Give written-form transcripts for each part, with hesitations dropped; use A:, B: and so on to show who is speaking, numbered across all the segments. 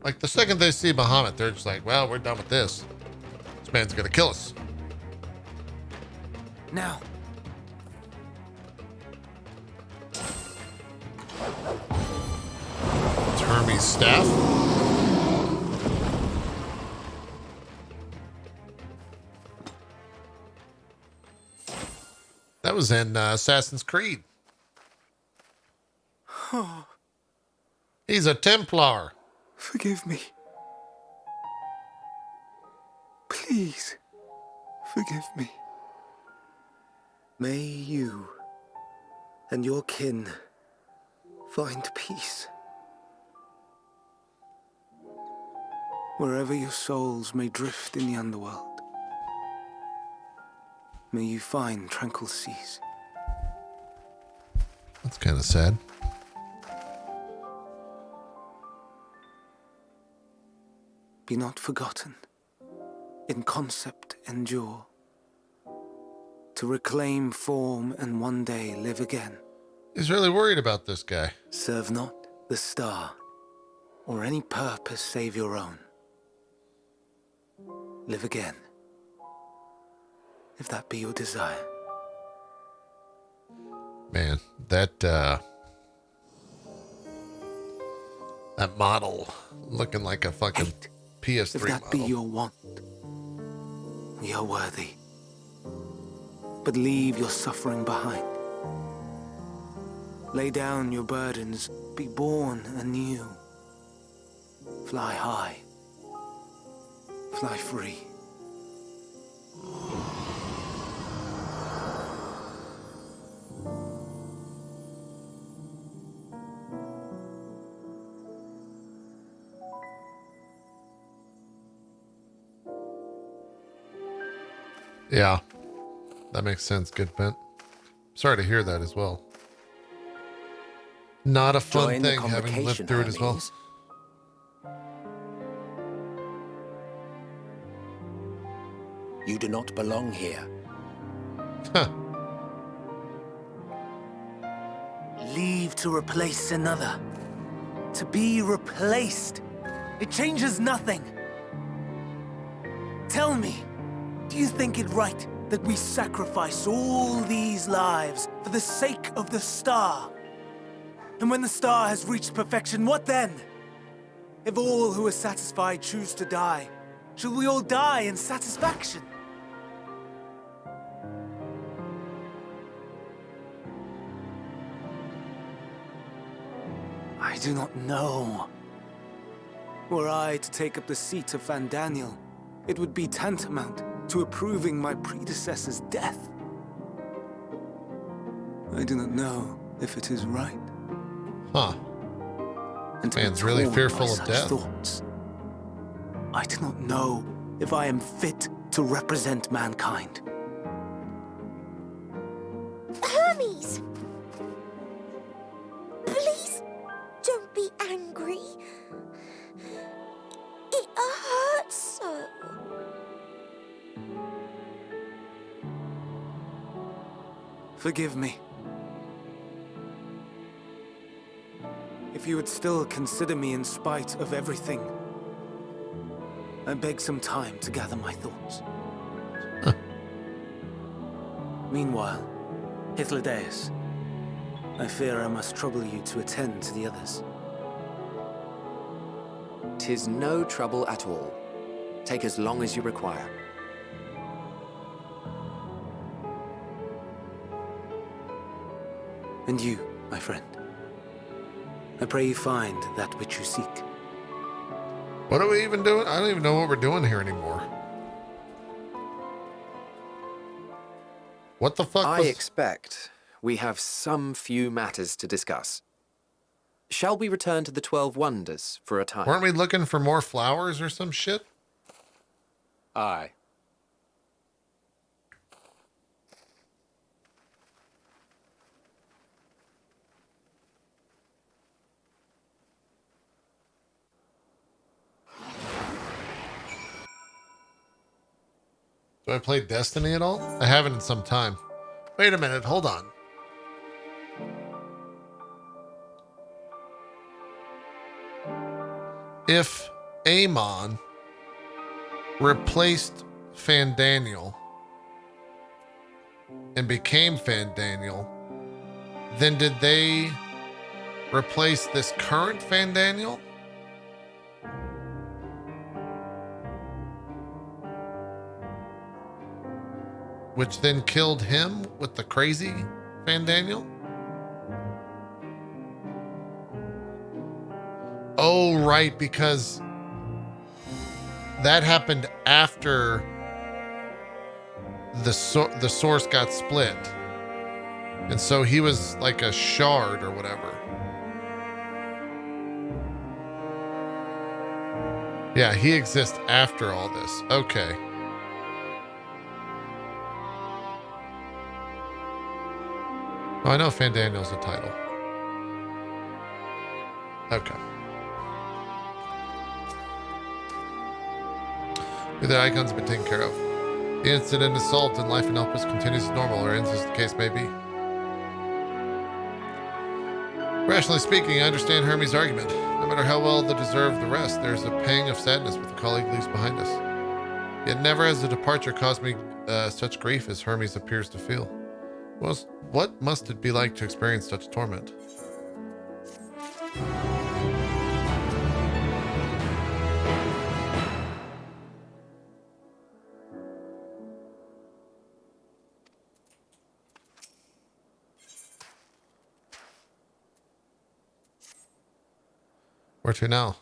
A: Like, the second they see Bahamut, they're just like, well, we're done with this. This man's gonna kill us.
B: Now.
A: It's Hermes' staff. That was in Assassin's Creed. He's a Templar.
B: Forgive me. Please, forgive me. May you and your kin find peace. Wherever your souls may drift in the underworld, may you find tranquil seas.
A: That's kind of sad.
B: Be not forgotten. In concept endure. To reclaim form and one day live again.
A: He's really worried about this guy.
B: Serve not the star, or any purpose save your own. Live again, if that be your desire.
A: Man, that model looking like a fucking
B: Hate,
A: PS3
B: if that
A: model.
B: be your want, we are worthy. But leave your suffering behind. Lay down your burdens, be born anew. Fly high, fly free.
A: Yeah, that makes sense. Good vent. Sorry to hear that as well. Not a fun
C: Join the
A: thing having lived
C: convocation,
A: through it as well.
C: Hermes. You do not belong here.
A: Huh.
B: Leave to replace another. To be replaced. It changes nothing. Tell me, do you think it right that we sacrifice all these lives for the sake of the star? And when the star has reached perfection, what then? If all who are satisfied choose to die, shall we all die in satisfaction? I do not know. Were I to take up the seat of Van Daniel, it would be tantamount to approving my predecessor's death. I do not know if it is right.
A: Huh.
B: And to be
A: Man's really
B: torn
A: fearful
B: by
A: of
B: such
A: death.
B: thoughts. I do not know if I am fit to represent mankind.
D: Hermes! Please don't be angry. It hurts so.
B: Forgive me. If you would still consider me in spite of everything, I beg some time to gather my thoughts.
A: Huh.
B: Meanwhile, Hythlodaeus, I fear I must trouble you to attend to the others.
C: 'Tis no trouble at all. Take as long as you require.
B: And you, my friend, I pray you find that which you seek.
A: What are we even doing? I don't even know what we're doing here anymore. What the fuck
C: I
A: was...
C: expect we have some few matters to discuss. Shall we return to the 12 Wonders for a time?
A: Weren't we looking for more flowers or some shit?
C: Aye.
A: Do I play Destiny at all? I haven't in some time. Wait a minute, hold on. if Amon replaced Fandaniel and became Fandaniel, then did they replace this current Fandaniel? Which then killed him with the crazy Fandaniel? Oh, right, because that happened after the source got split. And so he was like a shard or whatever. Yeah, he exists after all this. Okay. Oh, I know Fandaniel's a title. Okay. The icons have been taken care of. The incident is solved and life in Elpis continues as normal, or ends as the case may be. Rationally speaking, I understand Hermes' argument. No matter how well they deserve the rest, there's a pang of sadness with the colleague leaves behind us. Yet never has the departure caused me such grief as Hermes appears to feel. What must it be like to experience such torment? Where to now?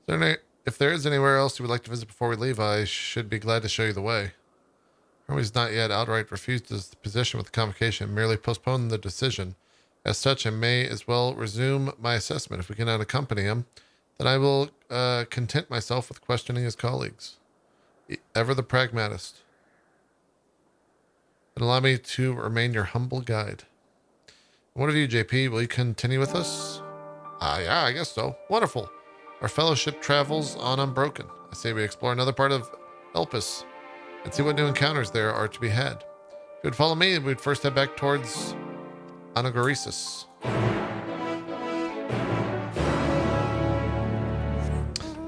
A: If there is anywhere else you would like to visit before we leave, I should be glad to show you the way. Hermes not yet outright refused his position with the convocation, merely postponed the decision. As such, I may as well resume my assessment. If we cannot accompany him, then I will content myself with questioning his colleagues. Ever the pragmatist. And allow me to remain your humble guide. What of you, JP? Will you continue with us? Yeah, I guess so. Wonderful. Our fellowship travels on unbroken. I say we explore another part of Elpis and see what new encounters there are to be had. If you would follow me, we'd first head back towards Anagoresis.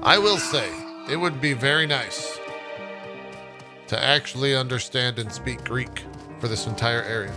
A: I will say, it would be very nice to actually understand and speak Greek for this entire area.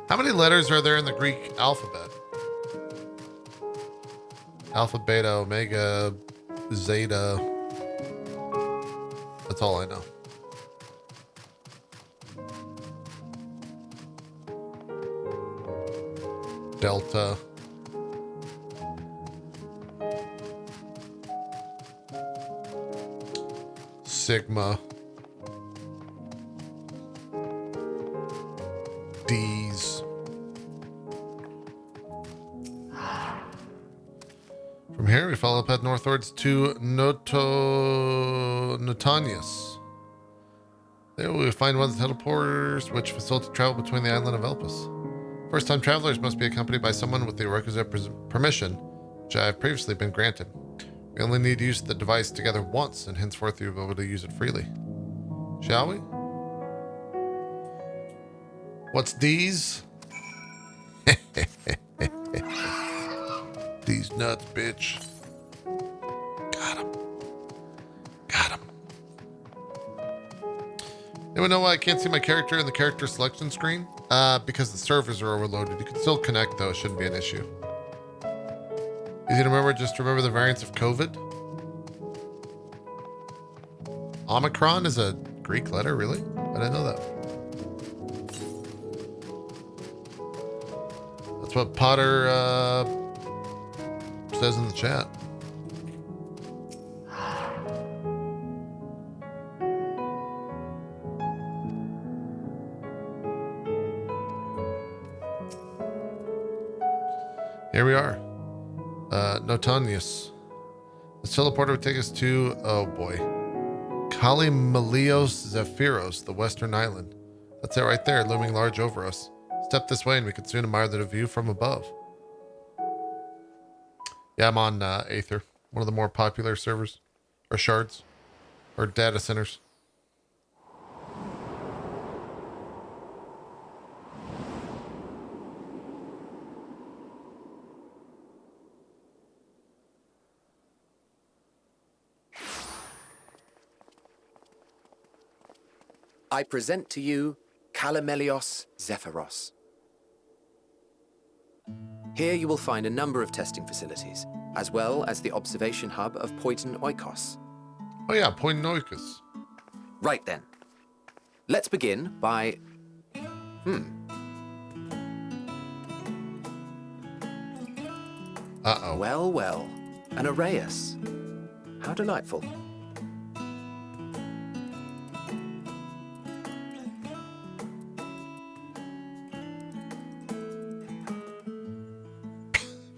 A: How many letters are there in the Greek alphabet? Alpha, beta, omega, zeta. That's all I know. Delta. Sigma. D's. From here, we follow the path northwards to Notanius. There we will find one of the teleporters which facilitate travel between the island of Elpis. First-time travelers must be accompanied by someone with the requisite permission, which I have previously been granted. We only need to use the device together once, and henceforth you'll be able to use it freely. Shall we? What's D's? These nuts, bitch. Got him. Got him. Anyone know why I can't see my character in the character selection screen? Because the servers are overloaded. You can still connect, though. It shouldn't be an issue. Easy to remember. Just remember the variants of COVID. Omicron is a Greek letter, really? I didn't know that. That's what Potter says in the chat. Here we are. Notanius. This teleporter would take us to, oh boy, Polymelios Zephyros, the western island. That's it right there, looming large over us. Step this way and we can soon admire the view from above. Yeah, I'm on Aether, one of the more popular servers, or shards, or data centers.
C: I present to you Polymelios Zephyros. Here you will find a number of testing facilities, as well as the observation hub of Poiton Oikos.
A: Oh yeah, Poinoikos.
C: Right then. Let's begin by...
A: Uh-oh.
C: Well, well. An Arraius. How delightful.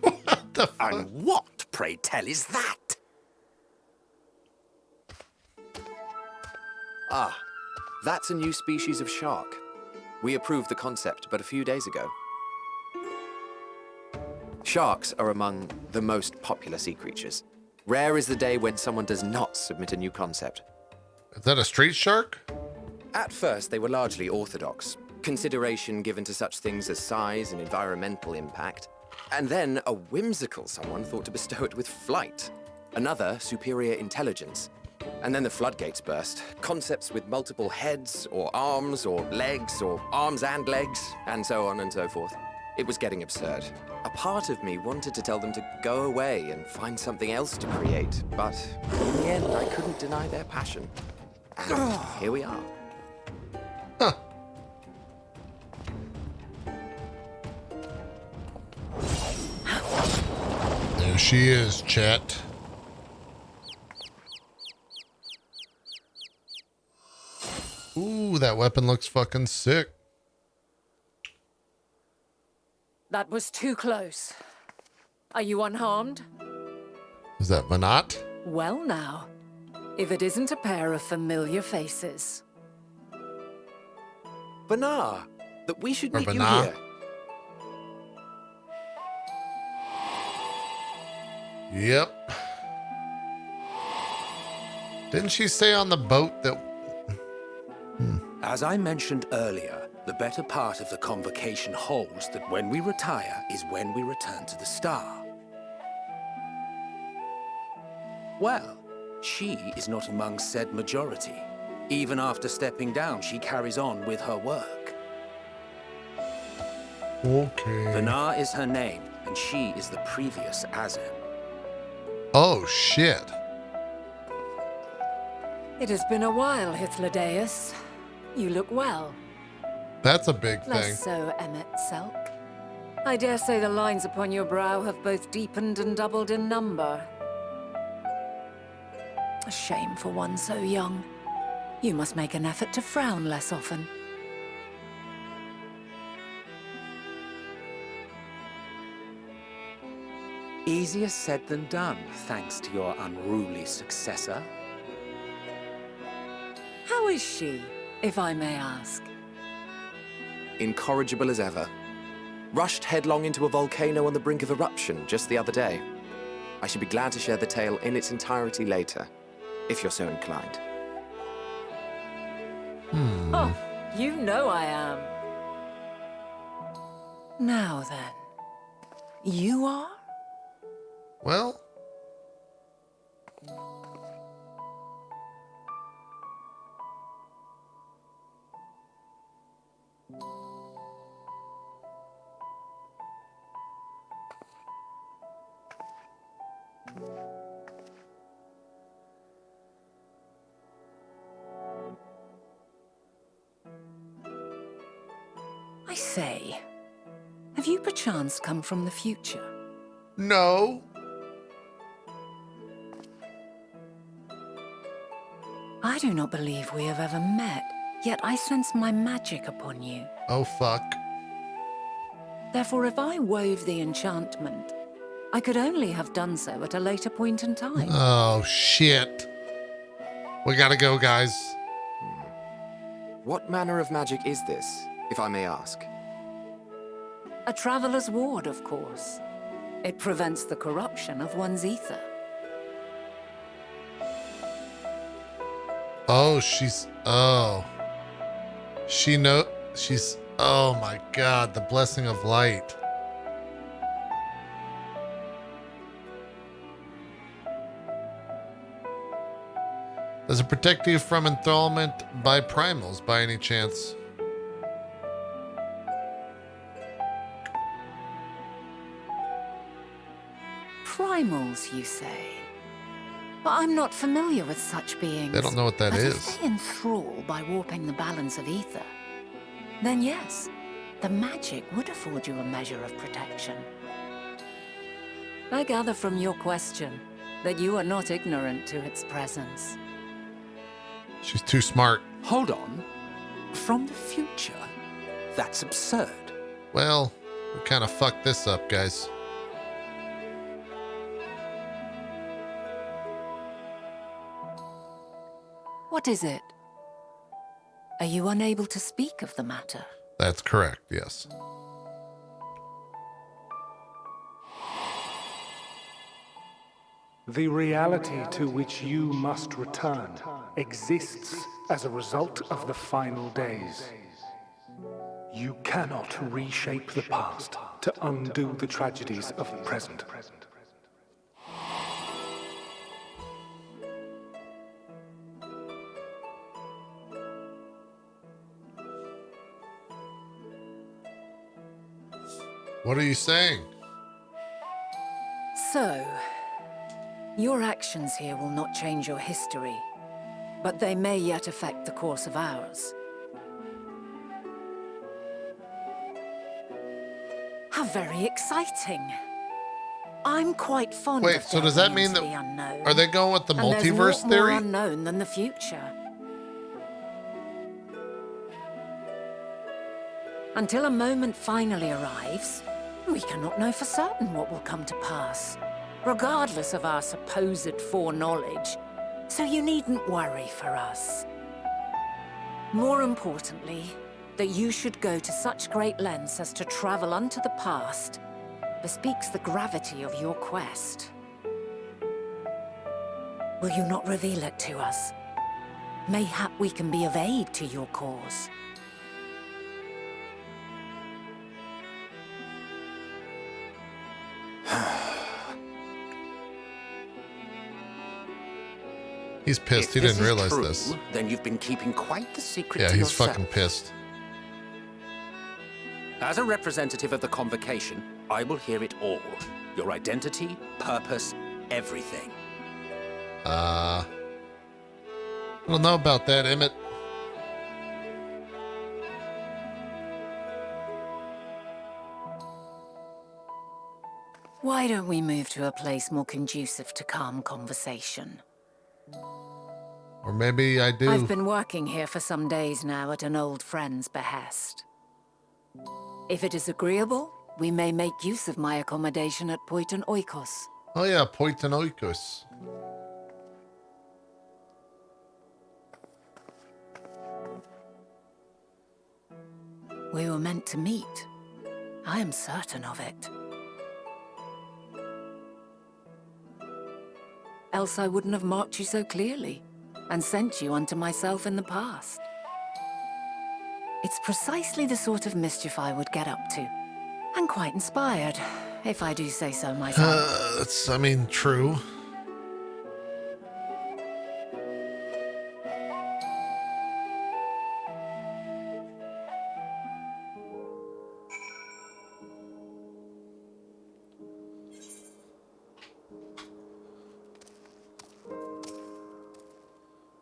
A: What the fuck?
E: And what, pray tell, is that?
C: Ah, that's a new species of shark. We approved the concept but a few days ago. Sharks are among the most popular sea creatures. Rare is the day when someone does not submit a new concept.
A: Is that a street shark?
C: At first, they were largely orthodox, consideration given to such things as size and environmental impact. And then a whimsical someone thought to bestow it with flight, another superior intelligence. And then the floodgates burst. Concepts with multiple heads, or arms and legs, and so on and so forth. It was getting absurd. A part of me wanted to tell them to go away and find something else to create, but in the end, I couldn't deny their passion. And here we are.
A: Huh. There she is, chat. Ooh, that weapon looks fucking sick.
F: That was too close. Are you unharmed?
A: Is that Manat?
F: Well now, if it isn't a pair of familiar faces.
C: Banar, that we should
A: Or
C: meet you
A: Banar.
C: here.
A: Yep. Didn't she say on the boat that...
E: As I mentioned earlier, the better part of the convocation holds that when we retire is when we return to the star. Well, she is not among said majority. Even after stepping down, she carries on with her work.
A: Okay.
E: Vanar is her name, and she is the previous Azem.
A: Oh, shit.
F: It has been a while, Hythlodaeus. You look well.
A: That's a big thing.
F: Less so, Emmet Selk. I dare say the lines upon your brow have both deepened and doubled in number. A shame for one so young. You must make an effort to frown less often.
E: Easier said than done, thanks to your unruly successor.
F: How is she, if I may ask?
C: Incorrigible as ever. Rushed headlong into a volcano on the brink of eruption just the other day. I should be glad to share the tale in its entirety later, if you're so inclined.
F: Oh, you know I am. Now then, you are?
A: Well,
F: I say, have you perchance come from the future?
A: no.
F: I do not believe we have ever met, yet I sense my magic upon you.
A: Oh, fuck.
F: Therefore, if I wove the enchantment, I could only have done so at a later point in time.
A: Oh, shit. We gotta go, guys.
C: What manner of magic is this, if I may ask?
F: A traveler's ward, of course. It prevents the corruption of one's ether.
A: Oh, she's... Oh. She's... Oh my god, the blessing of light. Does it protect you from enthrallment by primals by any chance?
F: Primals, you say? But I'm not familiar with such beings.
A: They don't know what that
F: But
A: is.
F: if they enthrall by warping the balance of ether, then yes, the magic would afford you a measure of protection. I gather from your question that you are not ignorant to its presence.
A: She's too smart.
E: Hold on. From the future? That's absurd.
A: Well, we kind of fucked this up, guys.
F: What is it? Are you unable to speak of the matter?
A: That's correct, yes.
G: The reality to which you must return exists as a result of the final days. You cannot reshape the past to undo the tragedies of the present.
A: What are you saying?
F: So, your actions here will not change your history, but they may yet affect the course of ours. How very exciting. I'm quite fond of
A: Wait, so does that
F: delving
A: mean
F: into
A: that...
F: the unknown.
A: Are they going with the
F: And there's
A: multiverse
F: more
A: theory?
F: unknown than the future. Until a moment finally arrives, we cannot know for certain what will come to pass, regardless of our supposed foreknowledge, so you needn't worry for us. More importantly, that you should go to such great lengths as to travel unto the past bespeaks the gravity of your quest. Will you not reveal it to us? Mayhap we can be of aid to your cause.
A: He's pissed.
E: If
A: He
E: this
A: didn't
E: is
A: realize
E: true,
A: this.
E: Then you've been keeping quite the secret
A: Yeah,
E: to
A: he's
E: yourself.
A: fucking pissed.
E: As a representative of the Convocation, I will hear it all. Your identity, purpose, everything.
A: I don't know about that, Emmett.
F: Why don't we move to a place more conducive to calm conversation?
A: Or maybe I do.
F: I've been working here for some days now at an old friend's behest. If it is agreeable, we may make use of my accommodation at Poiton Oikos.
A: Oh yeah, Poiton Oikos.
F: We were meant to meet. I am certain of it. Else I wouldn't have marked you so clearly and sent you unto myself in the past. It's precisely the sort of mischief I would get up to. And quite inspired, if I do say so myself.
A: That's, I mean, true.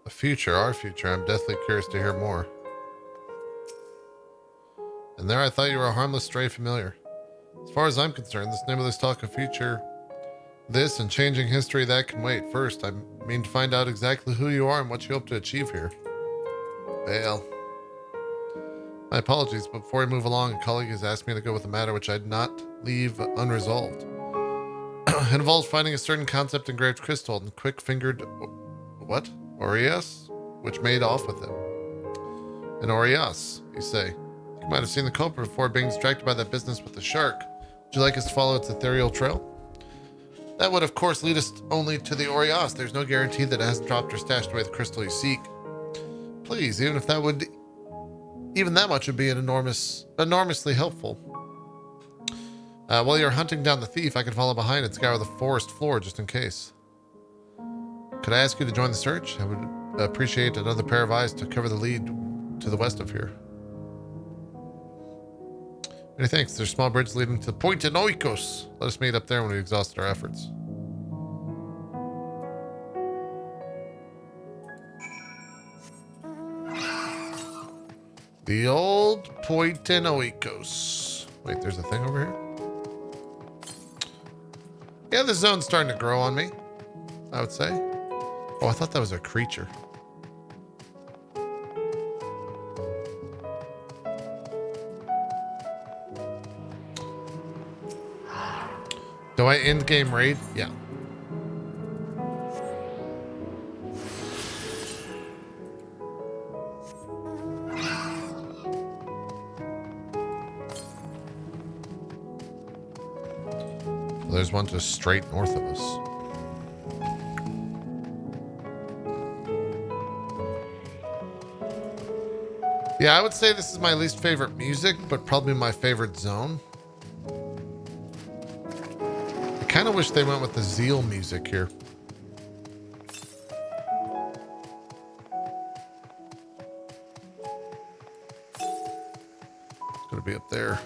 A: The future, our future. I'm deathly curious to hear more. And there I thought you were a harmless stray familiar. As far as I'm concerned, this nebulous talk of future, this and changing history, that can wait. First, I mean to find out exactly who you are and what you hope to achieve here. Well, my apologies, but before we move along, a colleague has asked me to go with a matter which I'd not leave unresolved. It involves finding a certain concept engraved crystal and quick-fingered... What? Orias, which made off with him. And Orias, you say. You might have seen the culprit before being distracted by that business with the shark. Would you like us to follow its ethereal trail? That would, of course, lead us only to the Orias. There's no guarantee that it hasn't dropped or stashed away the crystal you seek. Please, even that much would be enormously helpful. While you're hunting down the thief, I can follow behind and scour the forest floor just in case. Could I ask you to join the search? I would appreciate another pair of eyes to cover the lead to the west of here. Many thanks. There's a small bridge leading to Point Oikos. Let us meet up there when we've exhausted our efforts. The old Point Oikos. Wait, there's a thing over here? Yeah, the zone's starting to grow on me, I would say. Oh, I thought that was a creature. Do I end game raid? Yeah. There's one just straight north of us. Yeah, I would say this is my least favorite music, but probably my favorite zone. I kind of wish they went with the Zeal music here. It's gonna be up there.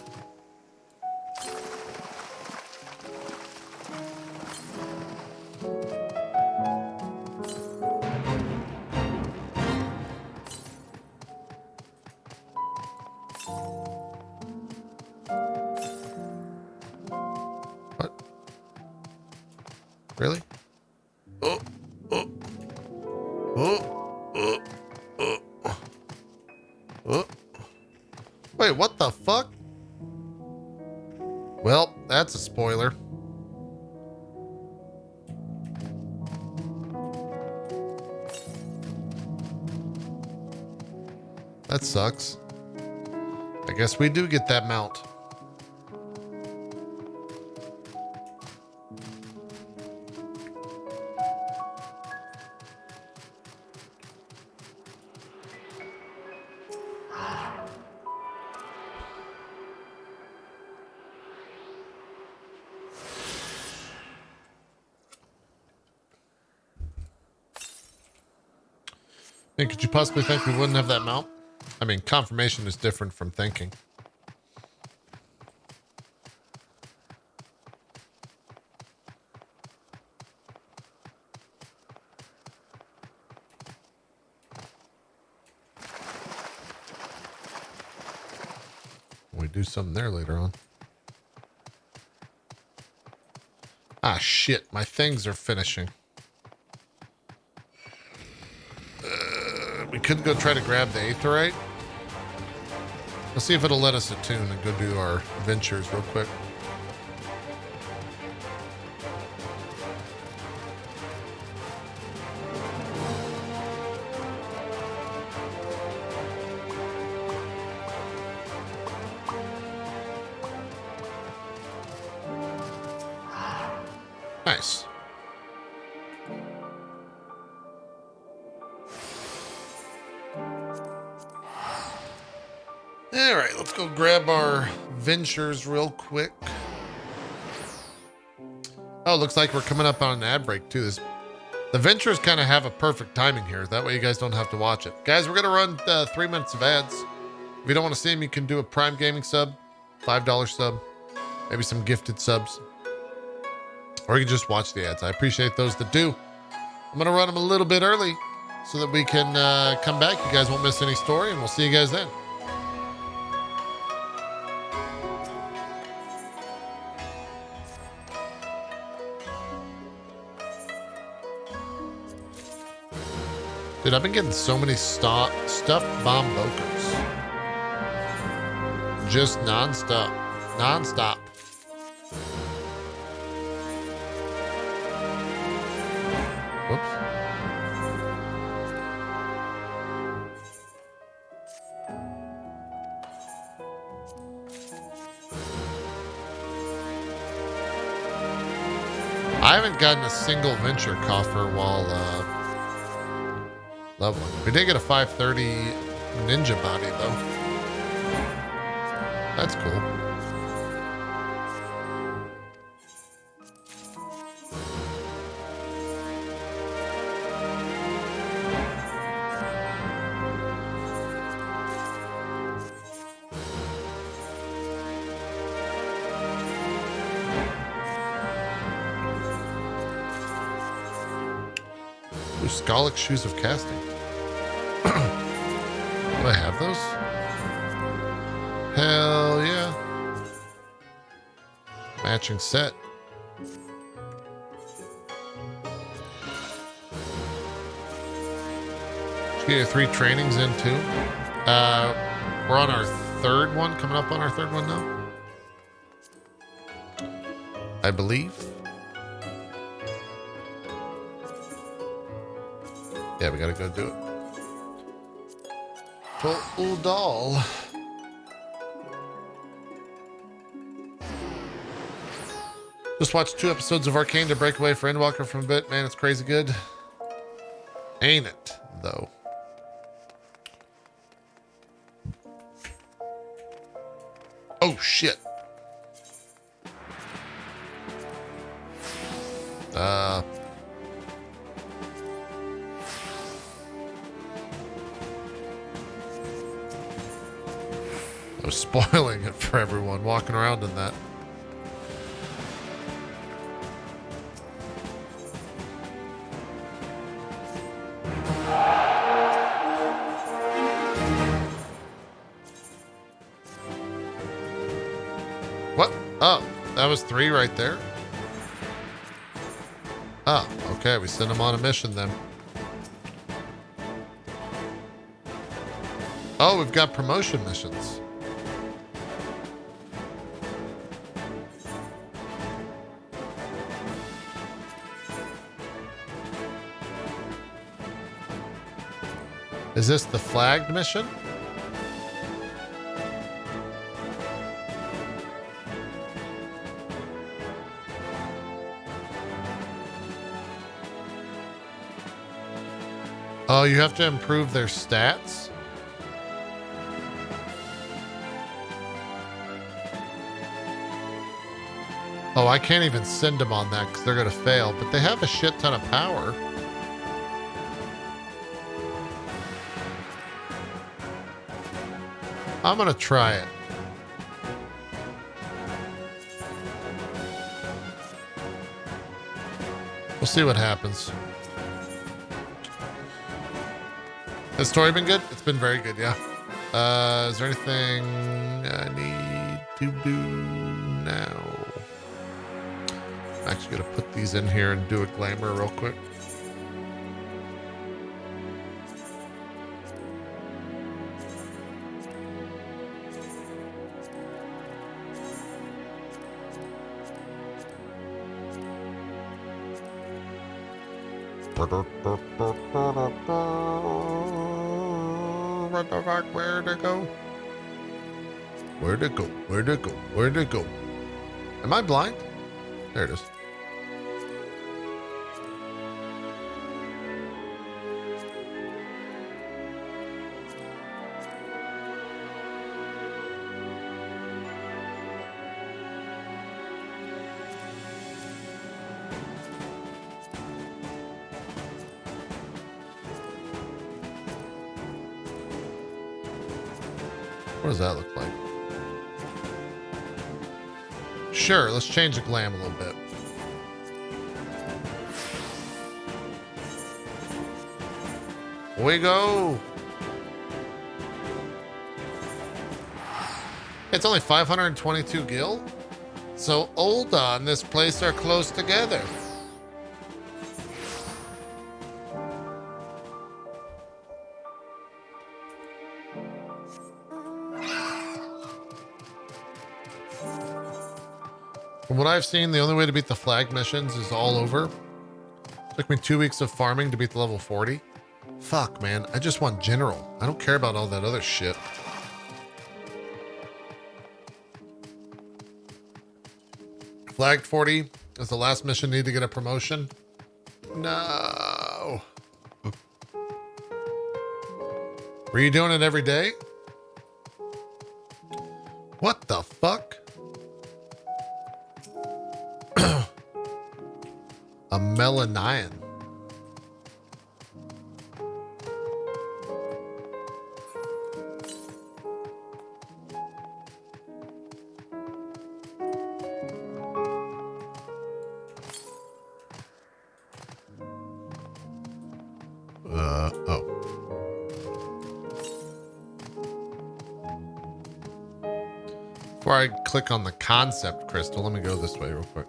A: Really? Oh. Wait, what the fuck? Well, that's a spoiler. That sucks. I guess we do get that mount. And could you possibly think we wouldn't have that mount? I mean, confirmation is different from thinking. We do something there later on. Ah, shit. My things are finishing. We could go try to grab the Aetherite. Let's see if it'll let us attune and go do our ventures real quick. Nice. All right, let's go grab our ventures real quick. Oh, looks like we're coming up on an ad break too. The ventures kind of have a perfect timing here. That way you guys don't have to watch it. Guys, we're going to run 3 minutes of ads. If you don't want to see them, you can do a Prime Gaming sub, $5 sub, maybe some gifted subs. Or you can just watch the ads. I appreciate those that do. I'm going to run them a little bit early so that we can come back. You guys won't miss any story, and we'll see you guys then. Dude, I've been getting so many stuffed bombokers. Just non-stop. Non-stop. Whoops. I haven't gotten a single venture coffer while leveling. We did get a 530 ninja body though. That's cool. Scalic shoes of casting. Do I have those? Hell yeah. Matching set. Did you get your 3 trainings in too? We're on our 3rd one, coming up on our 3rd one now. I believe. Yeah, we gotta go do it. Total doll. Just watched 2 episodes of Arcane to break away for Endwalker from a bit. Man, it's crazy good. Ain't it, though? Oh, shit. I was spoiling it for everyone walking around in that. What? Oh, that was 3 right there. Oh, okay. We send them on a mission then. Oh, we've got promotion missions. Is this the flagged mission? Oh, you have to improve their stats? Oh, I can't even send them on that because they're going to fail, but they have a shit ton of power. I'm going to try it. We'll see what happens. Has the story been good? It's been very good, yeah. Is there anything I need to do now? I'm actually going to put these in here and do a glamour real quick. What the fuck? Where'd it go? Where'd it go? Where'd it go? Where'd it go? Am I blind? There it is. What does that look like? Sure, let's change the glam a little bit. We go. It's only 522 gil. So Ulda and this place are close together. From what I've seen, the only way to beat the flag missions is all over. Took me 2 weeks of farming to beat the level 40. Fuck, man. I just want general. I don't care about all that other shit. Flagged 40. Does the last mission need to get a promotion? No. Were you doing it every day? What the fuck? A Melanian. Oh. Before I click on the concept crystal, let me go this way real quick.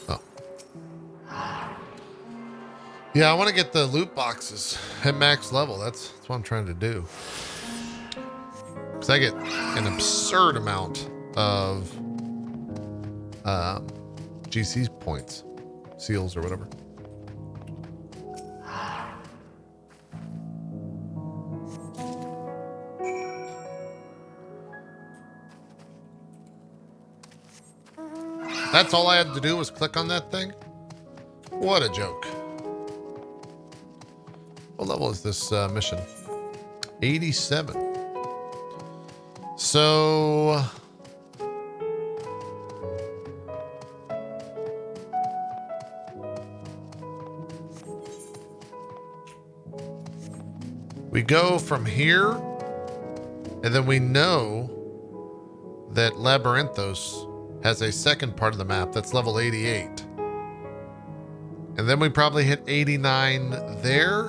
A: Oh. Yeah, I want to get the loot boxes at max level. That's what I'm trying to do. Because I get an absurd amount of GC points, seals or whatever. That's all I had to do was click on that thing? What a joke. What level is this mission? 87. So... we go from here, and then we know that Labyrinthos has a second part of the map that's level 88. And then we probably hit 89 there,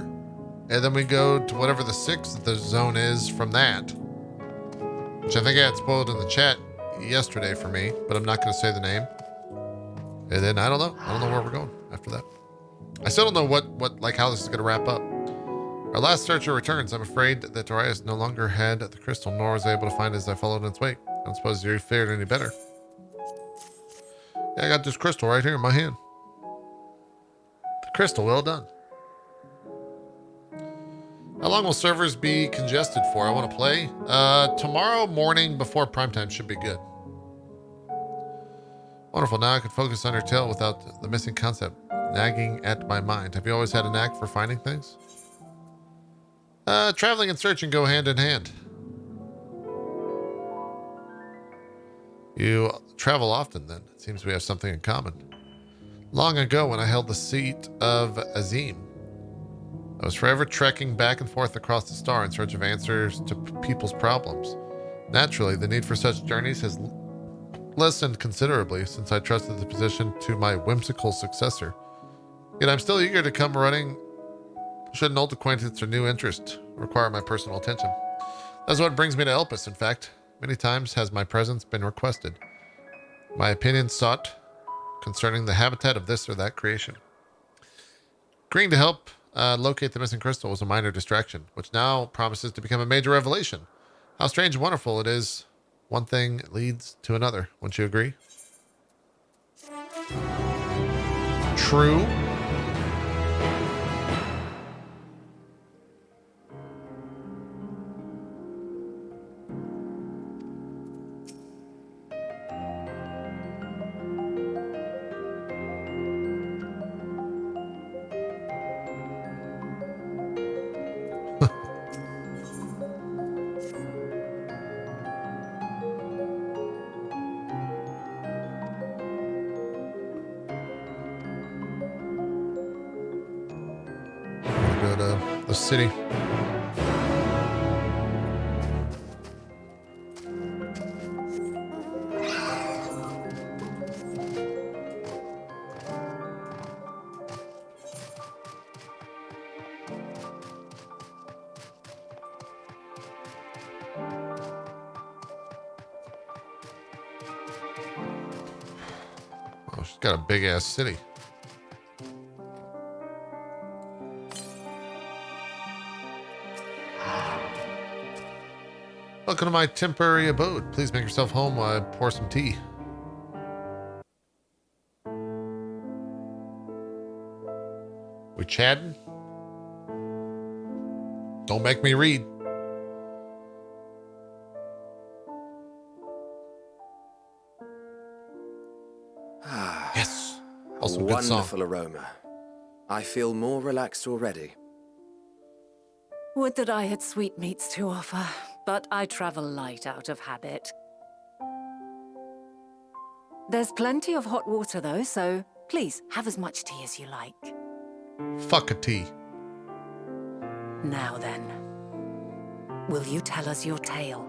A: and then we go to whatever the sixth the zone is from that. Which I think I had spoiled in the chat yesterday for me, but I'm not going to say the name. And then I don't know. I don't know where we're going after that. I still don't know what how this is going to wrap up. Our last searcher returns. I'm afraid that Darius no longer had the crystal, nor was able to find it as I followed in its wake. I don't suppose you fared any better. Yeah, I got this crystal right here in my hand. The crystal, well done. How long will servers be congested for? I want to play. Tomorrow morning before primetime should be good. Wonderful. Now I can focus on her tale without the missing concept nagging at my mind. Have you always had a knack for finding things? Traveling and searching go hand in hand. You travel often then. It seems we have something in common. Long ago when I held the seat of Azim, I was forever trekking back and forth across the star in search of answers to people's problems. Naturally, the need for such journeys has lessened considerably since I trusted the position to my whimsical successor. Yet I'm still eager to come running should an old acquaintance or new interest require my personal attention. That's what brings me to Elpis, in fact. Many times has my presence been requested. My opinion sought concerning the habitat of this or that creation. Agreeing to help locate the missing crystal was a minor distraction, which now promises to become a major revelation. How strange and wonderful it is. One thing leads to another. Wouldn't you agree? True. Go to the city. Oh, she's got a big ass city. Welcome to my temporary abode. Please make yourself home while I pour some tea. We chatting? Don't make me read. Yes. Also
C: A
A: good song.
C: wonderful aroma. I feel more relaxed already.
F: Would that I had sweetmeats to offer, but I travel light out of habit. There's plenty of hot water, though, so please have as much tea as you like.
A: Fuck a tea.
F: Now then, will you tell us your tale?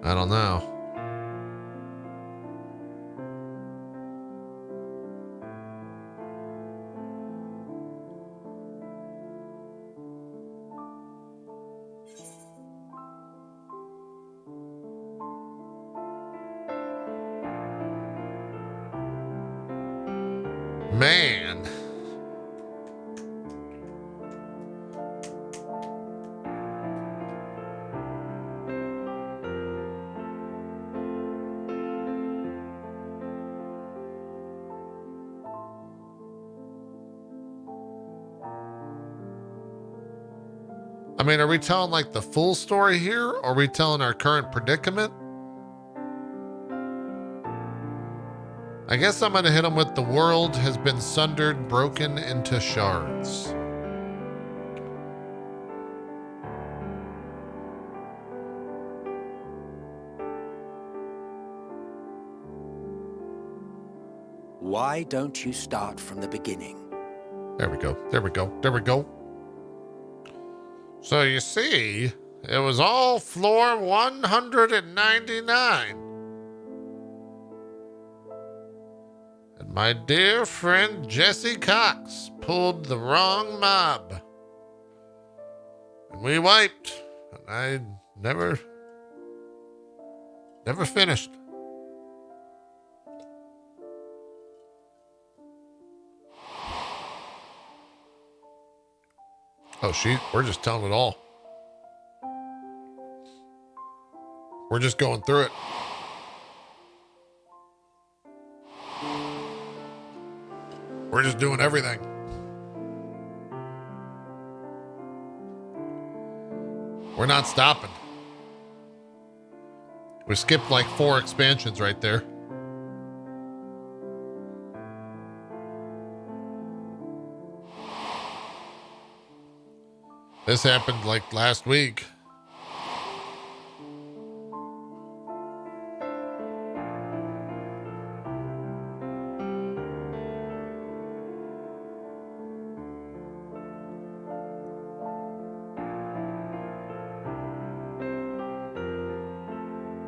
A: I don't know. Man. I mean, are we telling like the full story here? Or are we telling our current predicament? I guess I'm going to hit him with the world has been sundered, broken into shards.
E: Why don't you start from the beginning?
A: There we go. There we go. There we go. So you see, it was all floor 199. And my dear friend Jesse Cox pulled the wrong mob. And we wiped. And I never finished. Oh, we're just telling it all. We're just going through it. We're just doing everything. We're not stopping. We skipped like 4 expansions right there. This happened like last week.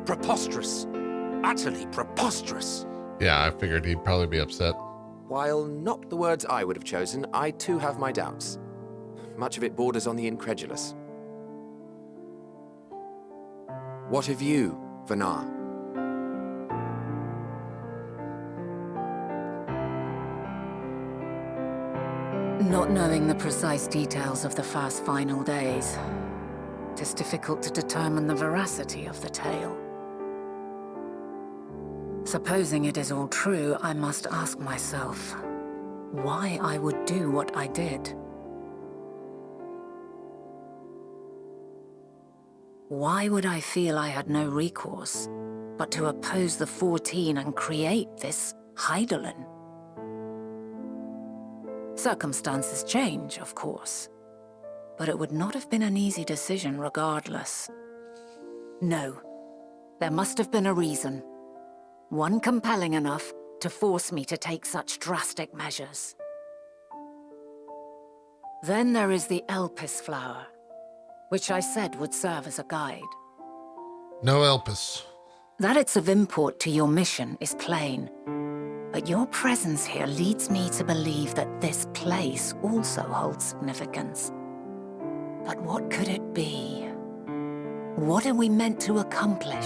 E: Preposterous. Utterly preposterous.
A: Yeah, I figured he'd probably be upset.
C: While not the words I would have chosen, I too have my doubts. Much of it borders on the incredulous. What of you, Vanar?
F: Not knowing the precise details of the first final days, it is difficult to determine the veracity of the tale. Supposing it is all true, I must ask myself why I would do what I did. Why would I feel I had no recourse but to oppose the 14 and create this Heidelin? Circumstances change, of course, but it would not have been an easy decision regardless. No, there must have been a reason. One compelling enough to force me to take such drastic measures. Then there is the Elpis flower, which I said would serve as a guide.
A: No Elpis.
F: That it's of import to your mission is plain, but your presence here leads me to believe that this place also holds significance. But what could it be? What are we meant to accomplish?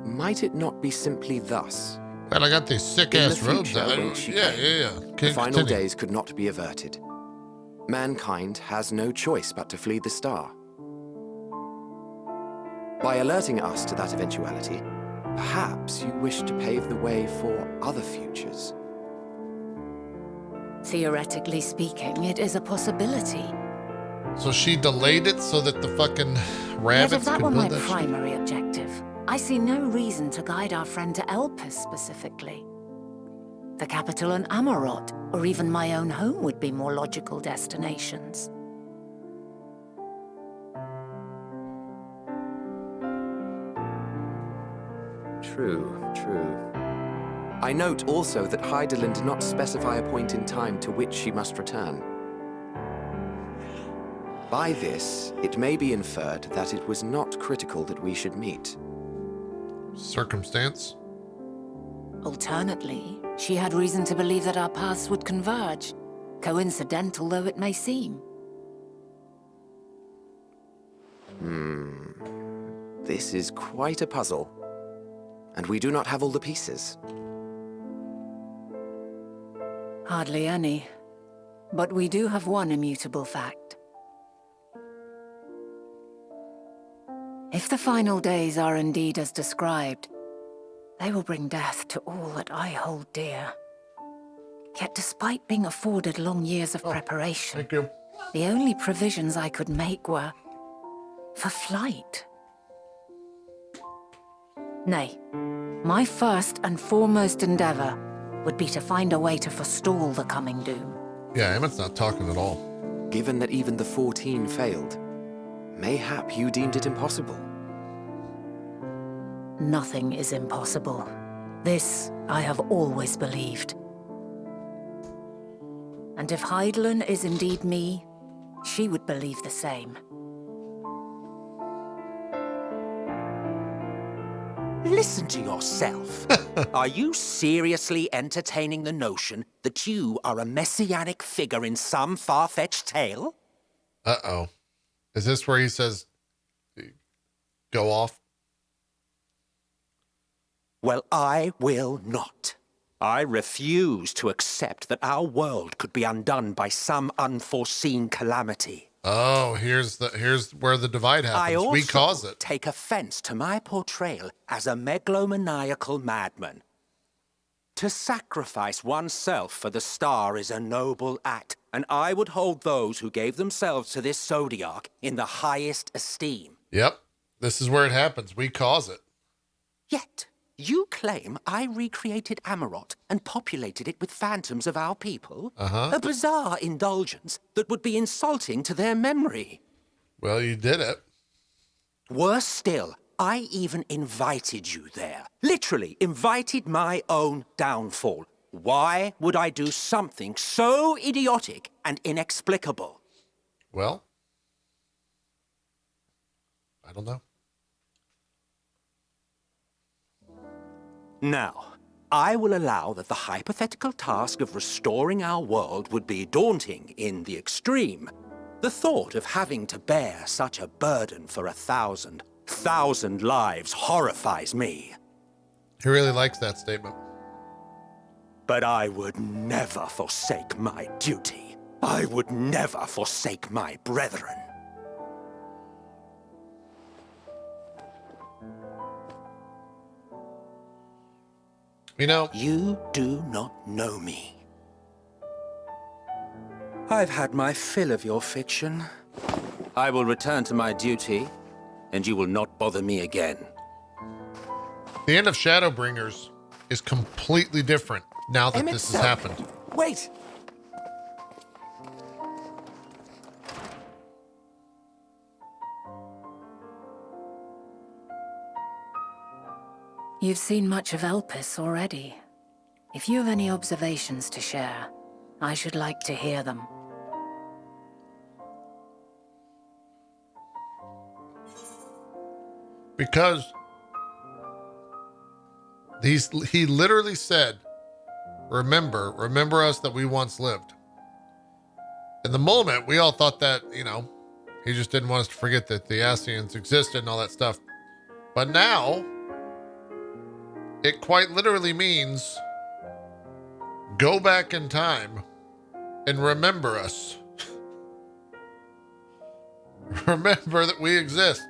C: Might it not be simply thus?
A: Man, I got these sick
C: In
A: ass
C: the
A: robes.
C: future, when she
A: Yeah.
C: The final
A: Continue.
C: days could not be averted. Mankind has no choice but to flee the star. By alerting us to that eventuality, perhaps you wish to pave the way for other futures.
F: Theoretically speaking, it is a possibility.
A: So she delayed it so that the fucking
F: Yet
A: rabbits
F: if that
A: could
F: were my
A: build that shit?
F: primary objective, I see no reason to guide our friend to Elpis specifically. The capital and Amarot, or even my own home would be more logical destinations.
C: True, true. I note also that Heidelin did not specify a point in time to which she must return. By this, it may be inferred that it was not critical that we should meet.
A: Circumstance?
F: Alternately, she had reason to believe that our paths would converge, coincidental though it may seem.
C: This is quite a puzzle, and we do not have all the pieces.
F: Hardly any. But we do have one immutable fact. If the final days are indeed as described, they will bring death to all that I hold dear. Yet despite being afforded long years of preparation,
A: Thank you.
F: the only provisions I could make were for flight. Nay, my first and foremost endeavor would be to find a way to forestall the coming doom.
A: Yeah, Emmett's not talking at all.
C: Given that even the 14 failed, mayhap you deemed it impossible.
F: Nothing is impossible. This I have always believed. And if Heidelin is indeed me, she would believe the same.
E: Listen to yourself. Are you seriously entertaining the notion that you are a messianic figure in some far-fetched tale?
A: Uh-oh. Is this where he says, go off?
E: Well, I will not. I refuse to accept that our world could be undone by some unforeseen calamity.
A: Oh, here's where the divide
E: I
A: happens.
E: also
A: We cause it.
E: take offense to my portrayal as a megalomaniacal madman. To sacrifice oneself for the star is a noble act, and I would hold those who gave themselves to this zodiac in the highest esteem.
A: Yep. This is where it happens. We cause it.
E: Yet, you claim I recreated Amarot and populated it with phantoms of our people?
A: Uh-huh.
E: A bizarre indulgence that would be insulting to their memory.
A: Well, you did it.
E: Worse still, I even invited you there. Literally invited my own downfall. Why would I do something so idiotic and inexplicable?
A: Well, I don't know.
E: Now, I will allow that the hypothetical task of restoring our world would be daunting in the extreme. The thought of having to bear such a burden for 1,000 lives horrifies me.
A: He really likes that statement.
E: But I would never forsake my duty. I would never forsake my brethren.
A: You know,
E: You do not know me. I've had my fill of your fiction. I will return to my duty, and you will not bother me again.
A: the end of Shadowbringers is completely different now that this has happened.
B: Wait!
F: You've seen much of Elpis already. If you have any observations to share, I should like to hear them.
A: Because he literally said, remember us that we once lived. In the moment, we all thought that, he just didn't want us to forget that the Ascians existed and all that stuff. But now, it quite literally means go back in time and remember us. Remember that we exist.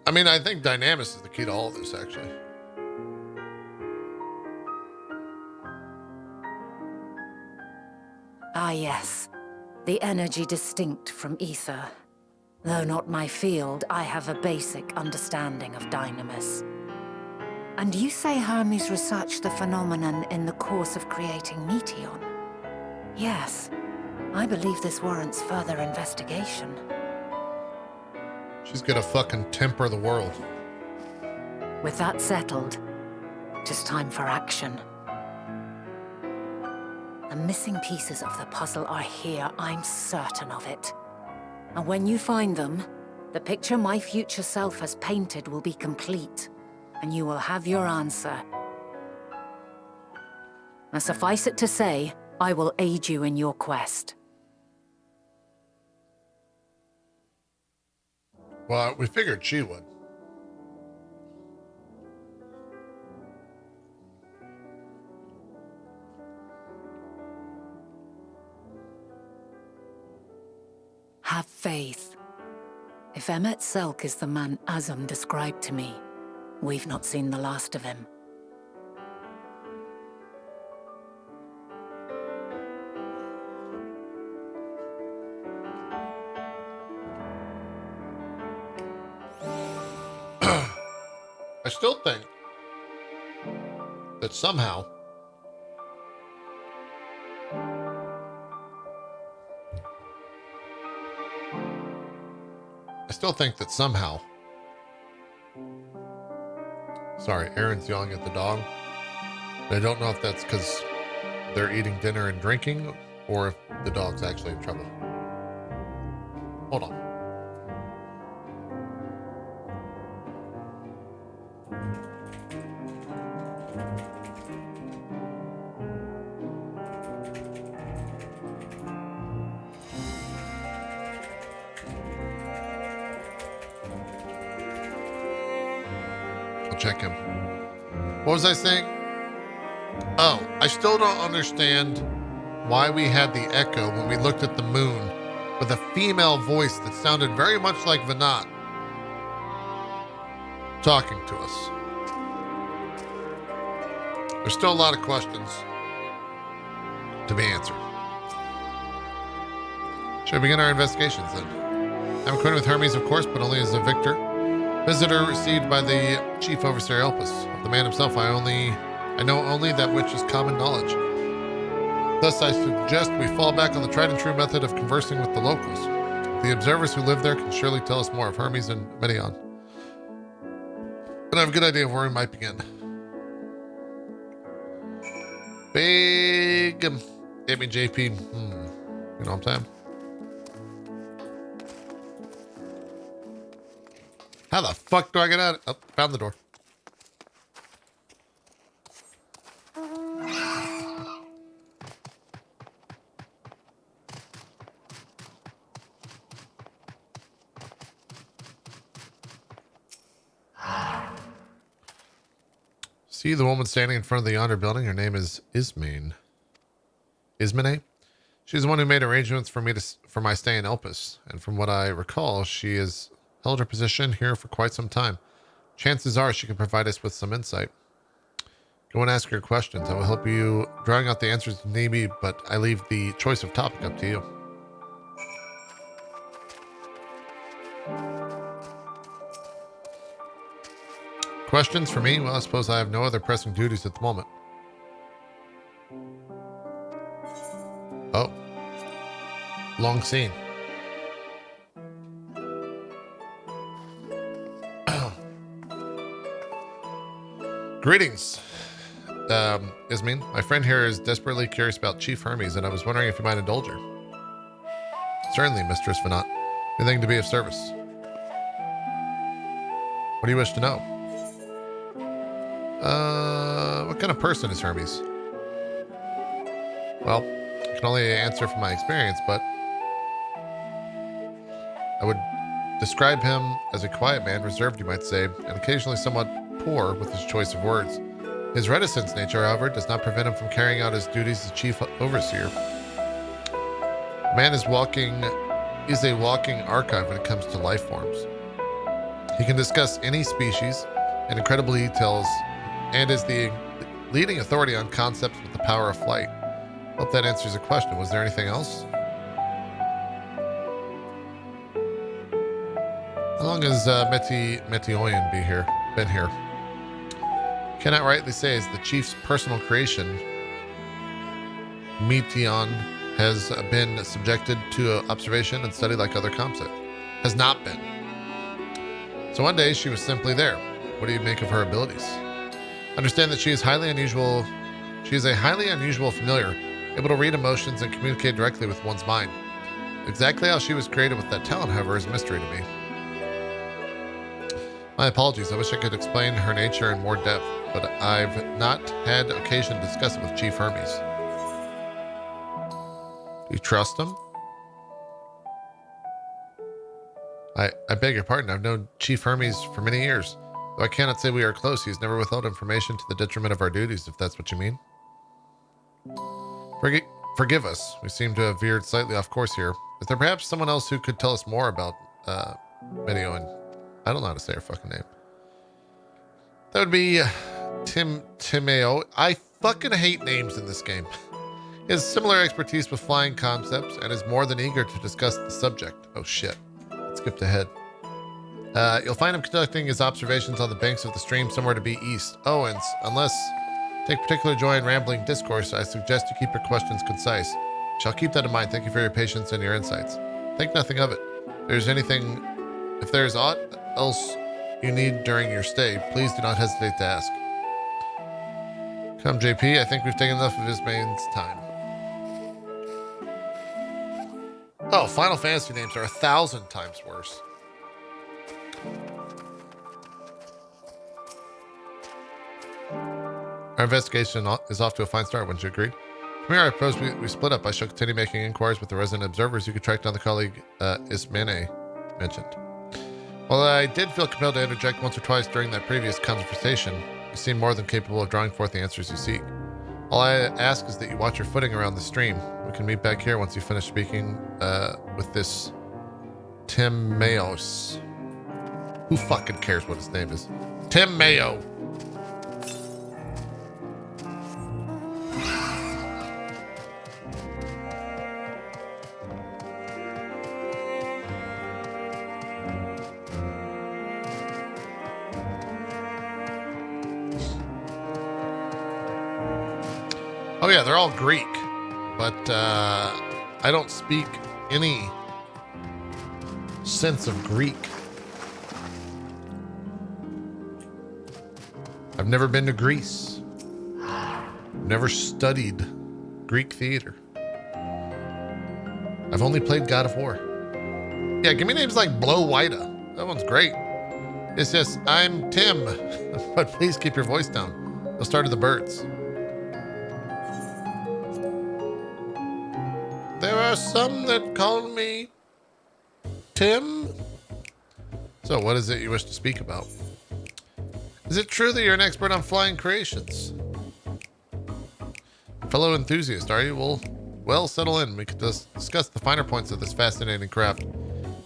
A: I mean, I think Dynamis is the key to all of this, actually.
F: Ah, yes. The energy distinct from ether. Though not my field, I have a basic understanding of Dynamis. And you say Hermes researched the phenomenon in the course of creating Meteon? Yes. I believe this warrants further investigation.
A: She's gonna fucking temper the world.
F: With that settled, it is time for action. The missing pieces of the puzzle are here, I'm certain of it. And when you find them, the picture my future self has painted will be complete, and you will have your answer. Now suffice it to say, I will aid you in your quest.
A: Well, we figured she would.
F: Have faith. If Emmet Selk is the man Azam described to me, we've not seen the last of him.
A: I still think that somehow sorry, Aaron's yelling at the dog. I don't know if that's because they're eating dinner and drinking or if the dog's actually in trouble. Hold on. Check him. What was I saying? Oh, I still don't understand why we had the echo when we looked at the moon with a female voice that sounded very much like Venat talking to us. There's still a lot of questions to be answered. Should we begin our investigations then? I'm acquainted with Hermes, of course, but only as a victor. Visitor received by the Chief Overseer Elpis. Of the man himself, I know only that which is common knowledge. Thus, I suggest we fall back on the tried and true method of conversing with the locals. The observers who live there can surely tell us more of Hermes and Meteon. But I have a good idea of where we might begin. Big itmeJP. You know what I'm saying? How the fuck do I get out? Oh, found the door. See the woman standing in front of the yonder building? Her name is Ismene. Ismene? She's the one who made arrangements for my stay in Elpis. And from what I recall, she has held her position here for quite some time. Chances are she can provide us with some insight. Go and ask her questions. I will help you drawing out the answers if need be, but I leave the choice of topic up to you. Questions for me? Well, I suppose I have no other pressing duties at the moment. Oh. Long scene. Greetings, Ismene. My friend here is desperately curious about Chief Hermes, and I was wondering if you might indulge her. Certainly, Mistress Venat. Anything to be of service. What do you wish to know? What kind of person is Hermes? Well, I can only answer from my experience, but I would describe him as a quiet man, reserved, you might say, and occasionally somewhat poor with his choice of words. His reticence nature, however, does not prevent him from carrying out his duties as chief overseer. The man is a walking archive when it comes to life forms. He can discuss any species in incredible details and is the leading authority on concepts with the power of flight. Hope that answers the question. Was there anything else? How long has Metioyan been here? Cannot rightly say is the chief's personal creation. Metion has been subjected to observation and study like other concepts. Has not been. So one day she was simply there. What do you make of her abilities? Understand that she is highly unusual. She is a highly unusual familiar, able to read emotions and communicate directly with one's mind. Exactly how she was created with that talent, however, is a mystery to me. My apologies. I wish I could explain her nature in more depth, but I've not had occasion to discuss it with Chief Hermes. Do you trust him? I beg your pardon. I've known Chief Hermes for many years. Though I cannot say we are close, he's never withheld information to the detriment of our duties, if that's what you mean. Forgive us. We seem to have veered slightly off course here. Is there perhaps someone else who could tell us more about Medioan? I don't know how to say her fucking name. That would be Timeo. I fucking hate names in this game. He has similar expertise with flying concepts and is more than eager to discuss the subject. Oh shit. Skipped ahead. You'll find him conducting his observations on the banks of the stream somewhere to be east. Oh, and unless take particular joy in rambling discourse, I suggest you keep your questions concise. Shall keep that in mind. Thank you for your patience and your insights. Think nothing of it. If there is aught else you need during your stay, please do not hesitate to ask. Come, JP. I think we've taken enough of his man's time. Oh, Final Fantasy names are 1,000 times worse. Our investigation is off to a fine start, wouldn't you agree? From here, I propose we split up. I shall continue making inquiries with the resident observers. You could track down the colleague Ismene mentioned. While I did feel compelled to interject once or twice during that previous conversation, you seem more than capable of drawing forth the answers you seek. All I ask is that you watch your footing around the stream. We can meet back here once you finish speaking with this Tim Mayos. Who fucking cares what his name is? Tim Mayo. Oh yeah, they're all Greek, but I don't speak any sense of Greek. I've never been to Greece. Never studied Greek theater. I've only played God of War. Yeah, give me names like Blow Wida. That one's great. It's just, I'm Tim, but please keep your voice down. They'll start at the birds. There are some that call me Tim. So what is it you wish to speak about? Is it true that you're an expert on flying creations? Fellow enthusiast, are you? Well, settle in. We could discuss the finer points of this fascinating craft.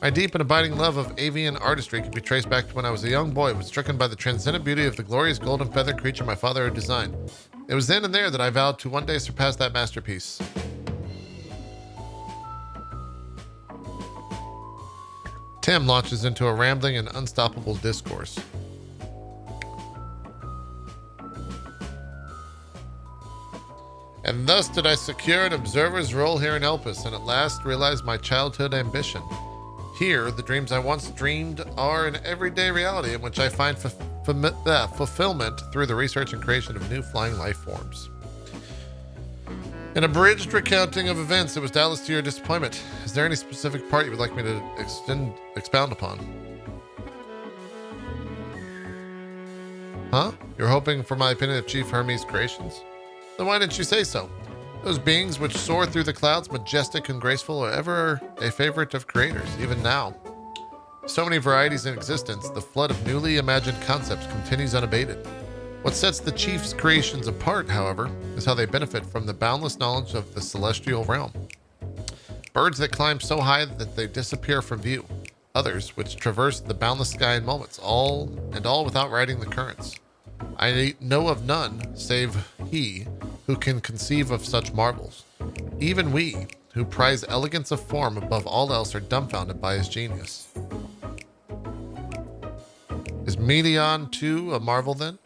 A: My deep and abiding love of avian artistry can be traced back to when I was a young boy, was stricken by the transcendent beauty of the glorious golden feathered creature my father had designed. It was then and there that I vowed to one day surpass that masterpiece. Tim launches into a rambling and unstoppable discourse. And thus did I secure an observer's role here in Elpis, and at last realize my childhood ambition. Here, the dreams I once dreamed are an everyday reality in which I find fulfillment through the research and creation of new flying life forms. An abridged recounting of events that was doubtless to your disappointment. Is there any specific part you would like me to expound upon? Huh? You're hoping for my opinion of Chief Hermes' creations? Then why didn't you say so? Those beings which soar through the clouds, majestic and graceful, are ever a favorite of creators, even now. So many varieties in existence, the flood of newly imagined concepts continues unabated. What sets the Chief's creations apart, however, is how they benefit from the boundless knowledge of the celestial realm. Birds that climb so high that they disappear from view. others which traverse the boundless sky in moments, all without riding the currents. I know of none save he who can conceive of such marvels. Even we, who prize elegance of form above all else, are dumbfounded by his genius. Is Medion too a marvel then?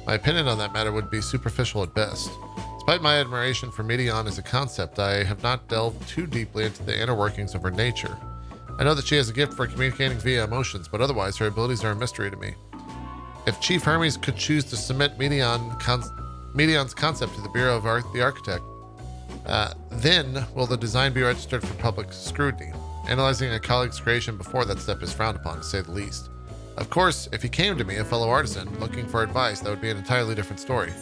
A: My opinion on that matter would be superficial at best. Despite my admiration for Medion as a concept, I have not delved too deeply into the inner workings of her nature. I know that she has a gift for communicating via emotions, but otherwise her abilities are a mystery to me. If Chief Hermes could choose to submit Medion's concept to the Bureau of the Architect, then will the design be registered for public scrutiny? Analyzing a colleague's creation before that step is frowned upon, to say the least. Of course, if he came to me, a fellow artisan, looking for advice, that would be an entirely different story.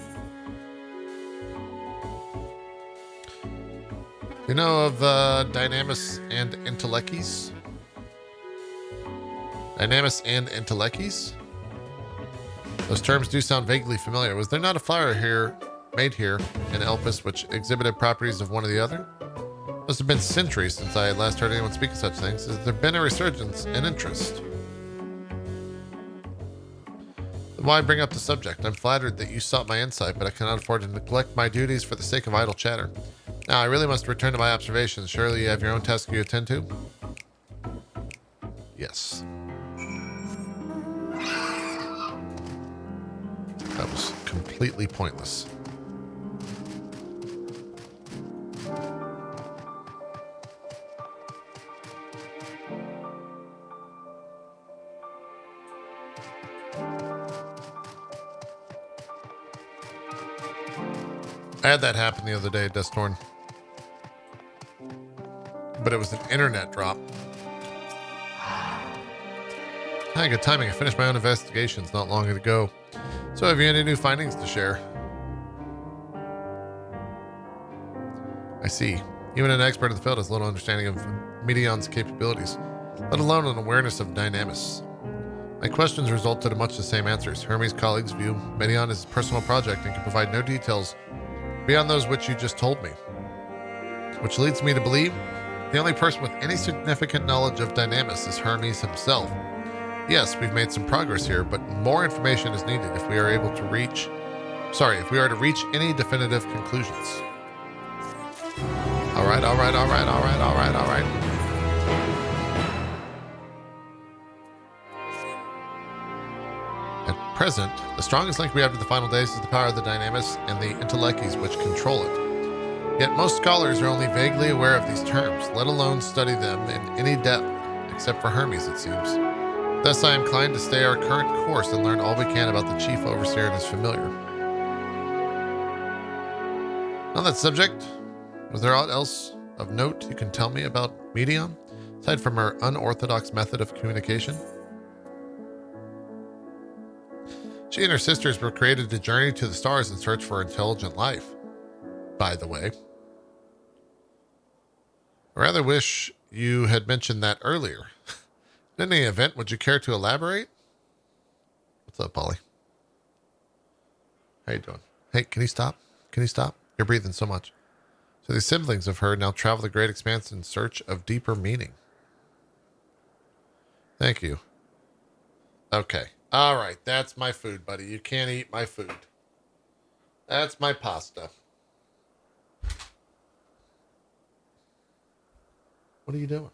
A: You know of Dynamis and Entelekes? Dynamis and Entelekes? Those terms do sound vaguely familiar. Was there not a flower made here in Elpis which exhibited properties of one or the other? Must have been centuries since I had last heard anyone speak of such things. Has there been a resurgence in interest? Then why bring up the subject? I'm flattered that you sought my insight, but I cannot afford to neglect my duties for the sake of idle chatter. Now, I really must return to my observations. Surely you have your own task you attend to? Yes. That was completely pointless. I had that happen the other day at Destorn. But it was an internet drop. Hi, good timing. I finished my own investigations not long ago. So have you any new findings to share? I see. Even an expert in the field has little understanding of Medion's capabilities, let alone an awareness of Dynamis. My questions resulted in much the same answers. Hermes' colleagues view Medion as a personal project and can provide no details beyond those which you just told me. Which leads me to believe the only person with any significant knowledge of Dynamis is Hermes himself. Yes, we've made some progress here, but more information is needed if we are to reach any definitive conclusions. All right. At present, the strongest link we have to the final days is the power of the Dynamis and the Entelekes which control it. Yet most scholars are only vaguely aware of these terms, let alone study them in any depth, except for Hermes, it seems. Thus, I am inclined to stay our current course and learn all we can about the chief overseer and his familiar. On that subject, was there aught else of note you can tell me about Medion, aside from her unorthodox method of communication? She and her sisters were created to journey to the stars in search for intelligent life, by the way. I rather wish you had mentioned that earlier. In any event, would you care to elaborate? What's up, Polly? How you doing? Hey, can you stop? Can you stop? You're breathing so much. So these siblings of her now travel the great expanse in search of deeper meaning. Thank you. Okay. All right. That's my food, buddy. You can't eat my food. That's my pasta. What are you doing?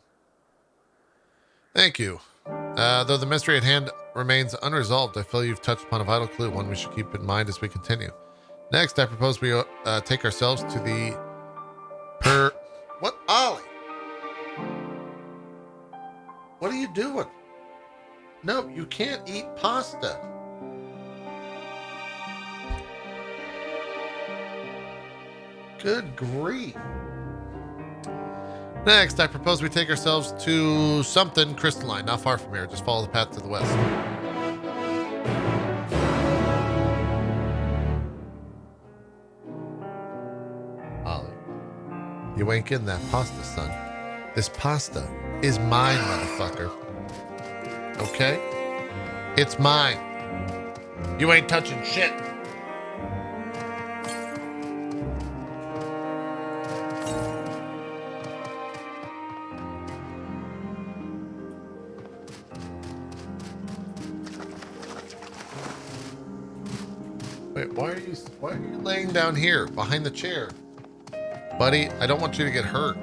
A: Thank you. Though the mystery at hand remains unresolved, I feel you've touched upon a vital clue, one we should keep in mind as we continue. Next, I propose we take ourselves to the What? Ollie? What are you doing? No, you can't eat pasta. Good grief. Next, I propose we take ourselves to something crystalline, not far from here. Just follow the path to the west. Ollie, you ain't getting that pasta, son. This pasta is mine, motherfucker. Okay? It's mine. You ain't touching shit. why are you laying down here behind the chair? Buddy, I don't want you to get hurt.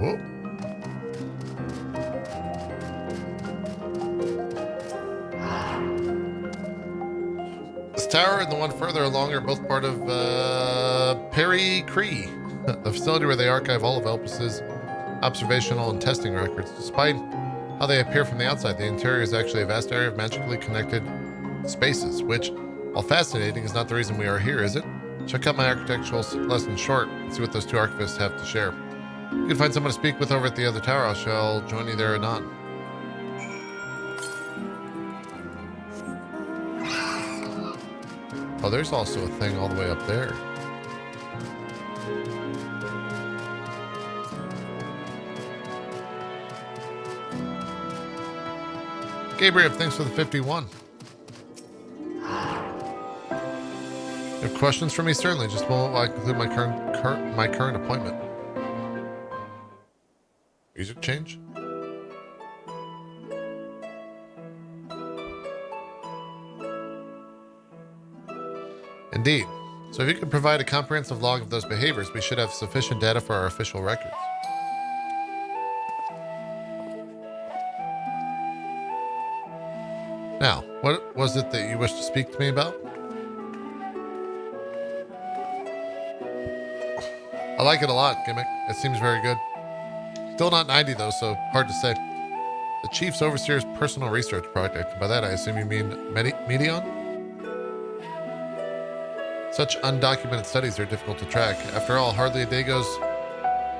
A: Whoa. This tower and the one further along are both part of Perry Cree, the facility where they archive all of Elpis's observational and testing records. Despite how they appear from the outside, the interior is actually a vast area of magically connected spaces, which, while fascinating, is not the reason we are here, is it? Shall I cut my architectural lesson short and see what those two archivists have to share? You can find someone to speak with over at the other tower. I shall join you there anon. Oh, there's also a thing all the way up there. Gabriel, thanks for the 51. You have questions for me? Certainly. Just a moment while I conclude my current appointment. Music change? Indeed. So if you could provide a comprehensive log of those behaviors, we should have sufficient data for our official records. Now, what was it that you wished to speak to me about? I like it a lot, Gimmick. It seems very good. Still not 90 though, so hard to say. The Chief's Overseer's personal research project. And by that I assume you mean Medion? Such undocumented studies are difficult to track. After all, hardly a day goes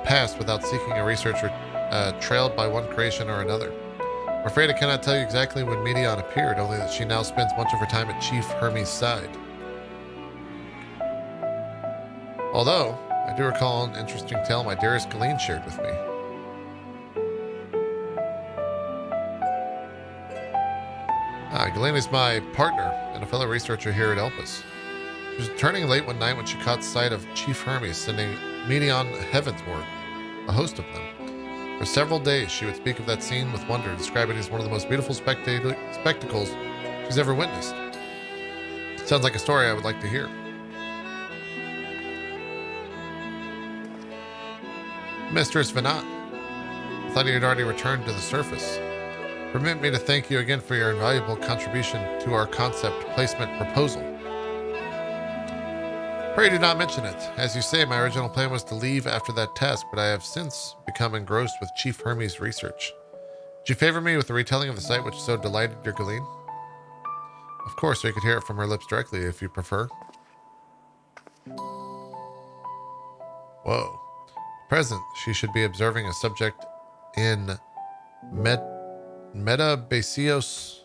A: past without seeking a researcher trailed by one creation or another. I'm afraid I cannot tell you exactly when Medion appeared, only that she now spends much of her time at Chief Hermes' side. Although, I do recall an interesting tale my dearest Galeen shared with me. Galeen is my partner and a fellow researcher here at Elpis. She was returning late one night when she caught sight of Chief Hermes sending Medion heavensward, a host of them. For several days, she would speak of that scene with wonder, describing it as one of the most beautiful spectacles she's ever witnessed. It sounds like a story I would like to hear. Mistress Venat, I thought you had already returned to the surface. Permit me to thank you again for your invaluable contribution to our concept placement proposal. Pray do not mention it. As you say, my original plan was to leave after that task, but I have since become engrossed with Chief Hermes' research. Would you favor me with a retelling of the sight which so delighted your Galeen? Of course, so you could hear it from her lips directly if you prefer. Whoa. Present, she should be observing a subject in Metabasios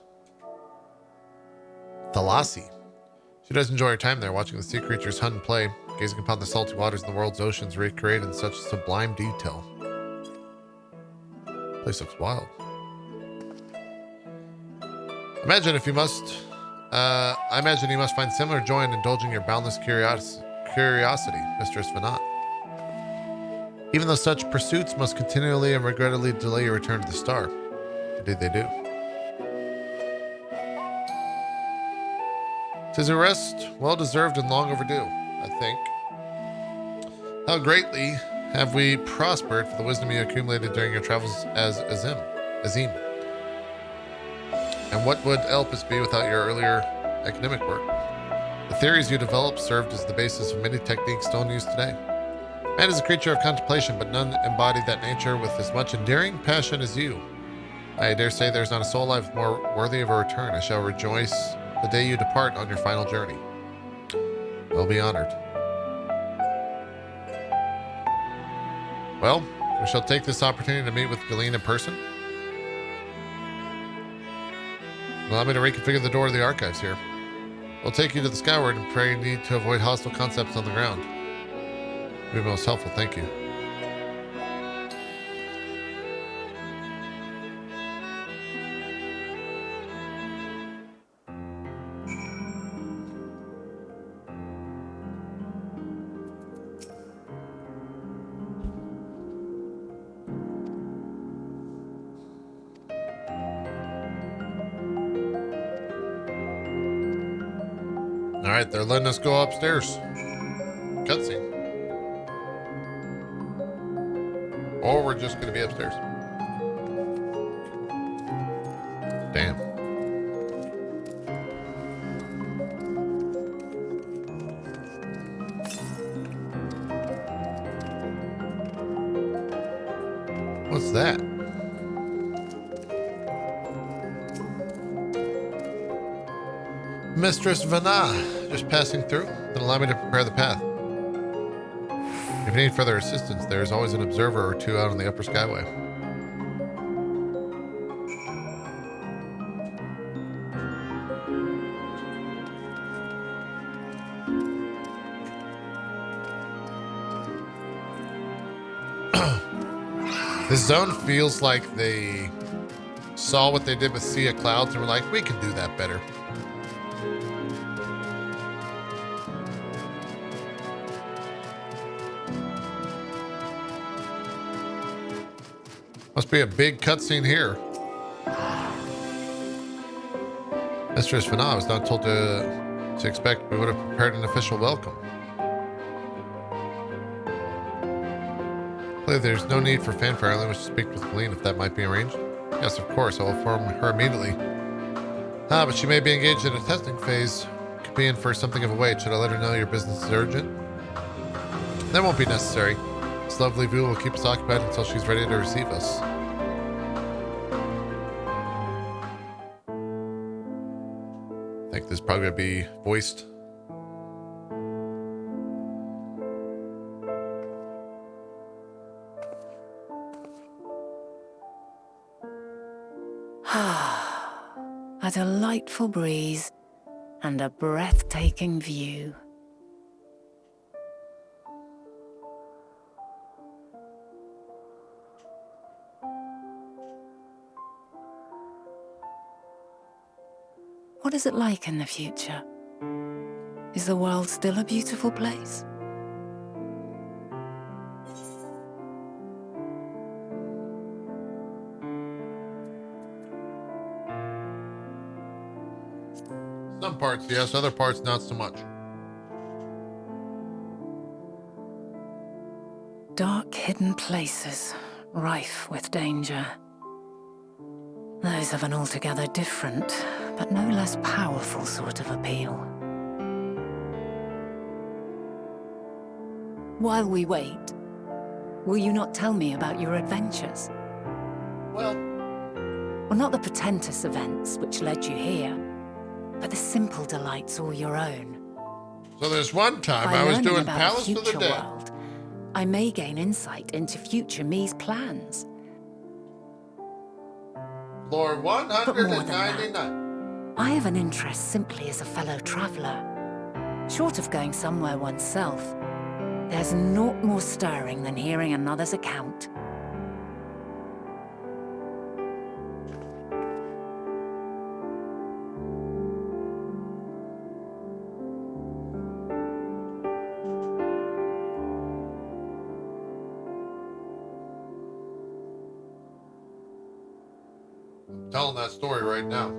A: Thalasi. She does enjoy her time there, watching the sea creatures hunt and play, gazing upon the salty waters and the world's oceans recreated in such sublime detail. The place looks wild. I imagine you must find similar joy in indulging your boundless curiosity, Mistress Venat. Even though such pursuits must continually and regrettably delay your return to the star. Indeed they do. 'Tis a rest well-deserved and long overdue, I think. How greatly have we prospered for the wisdom you accumulated during your travels as Azim. And what would Elpis be without your earlier academic work? The theories you developed served as the basis of many techniques still in use today. Man is a creature of contemplation, but none embodied that nature with as much endearing passion as you. I dare say there's not a soul alive more worthy of a return. I shall rejoice the day you depart on your final journey. I'll be honored. Well, we shall take this opportunity to meet with Galeen in person. Allow me to reconfigure the door to the archives here. We'll take you to the skyward and pray you need to avoid hostile concepts on the ground. It'll be most helpful, thank you. Alright, they're letting us go upstairs. Cutscene. Or we're just gonna be upstairs. Damn. What's that? Mistress Vana, just passing through. Then allow me to prepare the path. If you need further assistance, there is always an observer or two out on the upper skyway. This zone feels like they saw what they did with Sea of Clouds and were like, we can do that better. Must be a big cutscene here. Mistress Fana, I was not told to expect we would have prepared an official welcome. Clearly, there's no need for fanfare. I only wish to speak with Colleen if that might be arranged. Yes, of course. I will inform her immediately. But she may be engaged in a testing phase. Could be in for something of a wait. Should I let her know your business is urgent? That won't be necessary. This lovely view will keep us occupied until she's ready to receive us. I think this is probably going to be voiced.
F: A delightful breeze and a breathtaking view. What is it like in the future? Is the world still a beautiful place?
A: Some parts, yes. Other parts, not so much.
F: Dark, hidden places, rife with danger. Those have an altogether different, but no less powerful sort of appeal. While we wait, will you not tell me about your adventures?
A: Well,
F: Not the portentous events which led you here, but the simple delights all your own.
A: so there's one time
F: By
A: I was
F: learning
A: doing
F: about
A: Palace
F: a
A: of the
F: future
A: Dead.
F: world, I may gain insight into future me's plans.
A: Floor
F: more than that.
A: 199.
F: I have an interest simply as a fellow traveller. Short of going somewhere oneself, there's naught more stirring than hearing another's account.
A: I'm telling that story right now.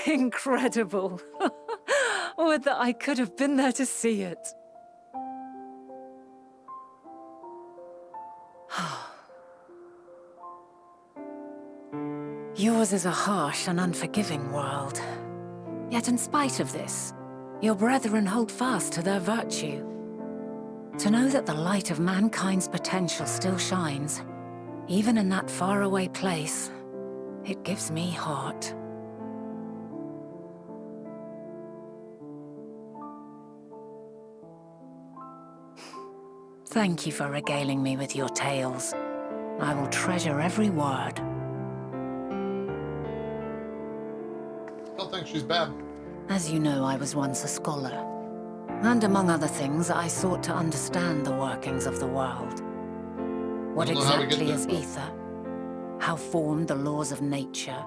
F: Incredible. Would that I could have been there to see it. Yours is a harsh and unforgiving world. Yet in spite of this, your brethren hold fast to their virtue. To know that the light of mankind's potential still shines, even in that faraway place, It gives me heart. Thank you for regaling me with your tales. I will treasure every word.
A: Don't think she's bad.
F: As you know, I was once a scholar. And among other things, I sought to understand the workings of the world. What
A: Don't know how we get
F: exactly
A: there,
F: is
A: though.
F: ether? How formed the laws of nature?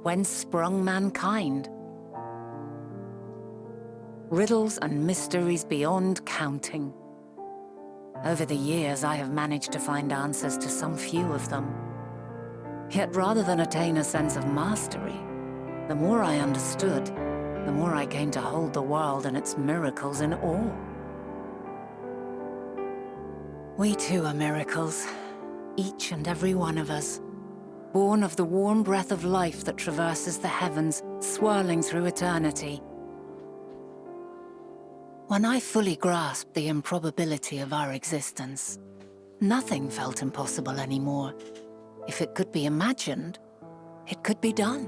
F: Whence sprung mankind? Riddles and mysteries beyond counting. Over the years, I have managed to find answers to some few of them. Yet rather than attain a sense of mastery, the more I understood, the more I came to hold the world and its miracles in awe. We too are miracles, each and every one of us, born of the warm breath of life that traverses the heavens, swirling through eternity. When I fully grasped the improbability of our existence, nothing felt impossible anymore. If it could be imagined, it could be done.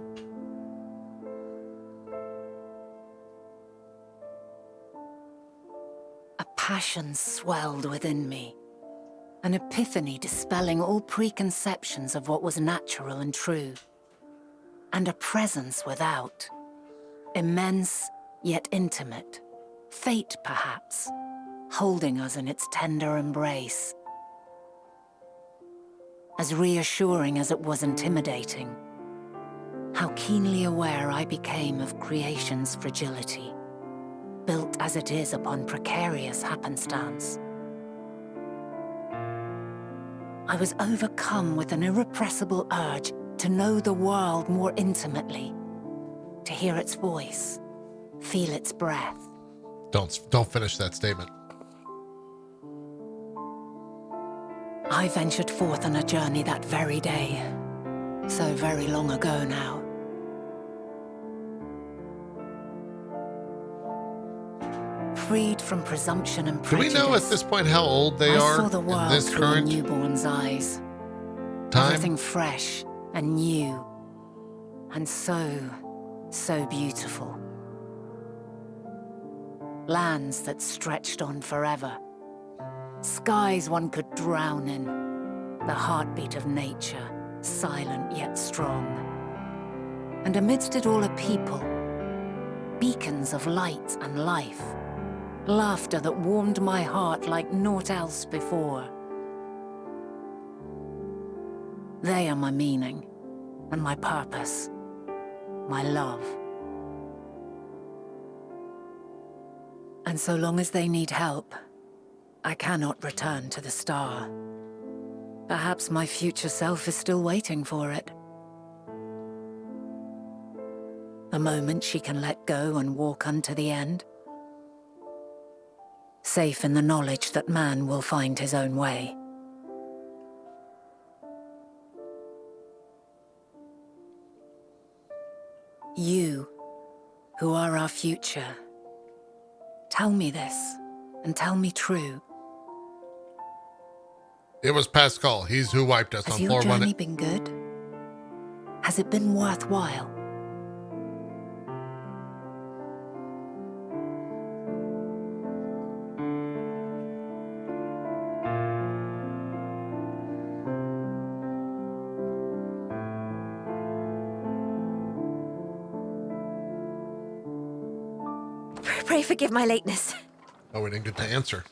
F: A passion swelled within me, an epiphany dispelling all preconceptions of what was natural and true, and a presence without, immense yet intimate, fate perhaps, holding us in its tender embrace. As reassuring as it was intimidating, how keenly aware I became of creation's fragility, built as it is upon precarious happenstance. I was overcome with an irrepressible urge to know the world more intimately, to hear its voice, feel its breath.
A: Don't finish that statement.
F: I ventured forth on a journey that very day, so very long ago now. Freed from presumption and
A: Do
F: prejudice.
A: we know at this point how old they
F: I
A: are
F: saw the
A: in
F: world
A: this
F: through a
A: current
F: newborn's eyes.
A: time?
F: Everything fresh and new, and so beautiful. Lands that stretched on forever. Skies one could drown in. The heartbeat of nature, silent yet strong. And amidst it all a people, beacons of light and life. Laughter that warmed my heart like naught else before. They are my meaning, and my purpose, my love. And so long as they need help, I cannot return to the star. Perhaps my future self is still waiting for it. The moment she can let go and walk unto the end. Safe in the knowledge that man will find his own way. You, who are our future, tell me this, and tell me true.
A: It was Pascal. He's who wiped us
F: Has
A: on
F: your
A: floor
F: journey
A: one.
F: been good? Has it been worthwhile?
H: Pray forgive my lateness.
A: Oh, we didn't get to answer.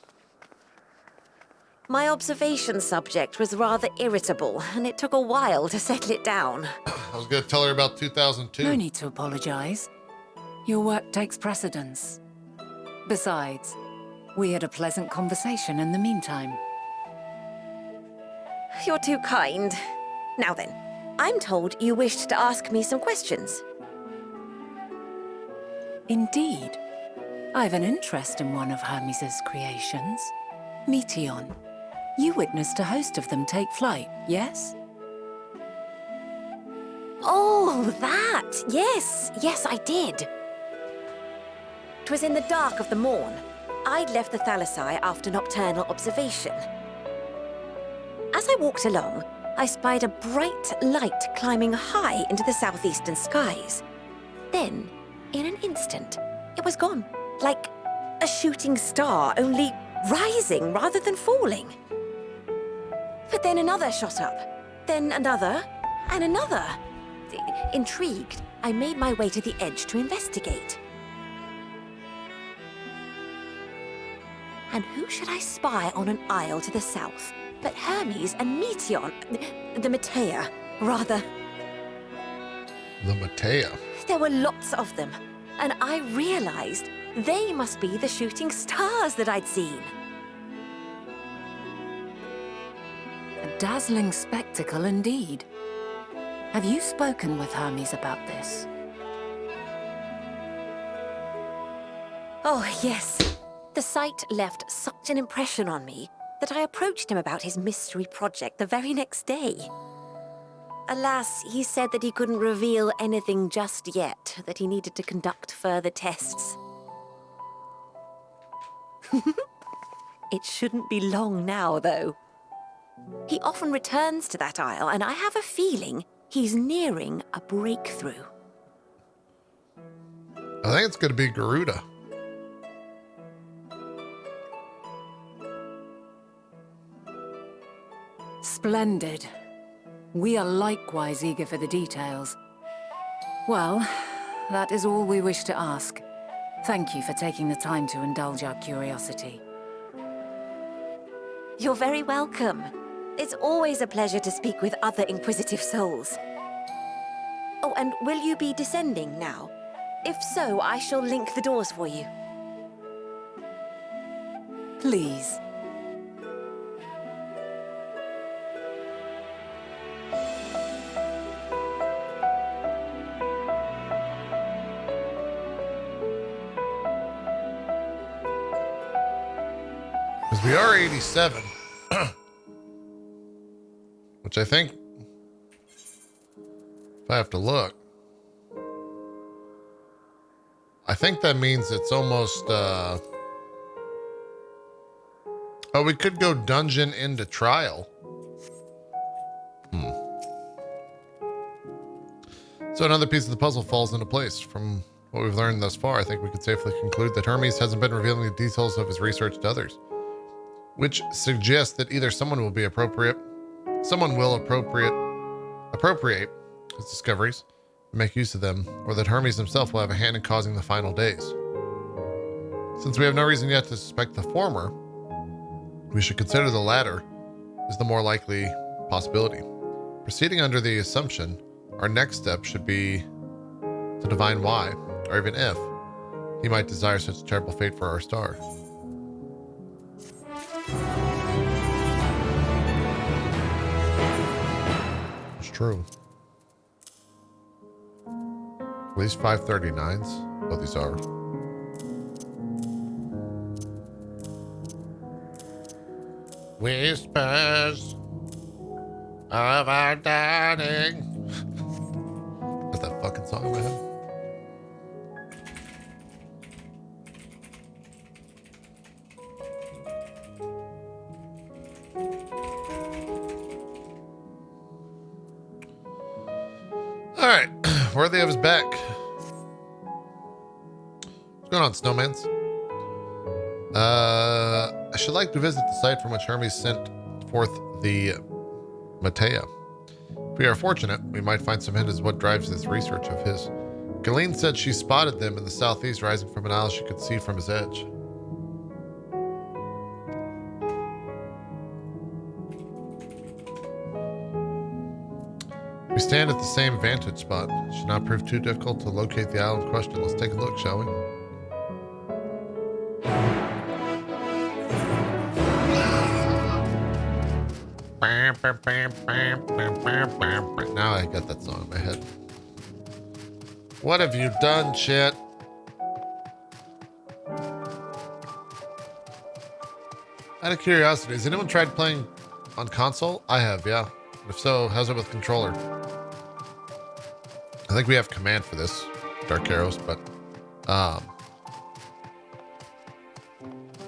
H: My observation subject was rather irritable, and it took a while to settle it down.
A: I was going to tell her about 2002.
F: No need to apologize. Your work takes precedence. Besides, we had a pleasant conversation in the meantime.
H: You're too kind. Now then, I'm told you wished to ask me some questions.
F: Indeed. I've an interest in one of Hermes' creations. Meteon. You witnessed a host of them take flight, yes?
H: Oh, that! Yes, I did. 'Twas in the dark of the morn. I'd left the Thalassai after nocturnal observation. As I walked along, I spied a bright light climbing high into the southeastern skies. Then, in an instant, it was gone, like a shooting star, only rising rather than falling. But then another shot up, then another, and another. Intrigued, I made my way to the edge to investigate. And who should I spy on an isle to the south but Hermes and Meteon, the Matea, rather.
A: The Matea.
H: There were lots of them, and I realized they must be the shooting stars that I'd seen.
F: A dazzling spectacle indeed. Have you spoken with Hermes about this?
H: Oh, yes. The sight left such an impression on me that I approached him about his mystery project the very next day. Alas, he said that he couldn't reveal anything just yet, that he needed to conduct further tests. It shouldn't be long now, though. He often returns to that isle, and I have a feeling he's nearing a breakthrough.
A: I think it's going to be Garuda.
F: Splendid. We are likewise eager for the details. Well, that is all we wish to ask. Thank you for taking the time to indulge our curiosity.
H: You're very welcome. It's always a pleasure to speak with other inquisitive souls. Oh, and will you be descending now? If so, I shall link the doors for you.
F: Please.
A: Because we are 87. Which I think, if I have to look, I think that means it's almost, oh, we could go dungeon into trial. So another piece of the puzzle falls into place. From what we've learned thus far, I think we could safely conclude that Hermes hasn't been revealing the details of his research to others, which suggests that either someone will appropriate his discoveries and make use of them, or that Hermes himself will have a hand in causing the final days. Since we have no reason yet to suspect the former, we should consider the latter as the more likely possibility. Proceeding under the assumption, our next step should be to divine why, or even if, he might desire such a terrible fate for our star. It's true. At least 539s. Oh, these are. Whispers of our dying. What's that fucking song in my head? All right, worthy of his back. What's going on, snowmans? I should like to visit the site from which Hermes sent forth the Matea. If we are fortunate, we might find some hint as what drives this research of his. Galeen said she spotted them in the southeast rising from an isle she could see from his edge. We stand at the same vantage spot. It should not prove too difficult to locate the island in question. Let's take a look, shall we? Now I got that song in my head. What have you done, shit? Out of curiosity, has anyone tried playing on console? I have, yeah. If so, how's it with controller? I think we have command for this, Dark Arrows, but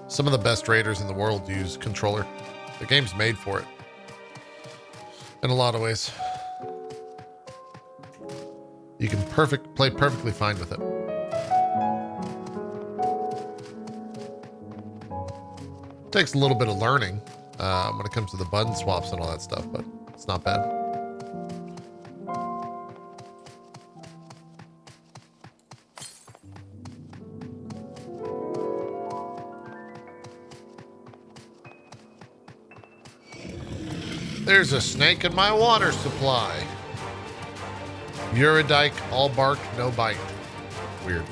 A: some of the best raiders in the world use controller. The game's made for it. in a lot of ways. You can play perfectly fine with it. Takes a little bit of learning when it comes to the button swaps and all that stuff, but it's not bad. There's a snake in my water supply. You're a dyke, all bark, no bite. Weird.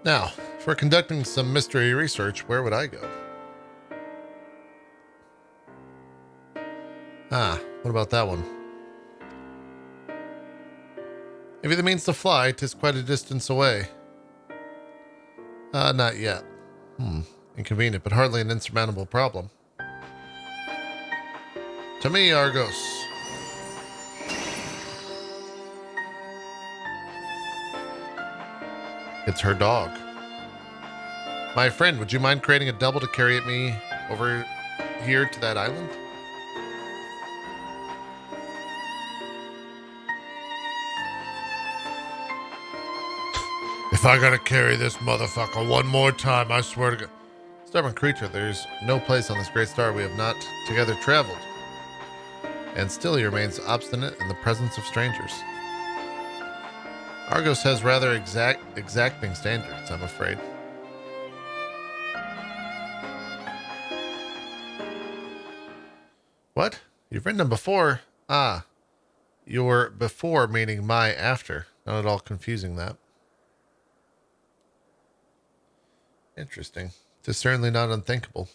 A: Now, if we're conducting some mystery research, where would I go? What about that one? If the means to fly, 'tis quite a distance away. Not yet. Inconvenient, but hardly an insurmountable problem. To me, Argos. It's her dog. My friend, would you mind creating a double to carry me over here to that island? If I gotta carry this motherfucker one more time, I swear to God. Stubborn creature, there's no place on this great star we have not together traveled. And still he remains obstinate in the presence of strangers. Argos has rather exacting standards, I'm afraid. What? You've written them before? Your before meaning my after. Not at all confusing that. Interesting. It is certainly not unthinkable.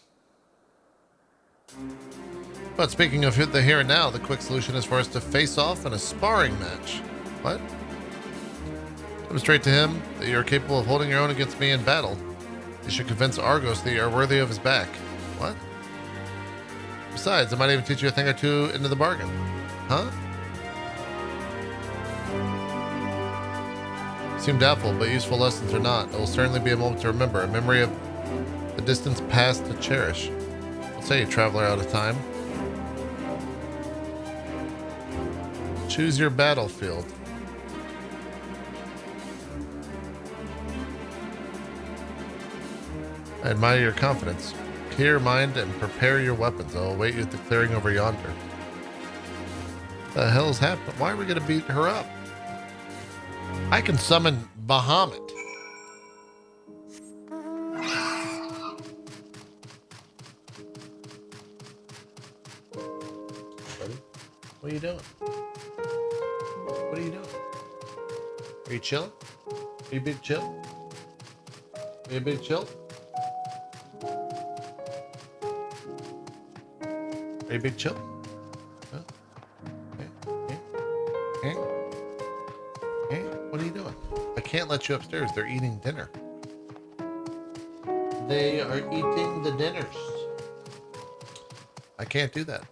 A: But speaking of the here and now, the quick solution is for us to face off in a sparring match. What? Demonstrate to him that you are capable of holding your own against me in battle. You should convince Argos that you are worthy of his back. What? Besides, I might even teach you a thing or two into the bargain. Huh? Seem doubtful, but useful lessons or not, it will certainly be a moment to remember, a memory of the distance past to cherish. What say you, traveler out of time? Choose your battlefield. I admire your confidence. Clear your mind and prepare your weapons. I'll await you at the clearing over yonder. The hell's happening? Why are we going to beat her up? I can summon Bahamut. Buddy, what are you doing? What are you doing? Are you chilling? Are you big chill? Are you big chill? Are you big chill? Huh? Hey? What are you doing? I can't let you upstairs. They're eating dinner. They are eating the dinners. I can't do that.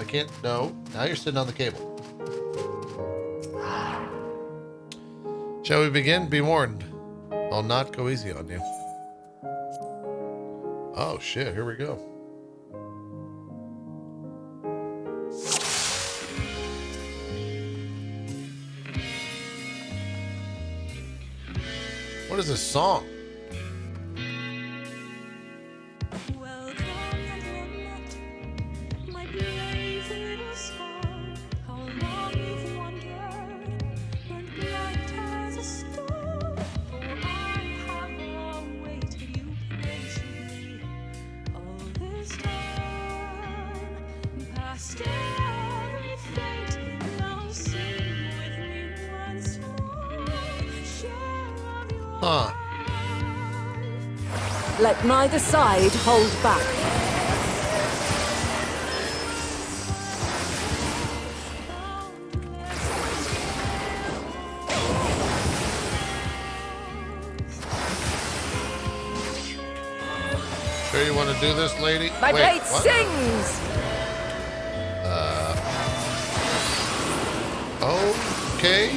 A: I can't. No. Now you're sitting on the cable. Shall we begin? Be warned. I'll not go easy on you. Oh, shit. Here we go. What is this song? Huh.
F: Let neither side hold back.
A: Sure you want to do this, lady?
F: My
A: Wait,
F: blade
A: what?
F: sings!
A: Okay.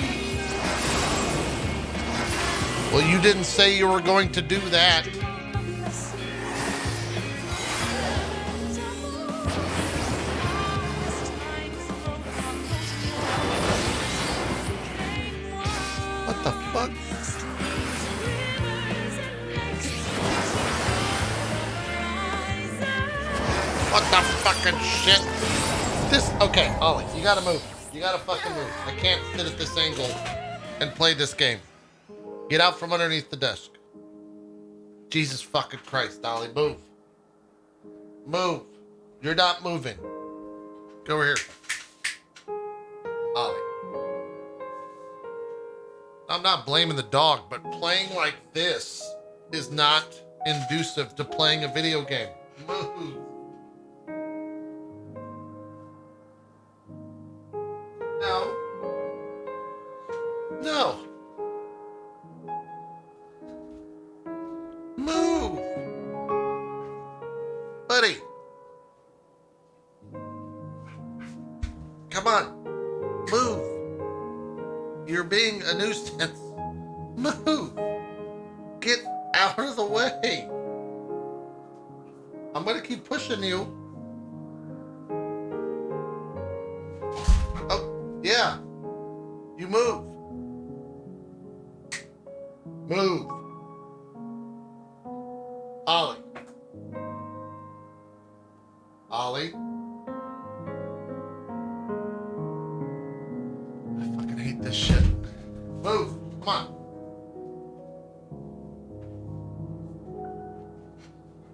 A: Well, you didn't say you were going to do that. What the fuck? What the fucking shit? This, okay, Ollie, you gotta move. You gotta fucking move. I can't sit at this angle and play this game. Get out from underneath the desk. Jesus fucking Christ, Ollie, move. Move. You're not moving. Go over here. Ollie. I'm not blaming the dog, but playing like this is not inducive to playing a video game. Move. No. No. Move. Buddy. Come on. Move. You're being a nuisance. Move. Get out of the way. I'm gonna keep pushing you. Oh, yeah. You move. Move. Ollie. Ollie. I fucking hate this shit. Move. Come on.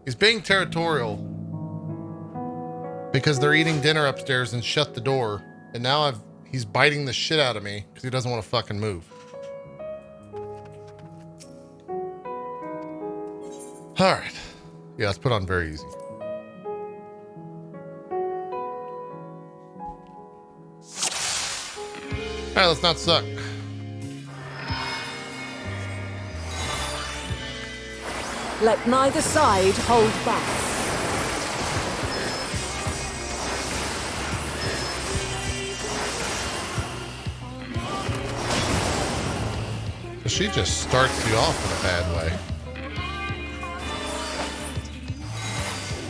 A: He's being territorial because they're eating dinner upstairs and shut the door. And now he's biting the shit out of me because he doesn't want to fucking move. All right. Yeah, let's put on very easy. All right, let's not suck.
F: Let neither side hold back.
A: So she just starts you off in a bad way.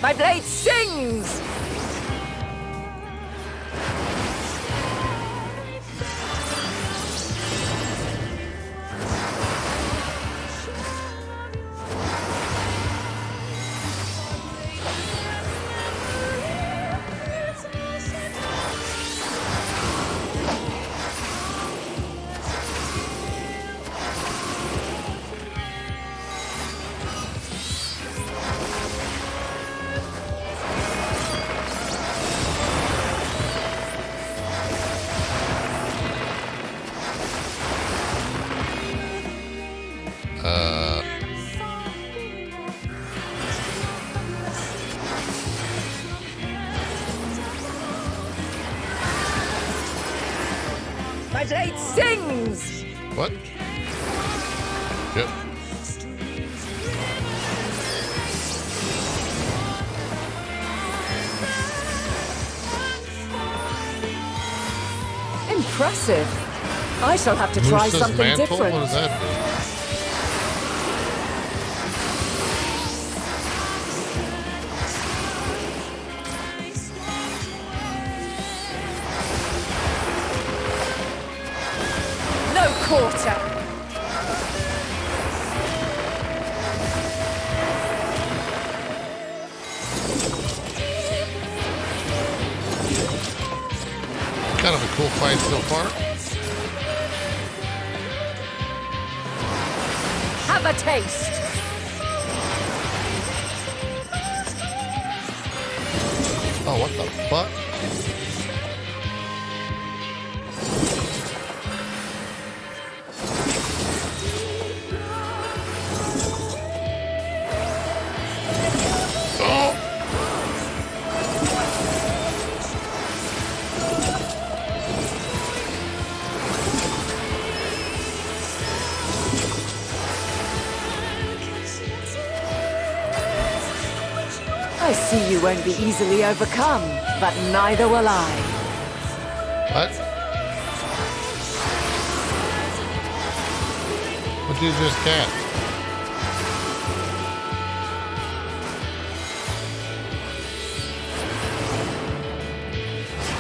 F: My blade sings! My blade sings!
A: What? Yep.
F: Impressive. I shall have to try
A: Moose's
F: something
A: mantle?
F: different.
A: What does that do?
F: No quarter.
A: Kind of a cool fight so far.
F: Have a taste.
A: Oh, what the fuck? Oh!
F: I see you won't be easily overcome, but neither will I.
A: What? What did you just catch?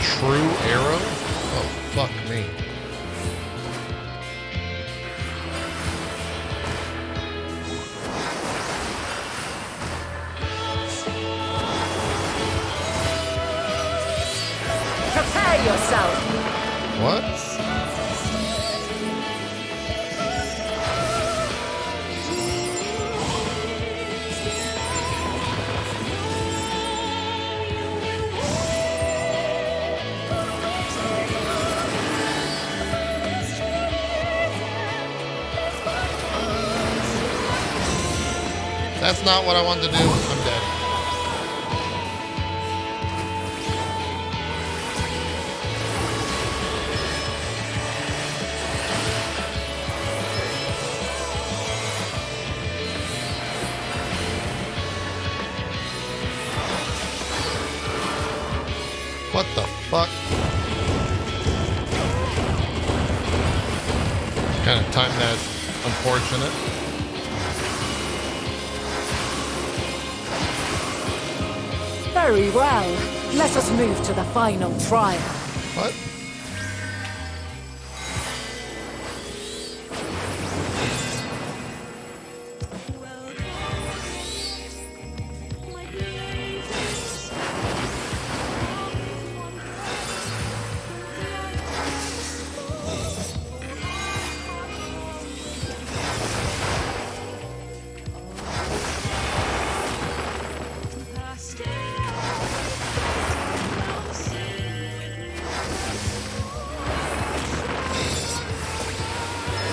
A: True arrow? Oh, fuck me.
F: Prepare yourself.
A: What? That's not what I wanted to do. I'm dead. What the fuck? Kind of timed that unfortunate.
F: Very well. Let us move to the final trial.
A: What?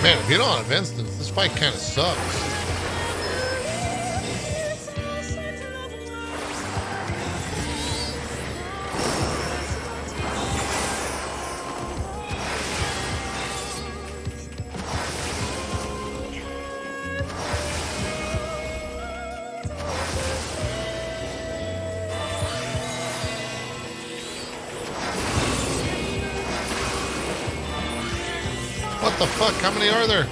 A: Man, if you don't have instance, this fight kind of sucks. What the fuck? How many are there?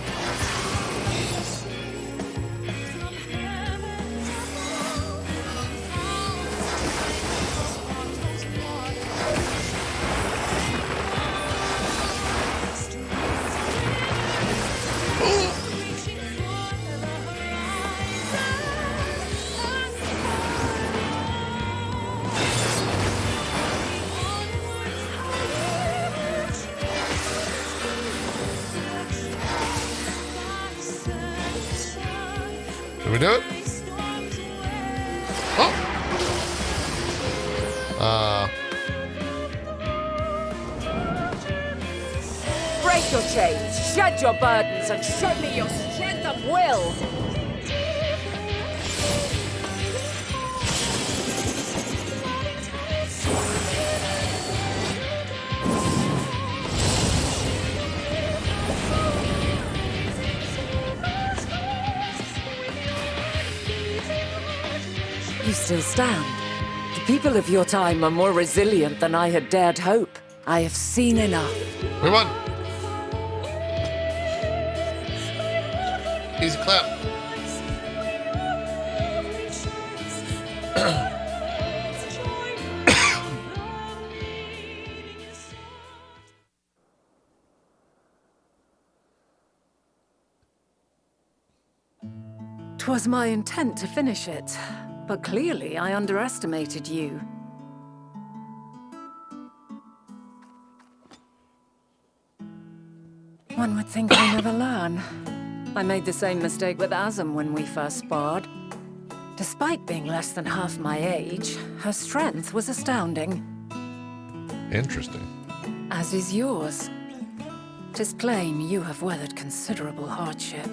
A: Did we do it? Oh!
F: Break your chains, shed your burdens, and show me your strength of will. You still stand. The people of your time are more resilient than I had dared hope. I have seen enough.
A: We won. Easy clap.
F: Twas my intent to finish it, but clearly I underestimated you. One would think I never learn. I made the same mistake with Azam when we first sparred. Despite being less than half my age, her strength was astounding.
A: Interesting.
F: As is yours. 'Tis plain you have weathered considerable hardship.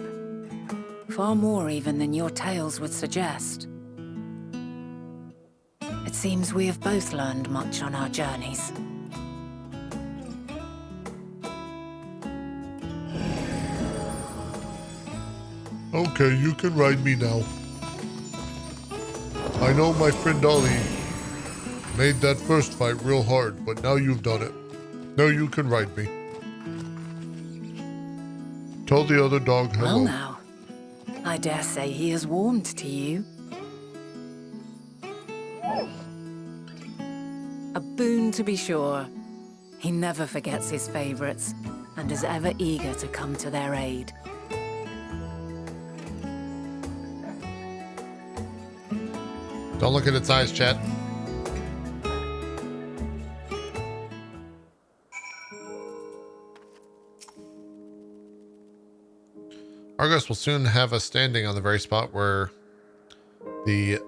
F: Far more even than your tales would suggest. It seems we have both learned much on our journeys.
A: Okay, you can ride me now. I know my friend Ollie made that first fight real hard, but now you've done it. Now you can ride me. Tell the other dog hello.
F: Well now, I dare say he has warmed to you. A boon to be sure. He never forgets his favorites, and is ever eager to come to their aid.
A: Don't look at its eyes, Chad. Argos will soon have us standing on the very spot where the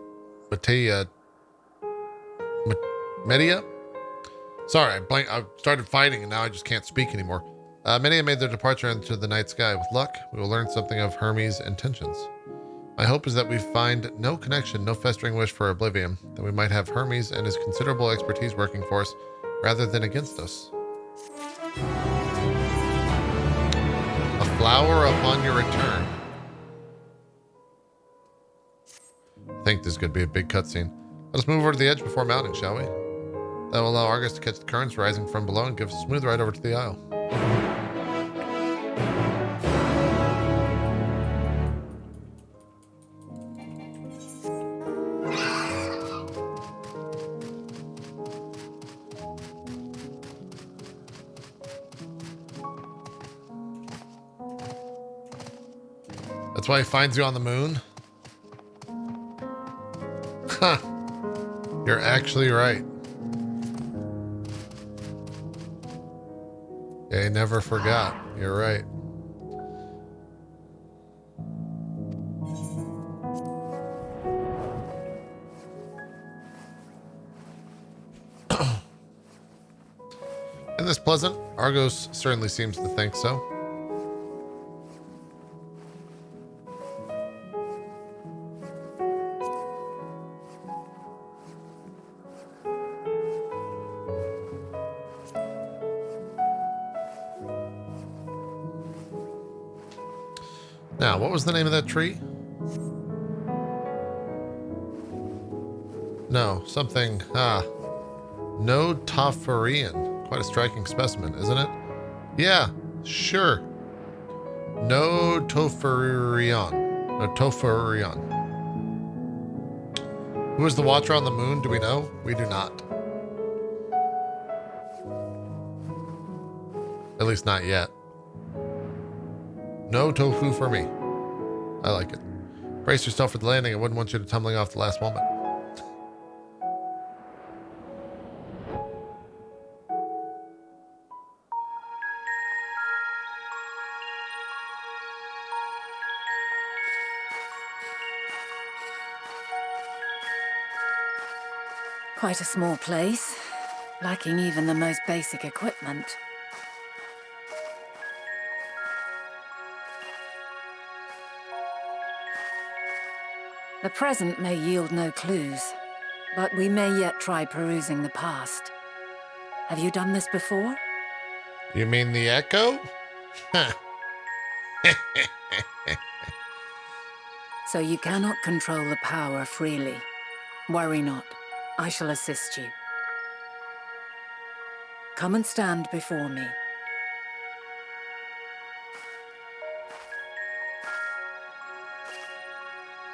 A: Media? Sorry, I started fighting and now I just can't speak anymore. Media made their departure into the night sky. With luck, we will learn something of Hermes' intentions. My hope is that we find no connection, no festering wish for oblivion, that we might have Hermes and his considerable expertise working for us rather than against us. A flower upon your return. I think this could be a big cutscene. Let us move over to the edge before mounting, shall we? That will allow Argus to catch the currents rising from below and give us a smooth ride over to the isle. That's why he finds you on the moon? Huh. You're actually right. Yeah, he never forgot. You're right. Isn't this pleasant? Argos certainly seems to think so. Now, what was the name of that tree? No, something, no Topharian. Quite a striking specimen, isn't it? Yeah, sure. No Topharian. No Topharian. Who is the Watcher on the moon? Do we know? We do not. At least not yet. No tofu for me. I like it. Brace yourself for the landing. I wouldn't want you to tumbling off the last moment.
F: Quite a small place, lacking even the most basic equipment. The present may yield no clues, but we may yet try perusing the past. Have you done this before?
A: You mean the echo? Huh.
F: So you cannot control the power freely. Worry not. I shall assist you. Come and stand before me.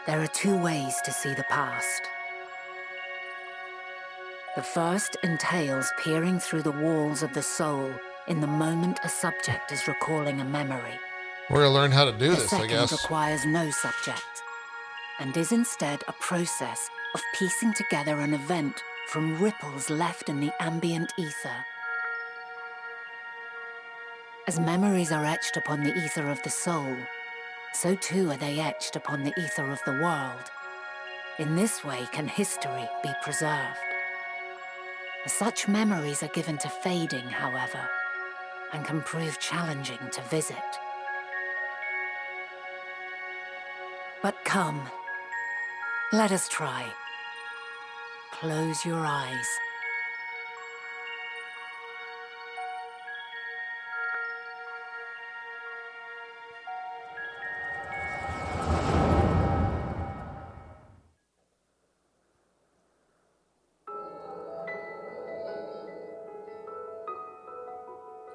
F: There are two ways to see the past. The first entails peering through the walls of the soul in the moment a subject is recalling a memory.
A: We're gonna learn how to do this, I
F: The
A: guess.
F: second requires no subject, and is instead a process of piecing together an event from ripples left in the ambient ether. As memories are etched upon the ether of the soul, so too are they etched upon the ether of the world. In this way can history be preserved. Such memories are given to fading, however, and can prove challenging to visit. But come, let us try. Close your eyes.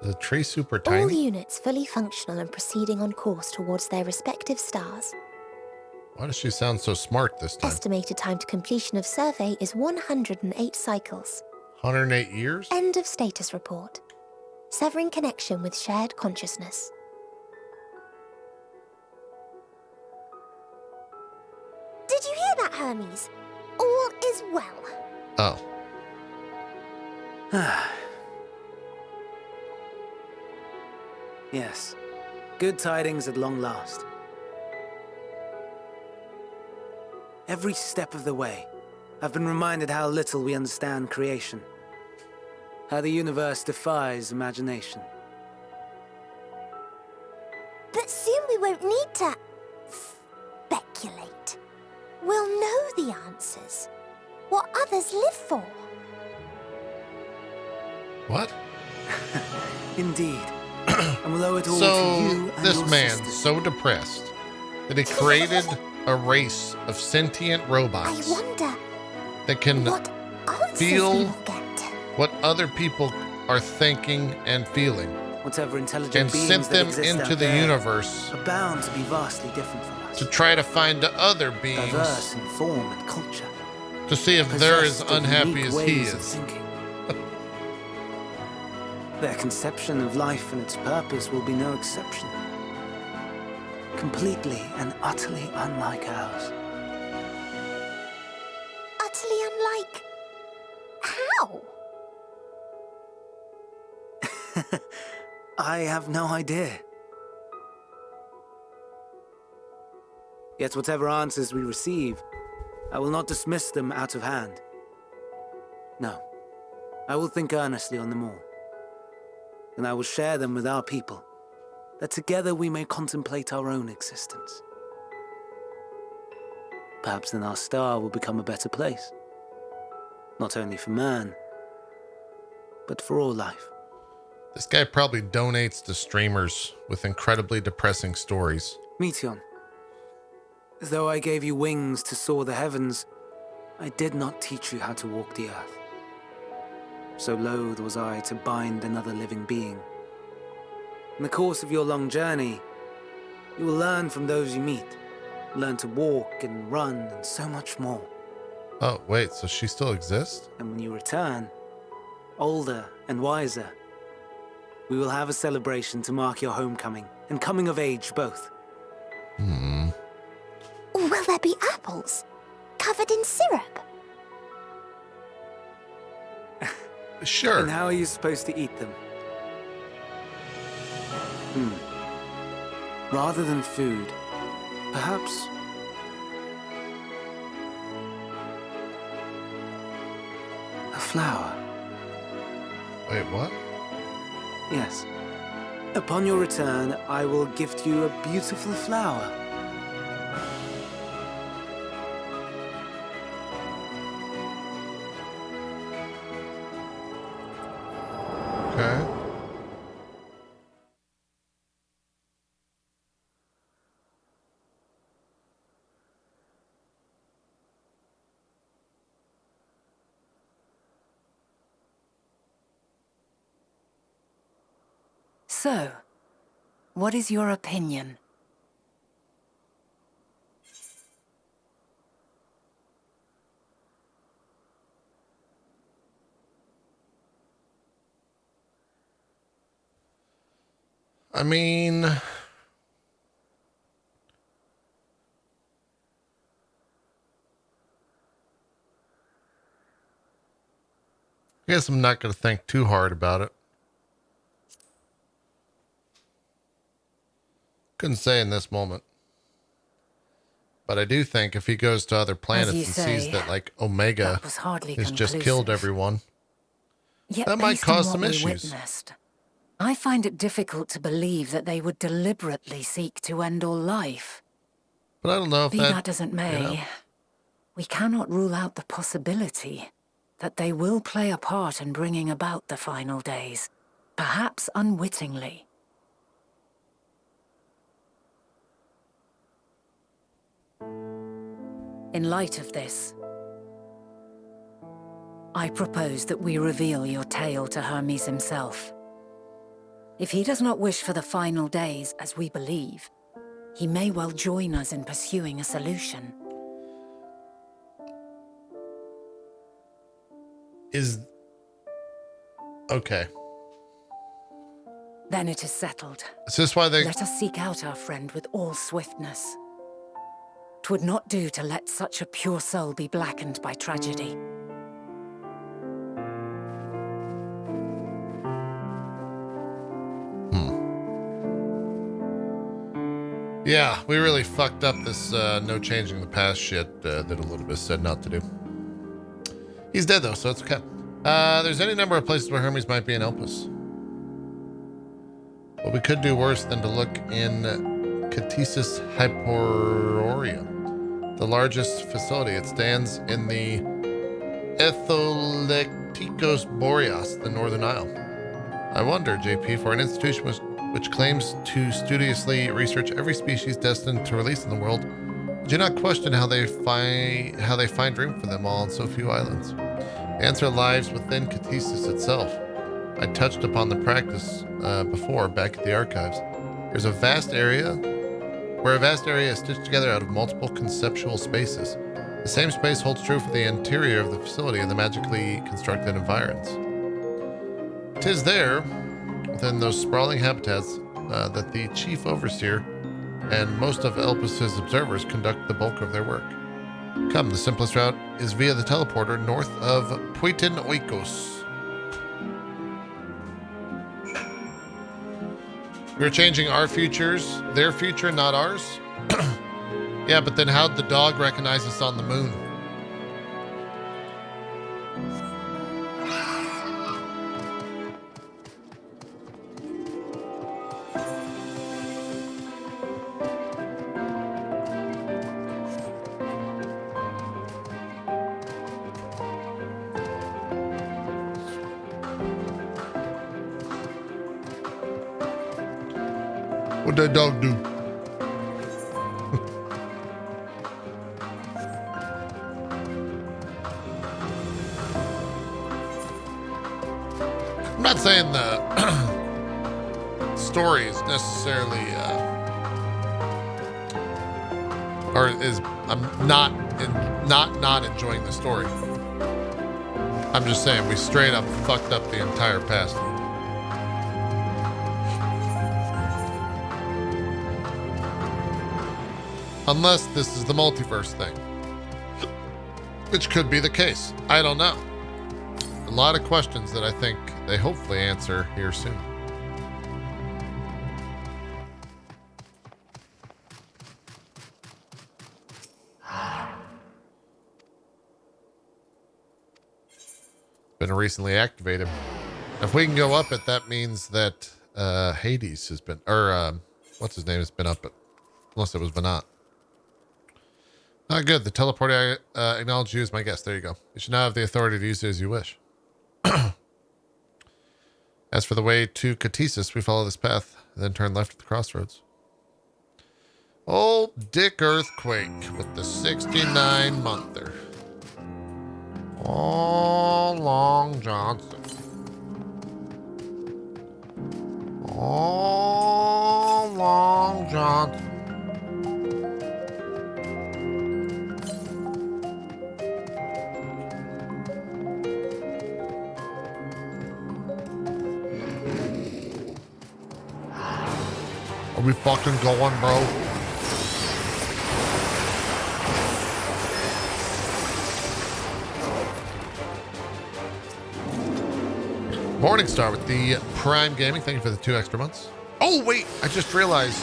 A: Is the tree super
D: All
A: tiny?
D: units fully functional and proceeding on course towards their respective stars.
A: Why does she sound so smart this time?
D: Estimated time to completion of survey is 108 cycles.
A: 108 years?
D: End of status report. Severing connection with shared consciousness. Did you hear that, Hermes? All is well.
A: Oh.
B: Yes. Good tidings at long last. Every step of the way, I've been reminded how little we understand creation. How the universe defies imagination.
D: But soon we won't need to speculate. We'll know the answers. What others live for.
A: What?
B: Indeed. And we'll owe it all to
A: So,
B: you and
A: this
B: your
A: man,
B: sisters.
A: so depressed that he created a race of sentient
D: I
A: robots
D: wonder
A: that can
D: what answers
A: feel
D: we will get.
A: what other people are thinking and feeling
B: Whatever intelligent
A: and
B: beings
A: sent
B: that
A: them
B: exist
A: into
B: out
A: the
B: there
A: universe
B: are bound to be vastly different from us.
A: to try to find other
B: Diverse
A: beings
B: in form and culture.
A: to see if they're as
B: Possessed of
A: unhappy
B: unique
A: as he
B: ways of
A: is.
B: thinking. Their conception of life and its purpose will be no exception. Completely and utterly unlike ours.
D: Utterly unlike. How?
B: I have no idea. Yet whatever answers we receive, I will not dismiss them out of hand. No, I will think earnestly on them all. And I will share them with our people, that together we may contemplate our own existence. Perhaps then our star will become a better place. Not only for man, but for all life.
A: This guy probably donates to streamers with incredibly depressing stories.
B: Meteon, though I gave you wings to soar the heavens, I did not teach you how to walk the earth. So loath was I to bind another living being. In the course of your long journey, you will learn from those you meet. Learn to walk and run and so much more.
A: Oh, wait, so she still exists?
B: And when you return, older and wiser, we will have a celebration to mark your homecoming and coming of age both.
D: Will there be apples? Covered in syrup?
A: Sure.
B: And how are you supposed to eat them? Rather than food, perhaps... a flower.
A: Wait, what?
B: Yes. Upon your return, I will gift you a beautiful flower.
A: Okay.
F: So, what is your opinion?
A: I mean, I guess I'm not going to think too hard about it. Couldn't say in this moment. But I do think if he goes to other planets
F: you
A: and
F: say,
A: sees that, like, Omega
F: That was hardly
A: has just
F: conclusive.
A: killed everyone,
F: Yet
A: that might
F: based on
A: cause
F: what
A: some
F: we
A: issues.
F: witnessed, I find it difficult to believe that they would deliberately seek to end all life.
A: but I don't know if
F: Be that as it may,
A: you know.
F: we cannot rule out the possibility that they will play a part in bringing about the final days, perhaps unwittingly. In light of this, I propose that we reveal your tale to Hermes himself. If he does not wish for the final days, as we believe, he may well join us in pursuing a solution.
A: Okay.
F: Then it is settled.
A: Is this why they...
F: Let us seek out our friend with all swiftness. 'Twould not do to let such a pure soul be blackened by tragedy.
A: Yeah, we really fucked up this no changing the past shit that Elizabeth said not to do. He's dead though, so it's okay. There's any number of places where Hermes might be in Elpis. But we could do worse than to look in Catesis Hyperoria, the largest facility. It stands in the Etholektikos Boreas, the Northern Isle. I wonder, JP, for an institution which claims to studiously research every species destined to release in the world, do you not question how they find room for them all on so few islands? The answer lies within Catesis itself. I touched upon the practice before back at the archives. There's a vast area is stitched together out of multiple conceptual spaces. The same space holds true for the interior of the facility and the magically constructed environs. 'Tis there, within those sprawling habitats, that the chief overseer and most of Elpis's observers conduct the bulk of their work. Come, the simplest route is via the teleporter north of Puitin Oikos. We're changing our futures, their future, not ours? Yeah, but then how'd the dog recognize us on the moon? What'd that dog do? I'm not saying the story is necessarily, I'm not enjoying the story. I'm just saying we straight up fucked up the entire past. Unless this is the multiverse thing, which could be the case. I don't know. A lot of questions that I think they hopefully answer here soon. Been recently activated. If we can go up it, that means that Hades has been, or what's his name has been up it, unless it was Venat. Good. The teleporter acknowledged you as my guest. There you go. You should now have the authority to use it as you wish. As for the way to Catesis, we follow this path, then turn left at the crossroads. Old Dick Earthquake with the 69-monther. Oh, Long Johnson. Oh, Long Johnson. Are we fucking going, bro? Morningstar with the Prime Gaming. Thank you for the 2 extra months. Oh, wait. I just realized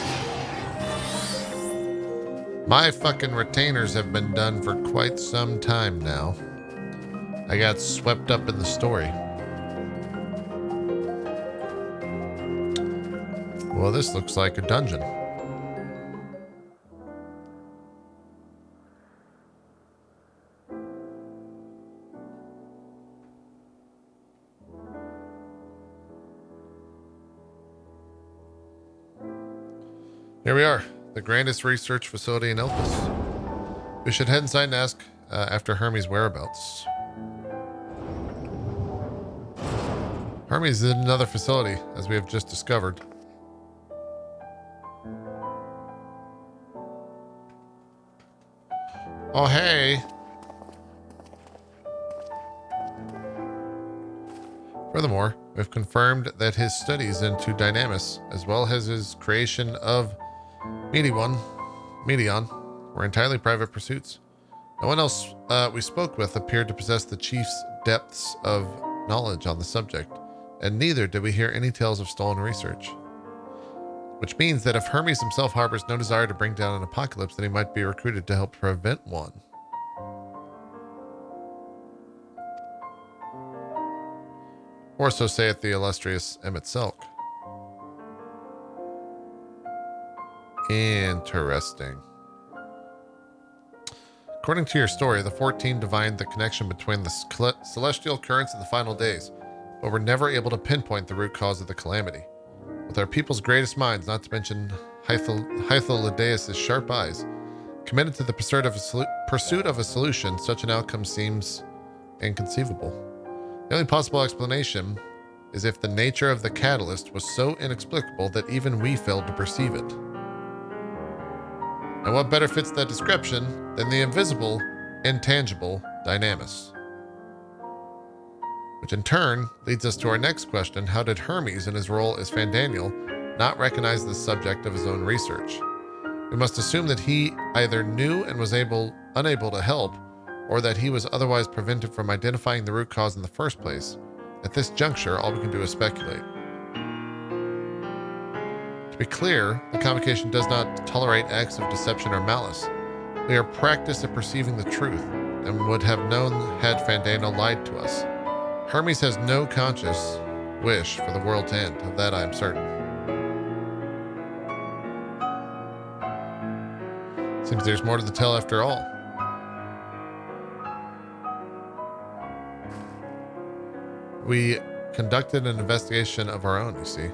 A: my fucking retainers have been done for quite some time now. I got swept up in the story. Well, this looks like a dungeon. Here we are, the grandest research facility in Elpis. We should head inside and ask after Hermes' whereabouts. Hermes is in another facility, as we have just discovered. Oh, hey. Furthermore, we've confirmed that his studies into Dynamis, as well as his creation of Medion, were entirely private pursuits. No one else we spoke with appeared to possess the chief's depths of knowledge on the subject, and neither did we hear any tales of stolen research. Which means that if Hermes himself harbors no desire to bring down an apocalypse, then he might be recruited to help prevent one. Or so saith the illustrious embarks. Interesting. According to your story, the 14 divined the connection between the celestial currents and the final days, but were never able to pinpoint the root cause of the calamity. With our people's greatest minds, not to mention Hythlodaeus' sharp eyes, committed to the pursuit of a solution, such an outcome seems inconceivable. The only possible explanation is if the nature of the catalyst was so inexplicable that even we failed to perceive it. And what better fits that description than the invisible, intangible Dynamis? Which in turn leads us to our next question: how did Hermes, in his role as Fandaniel, not recognize the subject of his own research? We must assume that he either knew and was unable to help, or that he was otherwise prevented from identifying the root cause in the first place. At this juncture, all we can do is speculate. To be clear, the convocation does not tolerate acts of deception or malice. We are practiced at perceiving the truth, and would have known had Fandaniel lied to us. Hermes has no conscious wish for the world to end, of that I am certain. Seems there's more to the tale after all. We conducted an investigation of our own, you see.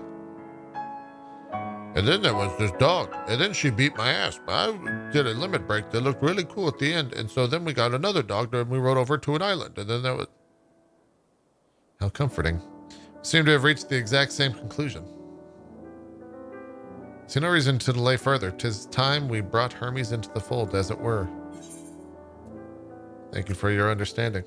A: And then there was this dog, and then she beat my ass. I did a limit break that looked really cool at the end, and so then we got another dog, and we rode over to an island, and then that was... How comforting. We seem to have reached the exact same conclusion. See no reason to delay further. 'Tis time we brought Hermes into the fold, as it were. Thank you for your understanding.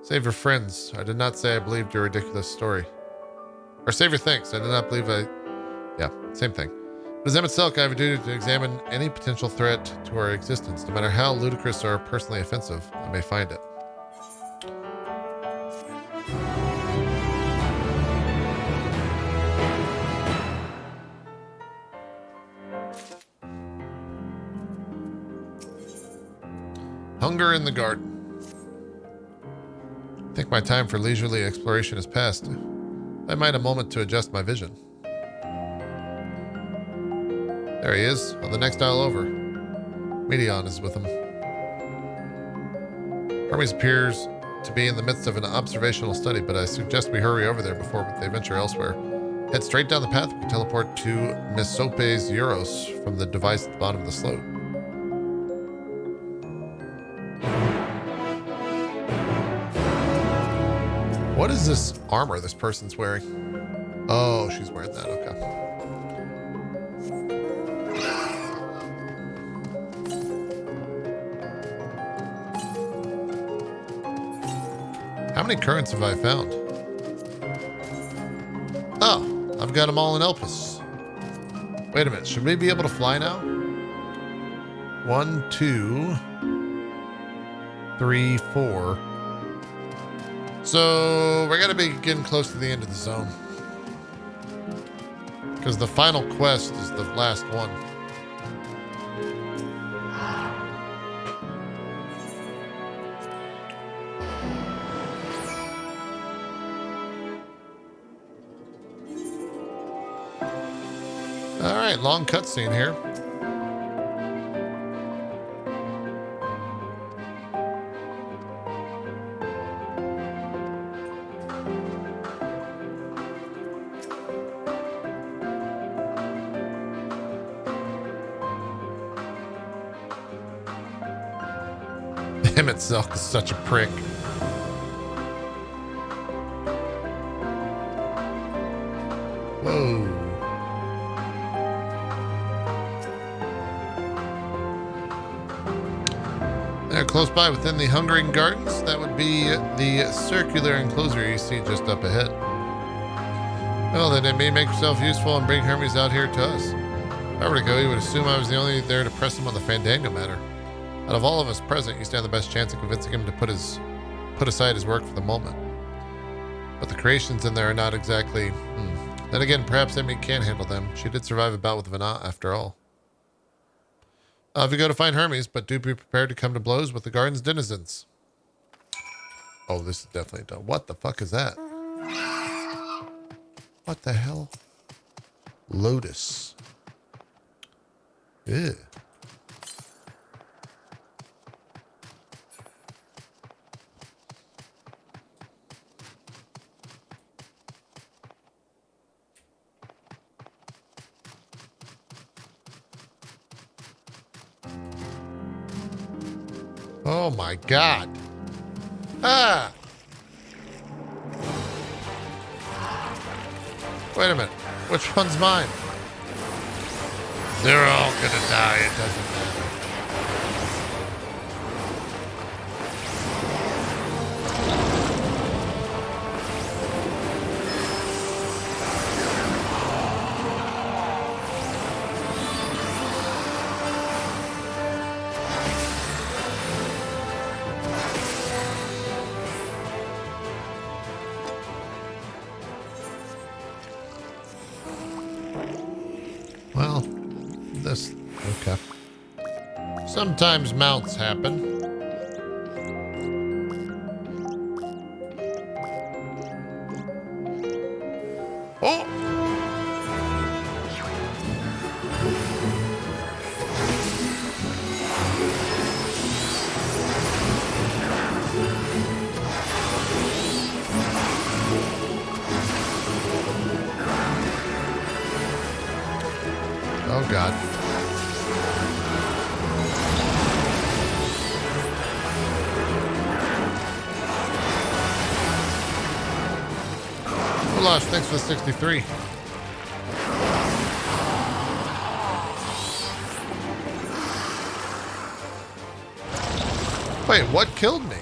A: Save your friends. I did not say I believed your ridiculous story. Or save your thanks. I did not believe I... Yeah, same thing. As Emmet-Selk, I have a duty to examine any potential threat to our existence, no matter how ludicrous or personally offensive I may find it. Hunger in the garden. I think my time for leisurely exploration is past. I might a moment to adjust my vision. There he is, on the next aisle over. Medion is with him. Hermes appears to be in the midst of an observational study, but I suggest we hurry over there before they venture elsewhere. Head straight down the path. We can teleport to Mesopes Euros from the device at the bottom of the slope. What is this armor this person's wearing? Oh, she's wearing that, okay. How many currents have I found? Oh, I've got them all in Elpis. Wait a minute, should we be able to fly now? 1, 2, 3, 4. So we're gonna be getting close to the end of the zone. Because the final quest is the last one. All right, long cutscene here. Damn it, Silk is such a prick. Whoa. They're close by within the Hungering Gardens. That would be the circular enclosure you see just up ahead. Well, then it may make yourself useful and bring Hermes out here to us. If I were to go, you would assume I was the only there to press him on the Fandango matter. Out of all of us present, you stand the best chance of convincing him to put aside his work for the moment. But the creations in there are not exactly... Then again, perhaps Emmy can handle them. She did survive a bout with Venat, after all. If you go to find Hermes, but do be prepared to come to blows with the garden's denizens. Oh, this is definitely done. What the fuck is that? What the hell? Lotus. Ew. Oh my God. Ah! Wait a minute. Which one's mine? They're all gonna die. It doesn't matter. Well, this... Okay. Sometimes mounts happen. Oh! Oh, God. Lost. Thanks for the 63. Wait, what killed me?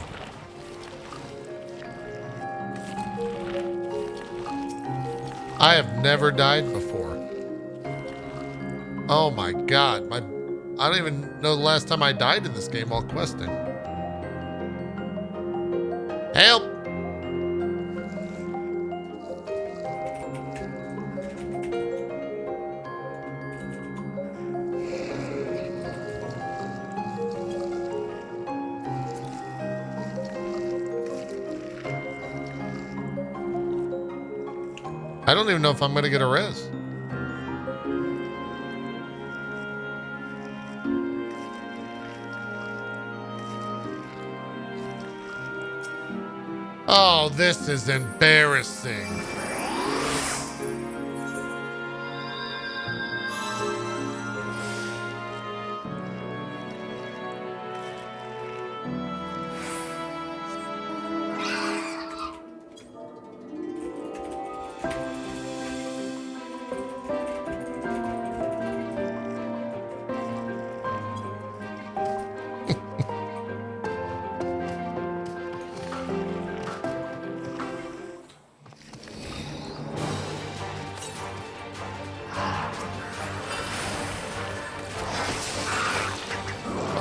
A: I have never died before. Oh my God. I don't even know the last time I died in this game while questing. Help! I don't even know if I'm going to get a res. Oh, this is embarrassing.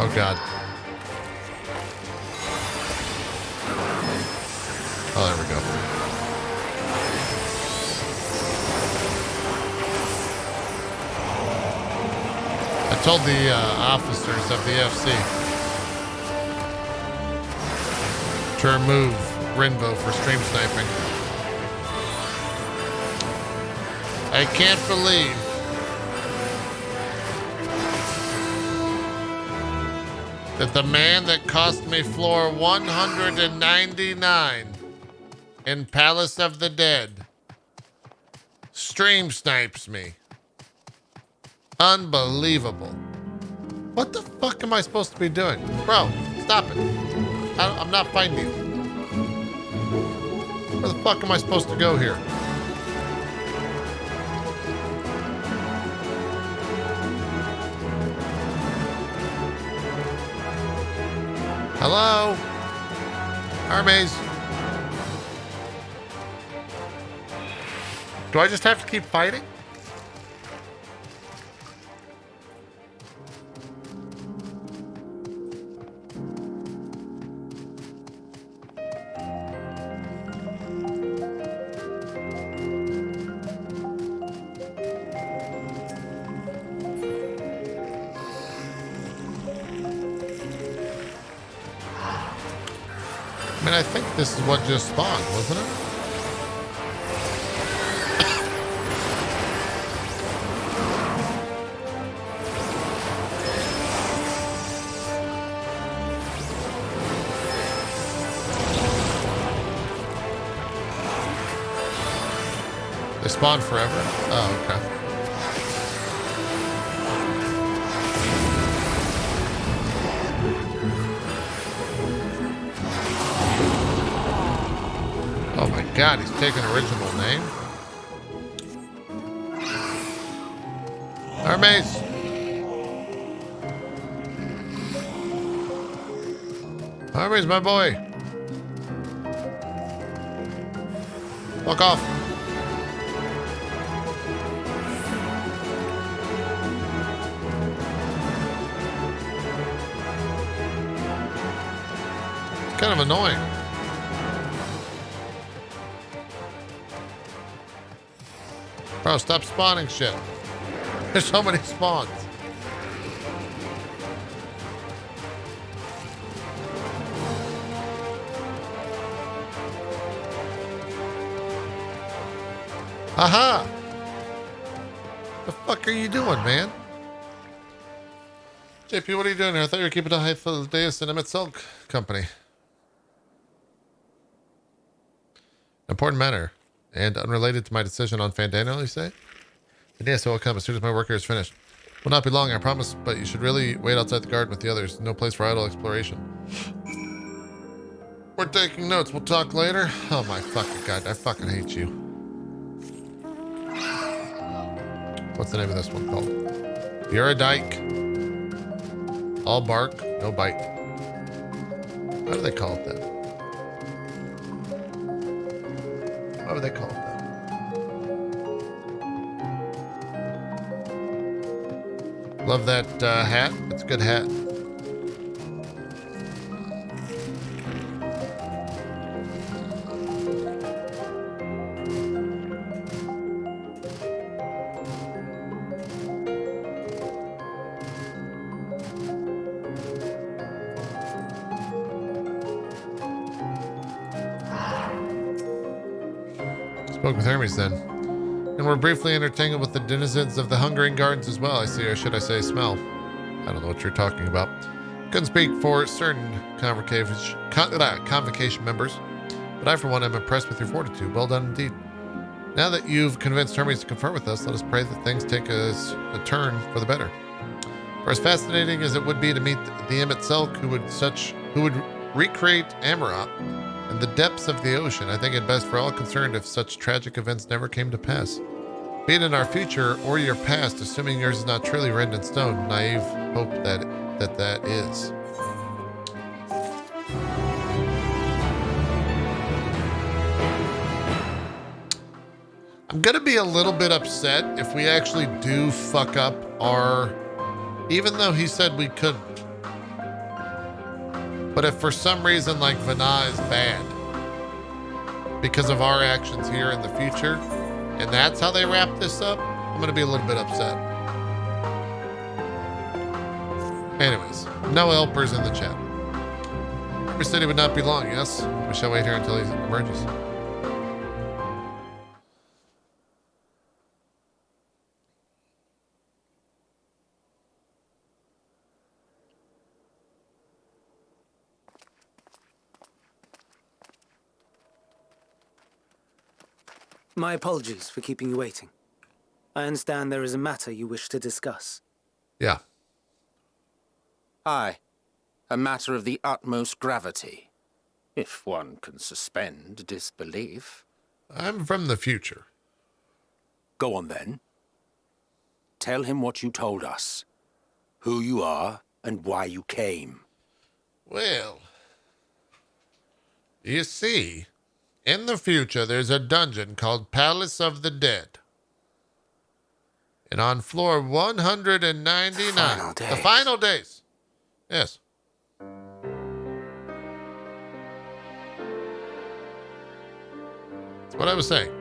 A: Oh, God. Oh, there we go. I told the officers of the FC to remove Rinvo for stream sniping. I can't believe that the man that cost me floor 199 in Palace of the Dead stream snipes me. Unbelievable. What the fuck am I supposed to be doing? Bro, stop it. I'm not finding you. Where the fuck am I supposed to go here? Hello? Hermes? Do I just have to keep fighting? I mean, I think this is what just spawned, wasn't it? They spawn forever? Oh, okay. Oh my god, he's taking original name. Hermes! Hermes, my boy! Fuck off! It's kind of annoying. Bro, stop spawning shit. There's so many spawns. Aha! The fuck are you doing, man? JP, what are you doing here? I thought you were keeping a high Deus and Silk company. Important matter. And unrelated to my decision on Fandango, you say? The DSO will come as soon as my work here is finished. Will not be long, I promise, but you should really wait outside the garden with the others. No place for idle exploration. We're taking notes. We'll talk later. Oh my fucking god, I fucking hate you. What's the name of this one called? You're a dyke. All bark, no bite. Why do they call it that? Why would they call it that? Love that hat. It's a good hat. Spoke with Hermes then. And we're briefly intertangled with the denizens of the Hungering Gardens as well, I see, or should I say smell. I don't know what you're talking about. Couldn't speak for certain convocation members, but I for one am impressed with your fortitude. Well done indeed. Now that you've convinced Hermes to confer with us, let us pray that things take a turn for the better. For as fascinating as it would be to meet the itself who would recreate Amarok in the depths of the ocean, I think it best for all concerned if such tragic events never came to pass. Be it in our future or your past, assuming yours is not truly written in stone, naive hope that is. I'm gonna be a little bit upset if we actually do fuck up our, even though he said we couldn't. But if for some reason like Vana is bad because of our actions here in the future, and that's how they wrap this up, I'm gonna be a little bit upset. Anyways, no helpers in the chat. We said he would not be long, yes? We shall wait here until he emerges.
B: My apologies for keeping you waiting. I understand there is a matter you wish to discuss.
A: Yeah.
E: Aye. A matter of the utmost gravity. if one can suspend disbelief.
A: I'm from the future.
E: Go on then. Tell him what you told us. Who you are and why you came.
A: Well, you see, in the future, there's a dungeon called Palace of the Dead. And on floor 199, the final days. Yes. That's what I was saying.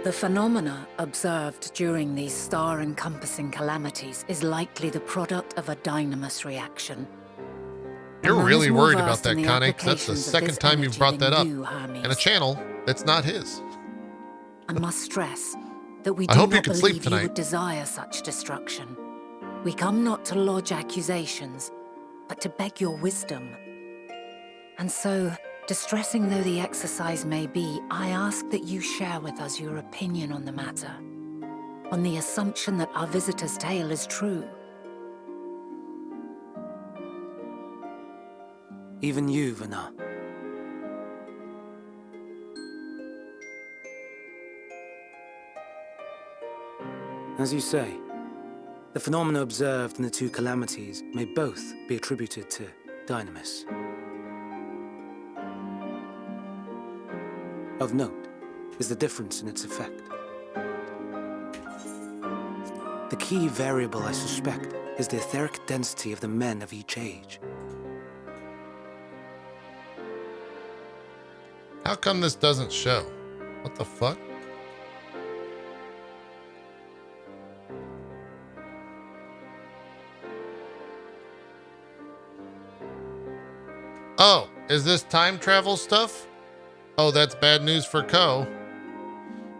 F: The phenomena observed during these star-encompassing calamities is likely the product of a dynamis reaction.
A: You're
F: None
A: really
F: is more
A: worried about
F: versed
A: that,
F: in the
A: Connie. That's the
F: applications of
A: second
F: this
A: time you've
F: energy
A: brought that
F: than
A: up.
F: you, Hermes.
A: In a channel that's not his.
F: I must stress that we
A: I
F: do
A: hope you
F: not
A: can
F: believe
A: sleep
F: you
A: tonight.
F: would desire such destruction. We come not to lodge accusations, but to beg your wisdom. And so, distressing though the exercise may be, I ask that you share with us your opinion on the matter, on the assumption that our visitor's tale is true.
B: Even you, Vana. As you say, the phenomena observed in the two calamities may both be attributed to dynamis. Of note is the difference in its effect. The key variable, I suspect, is the etheric density of the men of each age.
A: How come this doesn't show? What the fuck? Oh, is this time travel stuff? Oh, that's bad news for Ko.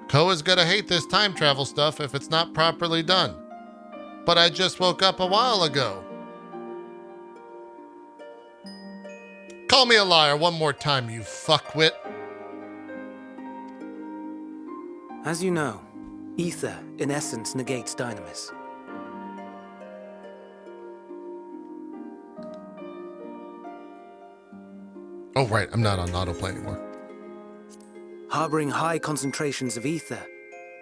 A: Ko is gonna hate this time travel stuff if it's not properly done. But I just woke up a while ago. Call me a liar one more time, you fuckwit.
B: As you know, ether, in essence, negates dynamis.
A: Oh, right, I'm not on autoplay anymore.
B: Harboring high concentrations of ether,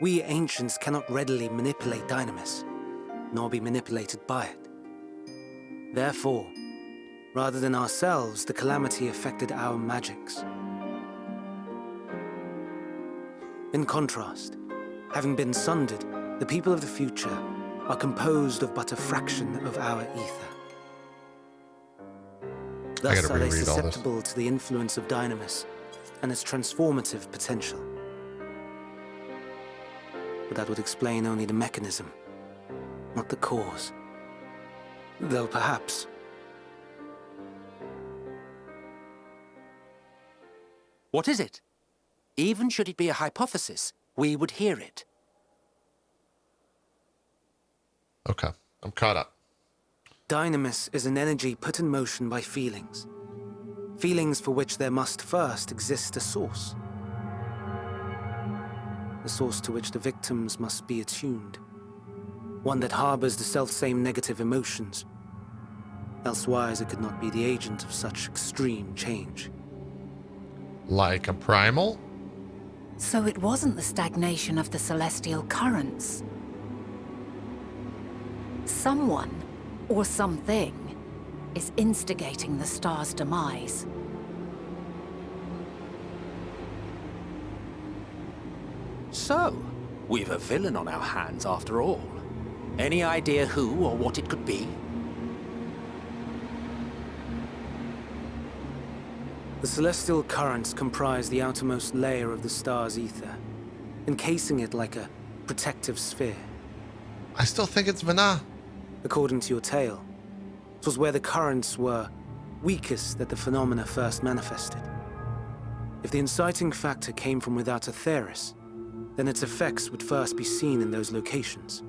B: we ancients cannot readily manipulate dynamis, nor be manipulated by it. Therefore, rather than ourselves, the calamity affected our magics. In contrast, having been sundered, the people of the future are composed of but a fraction of our ether. Thus are they susceptible to the influence of dynamis and its transformative potential. But that would explain only the mechanism, not the cause. Though perhaps...
E: What is it? Even should it be a hypothesis, we would hear it.
A: Okay, I'm caught up.
B: Dynamis is an energy put in motion by feelings. Feelings for which there must first exist a source. A source to which the victims must be attuned. One that harbors the selfsame negative emotions. Elsewise it could not be the agent of such extreme change.
A: Like a primal?
F: So it wasn't the stagnation of the celestial currents. Someone, or something, is instigating the star's demise.
E: So, we've a villain on our hands after all. Any idea who or what it could be?
B: The celestial currents comprise the outermost layer of the star's ether, encasing it like a protective sphere.
A: I still think it's Vana.
B: According to your tale, it was where the currents were weakest that the phenomena first manifested. If the inciting factor came from without Aetheris, then its effects would first be seen in those locations.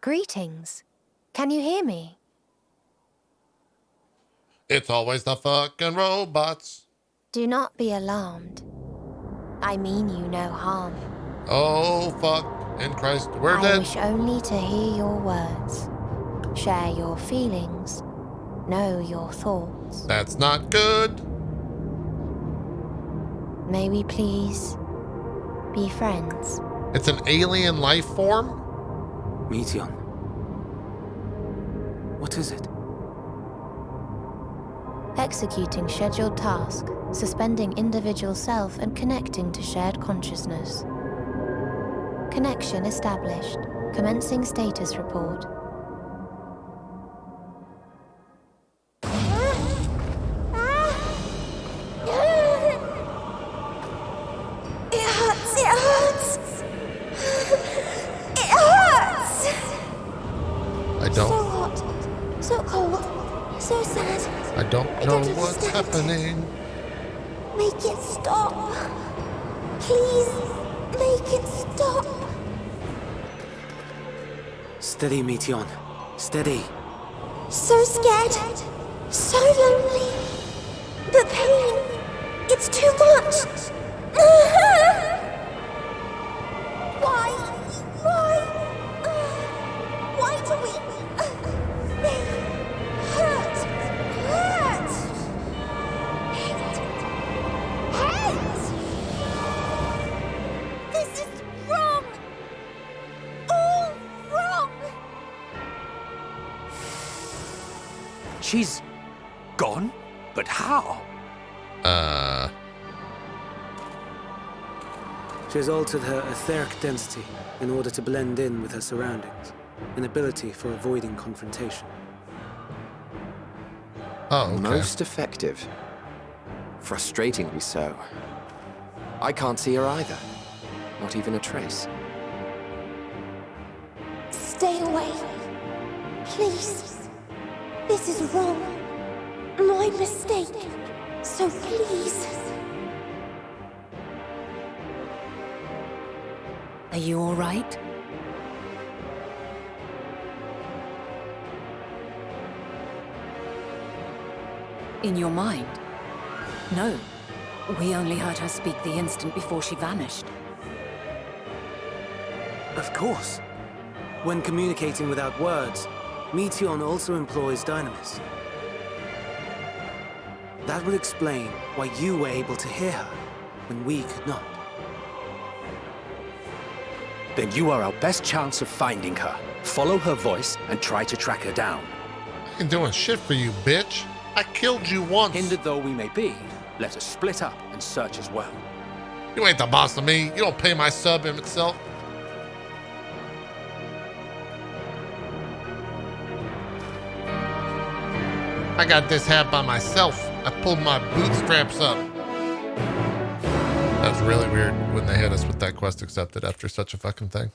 D: Greetings. Can you hear me?
A: It's always the fucking robots.
D: Do not be alarmed. I mean you no harm.
A: Oh, fuck. In Christ, we're
D: I
A: dead.
D: wish only to hear your words, share your feelings, know your thoughts.
A: That's not good.
D: May we please be friends?
A: It's an alien life form?
B: Meteion. What is it?
D: Executing scheduled task, suspending individual self and connecting to shared consciousness. Connection established. Commencing status report.
H: It hurts, it hurts! It hurts!
A: I
D: So
A: don't.
D: hot, so cold, so sad.
A: I don't
D: I
A: know
D: don't
A: what's
D: understand.
A: happening.
D: Make it stop. Please, make it stop.
B: Steady, Meteion. Steady.
D: So scared, so lonely. The pain, it's too much. Why? Why do we? They hurt. Hate. This is wrong. All wrong.
E: She's gone? But how?
B: She has altered her etheric density in order to blend in with her surroundings, an ability for avoiding confrontation.
A: Oh, okay.
C: Most effective. Frustratingly so. I can't see her either. Not even a trace.
D: Stay away. Please. This is wrong. My mistake. So please.
F: Are you all right? In your mind? No. We only heard her speak the instant before she vanished.
B: Of course. When communicating without words, Meteion also employs dynamis. That would explain why you were able to hear her when we could not.
E: Then you are our best chance of finding her. Follow her voice and try to track her down.
A: I ain't doing shit for you, bitch. I killed you once.
E: Hindered though we may be, let us split up and search as well.
A: You ain't the boss of me. You don't pay my sub in itself. I got this hat by myself. I pulled my bootstraps up. That's really weird when they hit us with that quest accepted after such a fucking thing.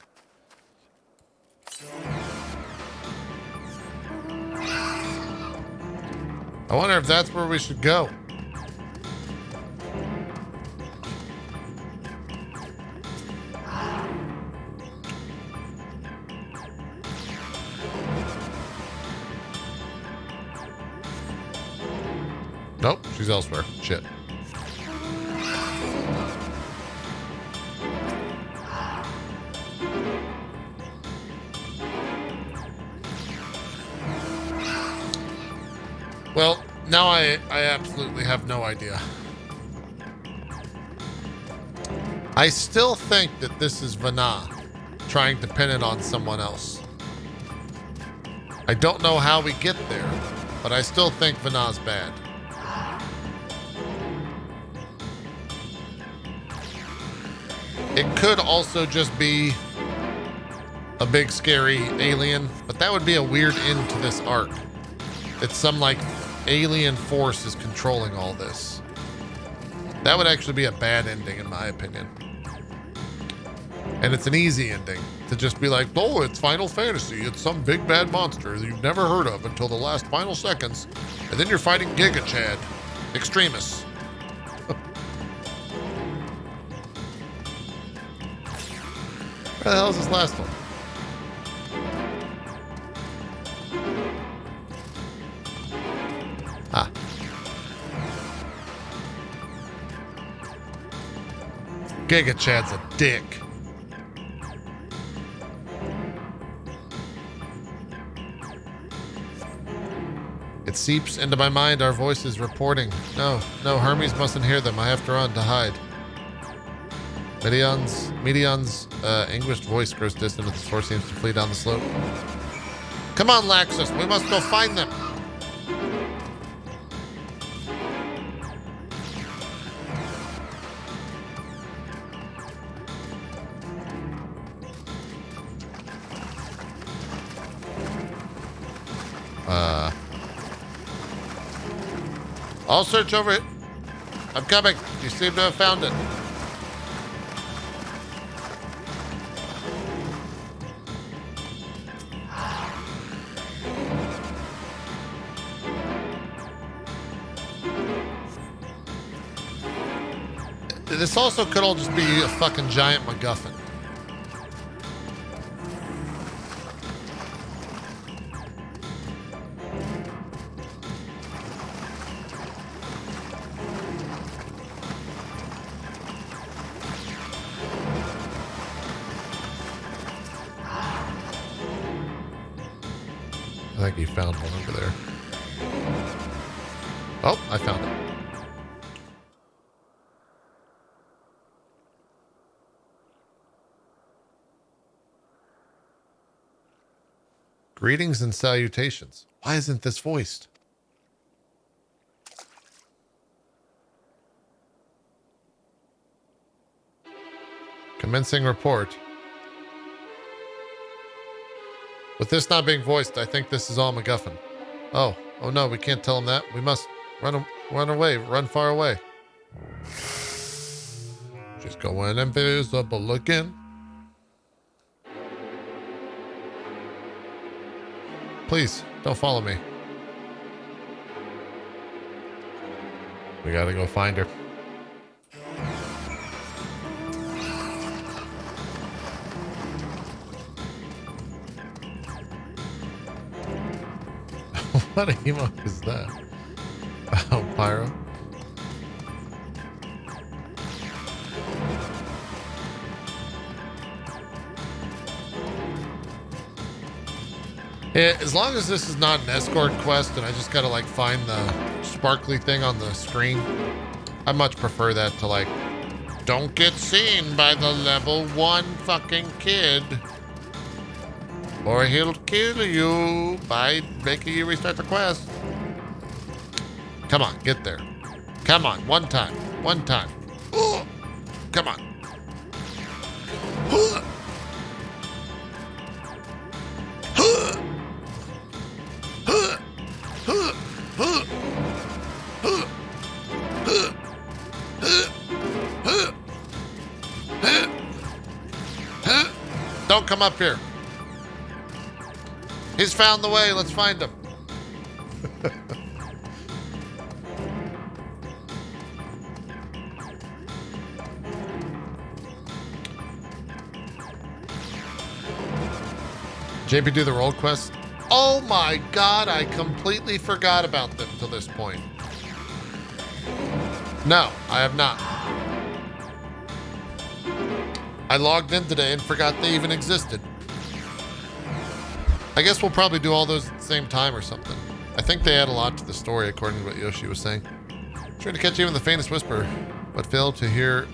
A: I wonder if that's where we should go. Nope, she's elsewhere. Shit. Well, now I absolutely have no idea. I still think that this is Vana trying to pin it on someone else. I don't know how we get there, but I still think Vana's bad. It could also just be a big scary alien, but that would be a weird end to this arc. It's some like alien force is controlling all this. That would actually be a bad ending in my opinion. And it's an easy ending to just be like, oh, it's Final Fantasy. It's some big bad monster that you've never heard of until the last final seconds. And then you're fighting Giga Chad, extremists. Where the hell is this last one? Ah. Giga Chad's a dick. seeps into my mind our voices reporting. No, Hermes mustn't hear them. I have to run to hide. Medion's anguished voice grows distant as the source seems to flee down the slope. Come on, Laxus, we must go find them. I'll search over it. I'm coming. You seem to have found it. This also could all just be a fucking giant MacGuffin. I think he found one over there. Oh, I found it. Greetings and salutations. Why isn't this voiced? Commencing report. With this not being voiced, I think this is all MacGuffin. Oh no, we can't tell him that. We must run away, run far away. She's going invisible looking. Please, don't follow me. We gotta go find her. What emote is that? Oh, Pyro. Yeah, as long as this is not an escort quest and I just gotta like find the sparkly thing on the screen, I much prefer that to like, don't get seen by the level 1 fucking kid, or he'll kill you by making you restart the quest. Come on, get there. Come on, one time. Ooh, come on. Don't come up here. He's found the way. Let's find him. JP, do the roll quest. Oh my god, I completely forgot about them till this point. No, I have not. I logged in today and forgot they even existed. I guess we'll probably do all those at the same time or something. I think they add a lot to the story according to what Yoshi was saying. Trying to catch even the faintest whisper, but failed to hear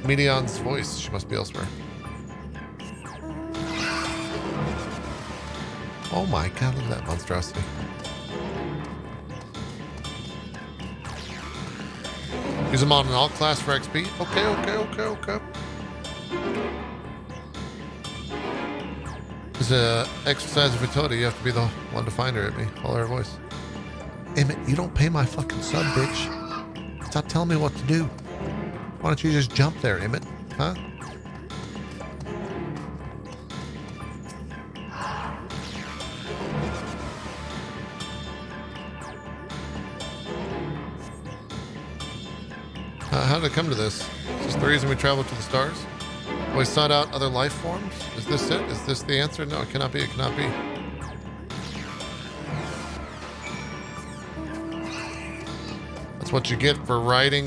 A: Medion's voice. She must be elsewhere. Oh my god, look at that monstrosity. Use them on an alt class for XP? Okay. It's an exercise of utility. You have to be the one to find her at me. Follow her voice. Emmett, you don't pay my fucking sub, bitch. Stop telling me what to do. Why don't you just jump there, Emmett? Huh? How did it come to this? Is this the reason we traveled to the stars? We sought out other life forms? Is this it? Is this the answer? No, it cannot be. It cannot be. That's what you get for riding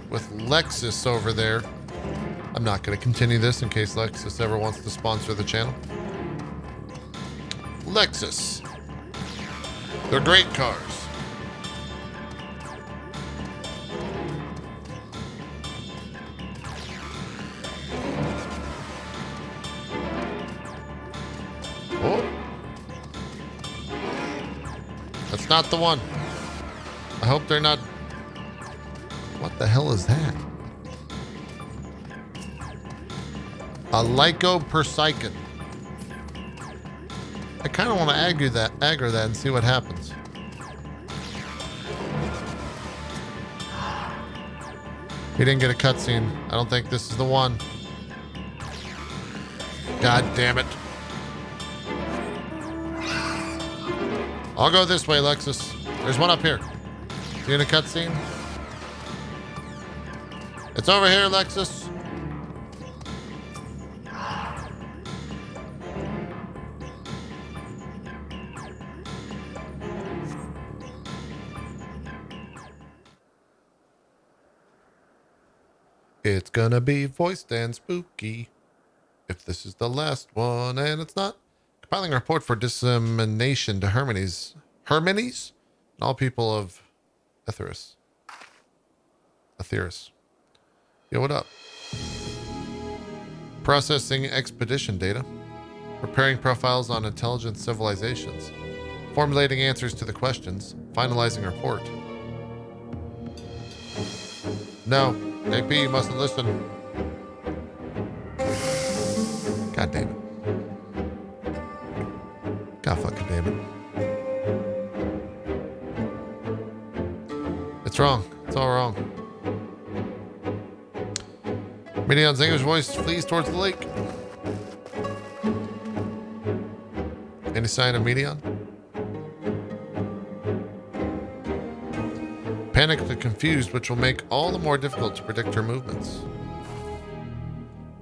A: with Lexus over there. I'm not going to continue this in case Lexus ever wants to sponsor the channel. Lexus. They're great cars. Oh. That's not the one. I hope they're not. What the hell is that? A lycopersicon. I kind of want to aggro that and see what happens. He didn't get a cutscene. I don't think this is the one. God damn it. I'll go this way, Lexus. There's one up here. See in a cutscene? It's over here, Lexus. It's gonna be voiced and spooky. If this is the last one, and it's not. Compiling a report for dissemination to Hermes, and all people of Etheris. Yo, what up? Processing expedition data. Preparing profiles on intelligent civilizations. Formulating answers to the questions. Finalizing report. No, AP, you mustn't listen. God damn it. God fucking damn it. It's wrong. It's all wrong. Medion's English voice flees towards the lake. Any sign of Medion? Panicked and confused, which will make all the more difficult to predict her movements.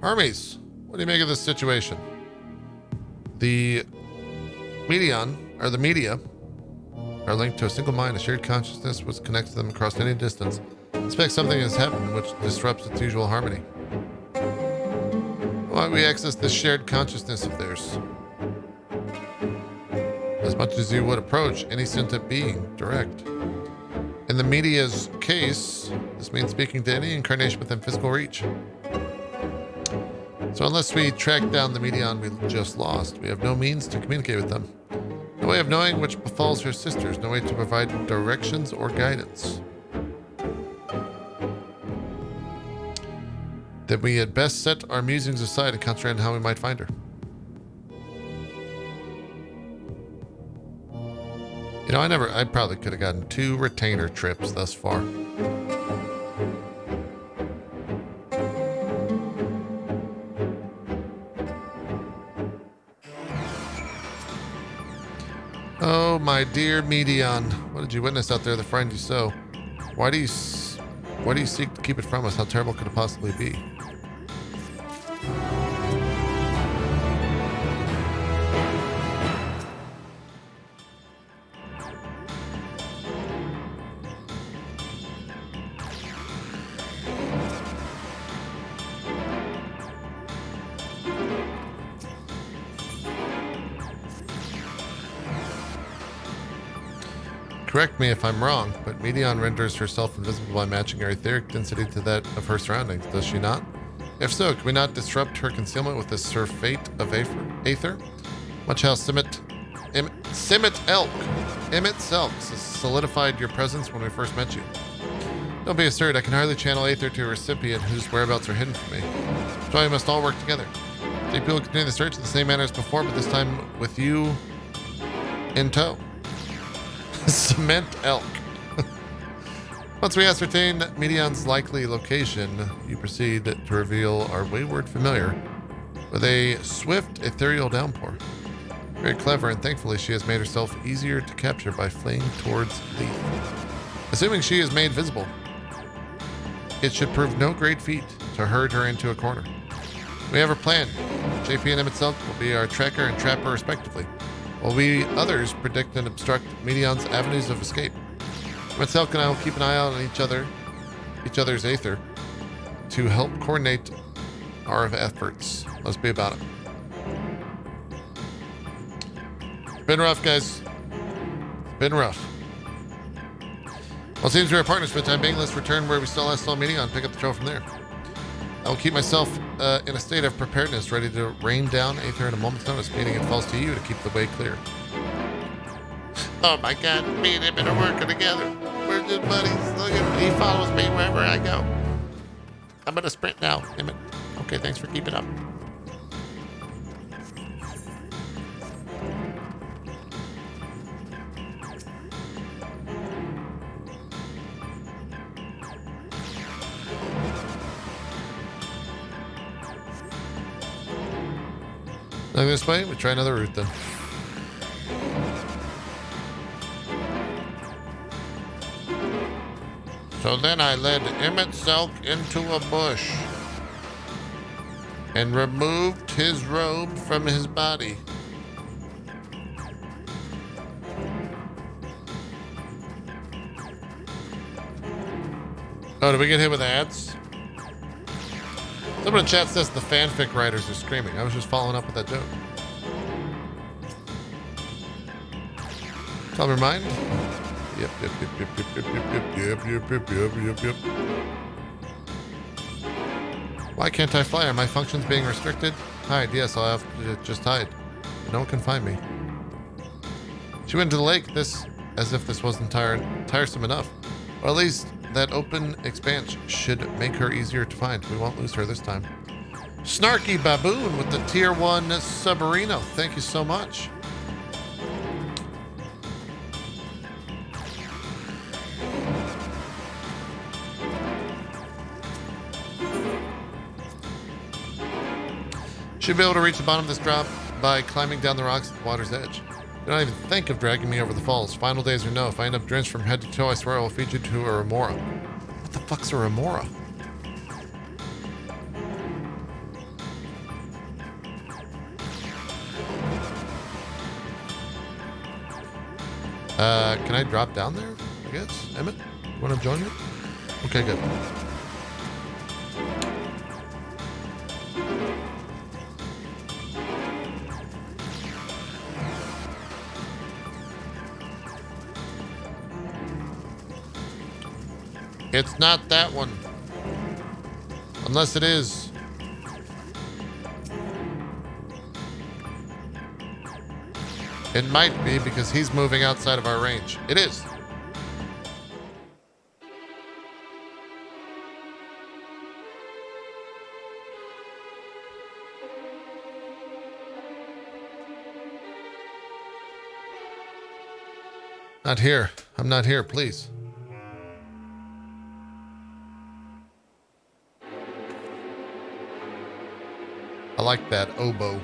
A: Hermes, what do you make of this situation? The Medion, or the media, are linked to a single mind. A shared consciousness which connects them across any distance. Expect something has happened which disrupts its usual harmony. Why don't we access this shared consciousness of theirs? As much as you would approach any sentient being direct. In the media's case, this means speaking to any incarnation within physical reach. So unless we track down the Medion we just lost, we have no means to communicate with them. No way of knowing which befalls her sisters, no way to provide directions or guidance. Then we had best set our musings aside and concentrate on how we might find her. You know, I probably could have gotten 2 retainer trips thus far. Oh, my dear Medion, what did you witness out there that frightened you so? Why do you seek to keep it from us? How terrible could it possibly be? Correct me if I'm wrong, but Medion renders herself invisible by matching her etheric density to that of her surroundings, does she not? If so, can we not disrupt her concealment with the surfeit of Aether? Much how Emmet Elk solidified your presence when we first met you. Don't be absurd, I can hardly channel Aether to a recipient whose whereabouts are hidden from me. That's why we must all work together. JP will continue the search in the same manner as before, but this time with you in tow. Cement Elk. Once we ascertain Medion's likely location, you proceed to reveal our wayward familiar with a swift ethereal downpour. Very clever, and thankfully she has made herself easier to capture by fleeing towards Leaf. Assuming she is made visible, it should prove no great feat to herd her into a corner. We have a plan. JP and Emmett Silk will be our tracker and trapper respectively, while we others predict and obstruct Medion's avenues of escape. Emmett Silk and I will keep an eye out on each other's Aether to help coordinate our efforts. Let's be about it. Been rough, guys. Been rough. Well, it seems we are partners for the time being. Let's return where we still last saw meeting on. Pick up the trail from there. I will keep myself in a state of preparedness, ready to rain down Aether at a moment's notice, meaning it falls to you to keep the way clear. Oh my God, me and him are working together. We're good buddies. Look at him. He follows me wherever I go. I'm gonna sprint now. Damn it. Okay, thanks for keeping up. Nothing this way? We try another route then. So then I led Emmett Selk into a bush and removed his robe from his body. Oh, did we get hit with ads? Someone in chat says the fanfic writers are screaming. I was just following up with that joke. Calm your mind. Yep. Why can't I fly? Are my functions being restricted? Hide. Yes, I'll have to just hide. No one can find me. She went to the lake. As if this wasn't tiresome enough. Or at least that open expanse should make her easier to find. We won't lose her this time. Snarky Baboon with the tier 1 Submarino. Thank you so much. Should be able to reach the bottom of this drop by climbing down the rocks at the water's edge. Do not even think of dragging me over the falls. Final days or no, if I end up drenched from head to toe, I swear I will feed you to a remora. What the fuck's a remora? Can I drop down there? I guess. Emmett, you want to join me? Okay, good. It's not that one. Unless it is. It might be because he's moving outside of our range. It is. Not here. I'm not here, please. I like that oboe.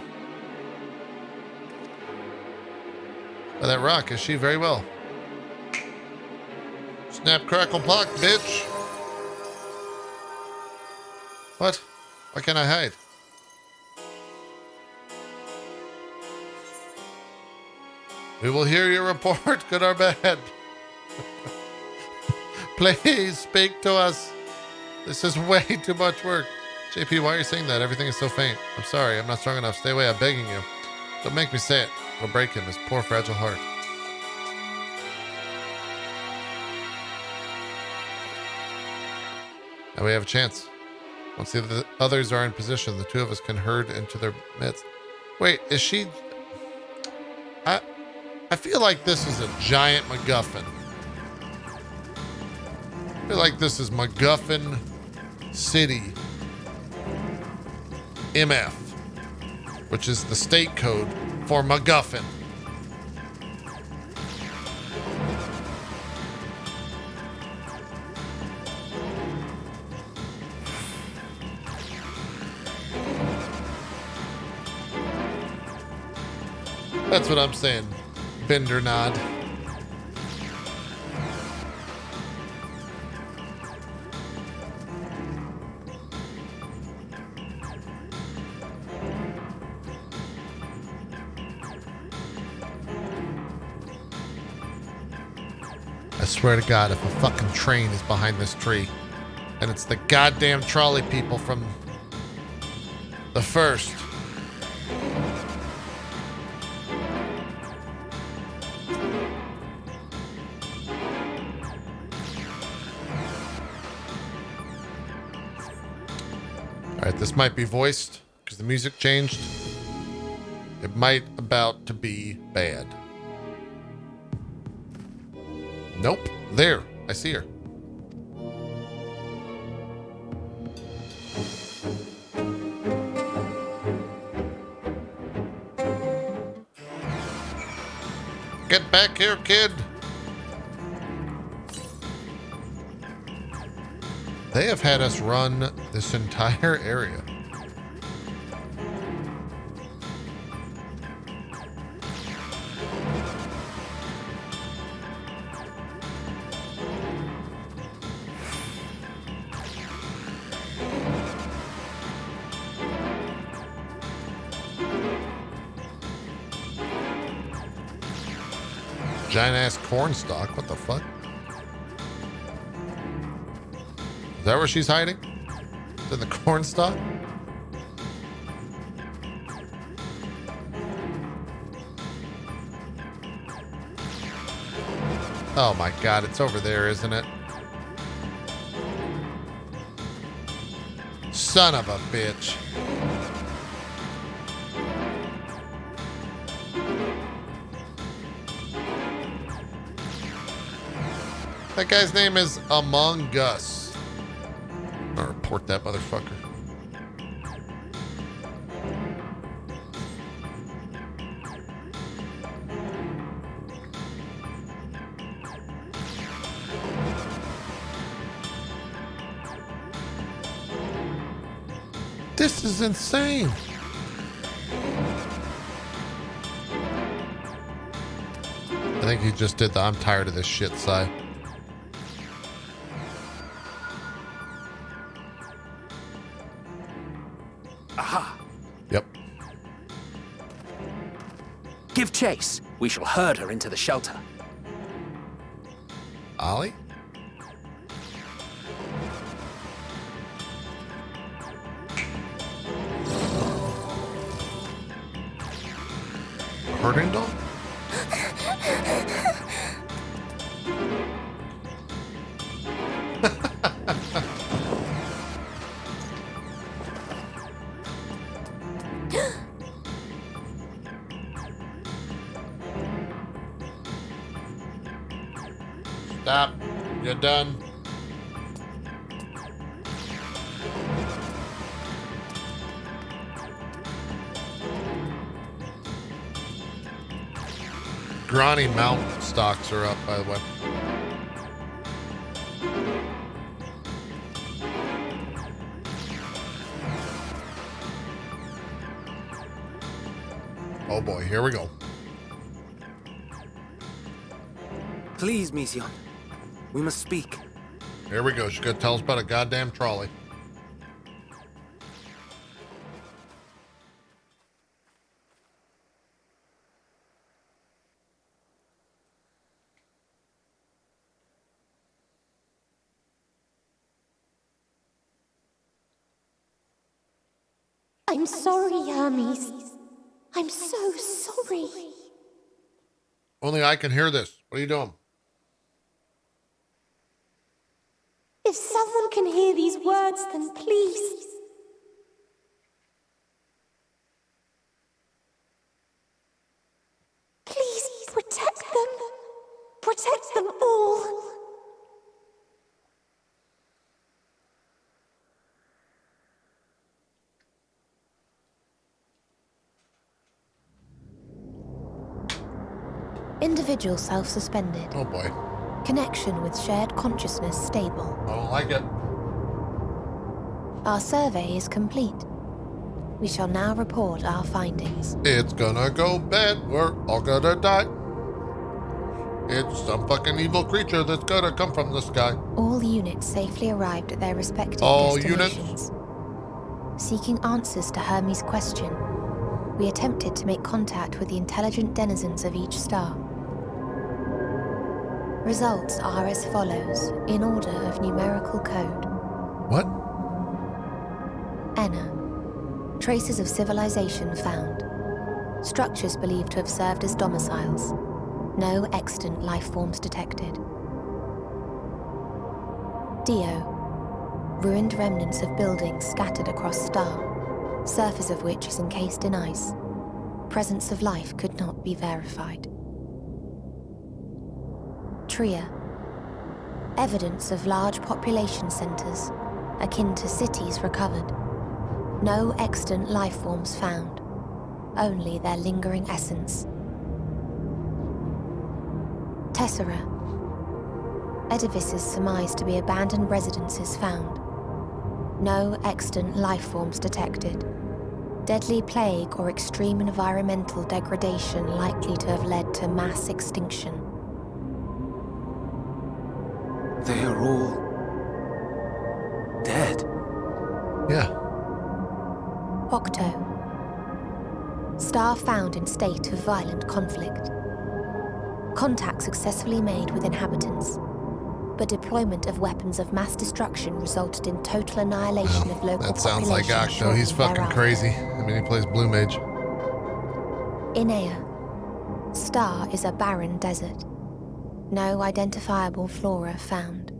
A: Oh, that rock, is she very well? Snap, crackle, block, bitch. What? Why can't I hide? We will hear your report, good or bad. Please speak to us. This is way too much work. JP, why are you saying that? Everything is so faint. I'm sorry, I'm not strong enough. Stay away, I'm begging you. Don't make me say it. It'll break him, his poor fragile heart. Now we have a chance. Once the others are in position, the two of us can herd into their midst. Wait, is she... I feel like this is a giant MacGuffin. I feel like this is MacGuffin City MF, which is the state code for MacGuffin. That's what I'm saying. Bender nod. I swear to God, if a fucking train is behind this tree, and it's the goddamn trolley people from the first. Alright, this might be voiced because the music changed. It might about to be bad. Nope. There. I see her. Get back here, kid. They have had us run this entire area. Giant ass corn stalk. What the fuck? Is that where she's hiding? Is in the corn stalk? Oh my god, it's over there, isn't it? Son of a bitch. That guy's name is Among Us. I'll report that motherfucker. This is insane. I think he just did the I'm tired of this shit sigh.
E: Aha!
A: Yep.
E: Give chase. We shall herd her into the shelter.
A: Ollie? Herding dog? Stop. You're done. Granny mount stocks are up, by the way. Oh boy, here we go.
B: Please, Mission. We must speak.
A: Here we go. She's gonna tell us about a goddamn trolley.
D: I'm sorry, Hermes. I'm so sorry.
A: Only I can hear this. What are you doing?
D: If someone can hear these words, then please. Please protect them. Protect them all. Individual self-suspended.
A: Oh boy.
D: Connection with shared consciousness stable.
A: I don't like it.
D: Our survey is complete. We shall now report our findings.
A: It's gonna go bad. We're all gonna die. It's some fucking evil creature that's gonna come from the sky.
D: All units safely arrived at their respective
A: All
D: destinations. Seeking answers to Hermes' question, we attempted to make contact with the intelligent denizens of each star. Results are as follows, in order of numerical code.
A: What?
D: Enna. Traces of civilization found. Structures believed to have served as domiciles. No extant life forms detected. Dio. ruined remnants of buildings scattered across Star, surface of which is encased in ice. Presence of life could not be verified. Tria. Evidence of large population centers, akin to cities, recovered. No extant life forms found, only their lingering essence. Tessera. Edifices surmised to be abandoned residences found. No extant life forms detected. Deadly plague or extreme environmental degradation likely to have led to mass extinction.
B: They are all dead.
A: Yeah.
D: Octo. Star found in state of violent conflict. Contact successfully made with inhabitants, but deployment of weapons of mass destruction resulted in total annihilation of local
A: That sounds like
D: population
A: Octo. He's
D: shortly
A: fucking
D: thereafter.
A: crazy. I mean, he plays Blue Mage.
D: Inea. Star is a barren desert. No identifiable flora found.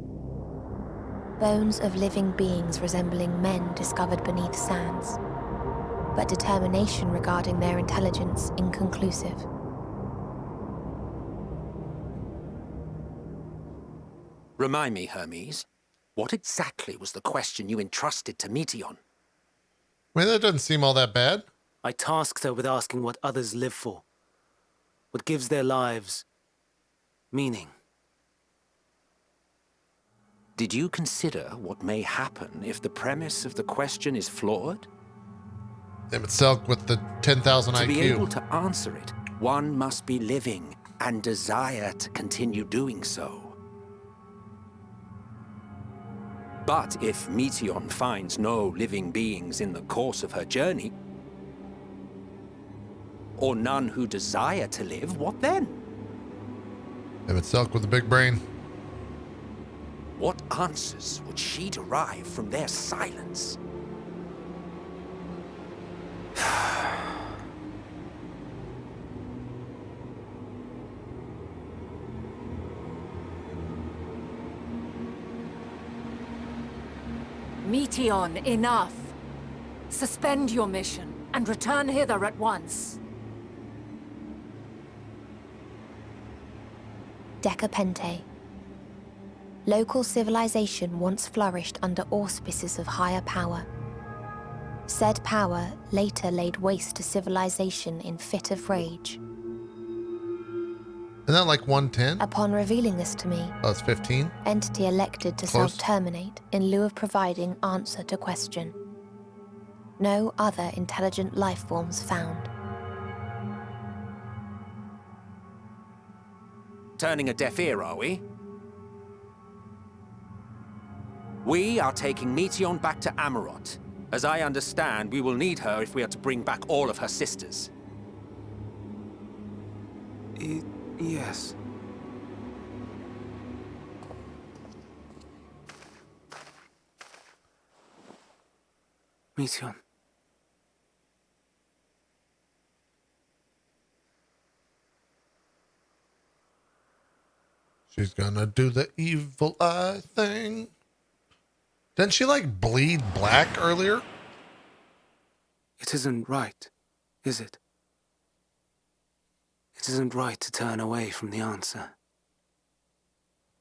D: Bones of living beings resembling men discovered beneath sands, but determination regarding their intelligence inconclusive.
E: Remind me, Hermes, what exactly was the question you entrusted to Meteion?
A: I mean, that doesn't seem all that bad.
B: I tasked her with asking what others live for, what gives their lives meaning.
E: Did you consider what may happen if the premise of the question is flawed?
A: Damn it, Selk with the 10,000
E: To be able
A: IQ.
E: to answer it, one must be living and desire to continue doing so. But if Meteion finds no living beings in the course of her journey, or none who desire to live, what then?
A: Damn it, Selk with the big brain.
E: What answers would she derive from their silence?
F: Meteion, enough! Suspend your mission and return hither at once.
D: Decapente. Local civilization once flourished under auspices of higher power. Said power later laid waste to civilization in fit of rage.
A: Isn't that like 110?
D: Upon revealing this to me,
A: Oh, it's 15?
D: entity elected to
A: Close.
D: self-terminate in lieu of providing answer to question. No other intelligent life forms found.
E: Turning a deaf ear, are we? We are taking Meteion back to Amarot. As I understand, we will need her if we are to bring back all of her sisters.
B: Yes. Meteion.
A: She's gonna do the evil eye thing. Didn't she like bleed black earlier?
B: It isn't right, is it? It isn't right to turn away from the answer.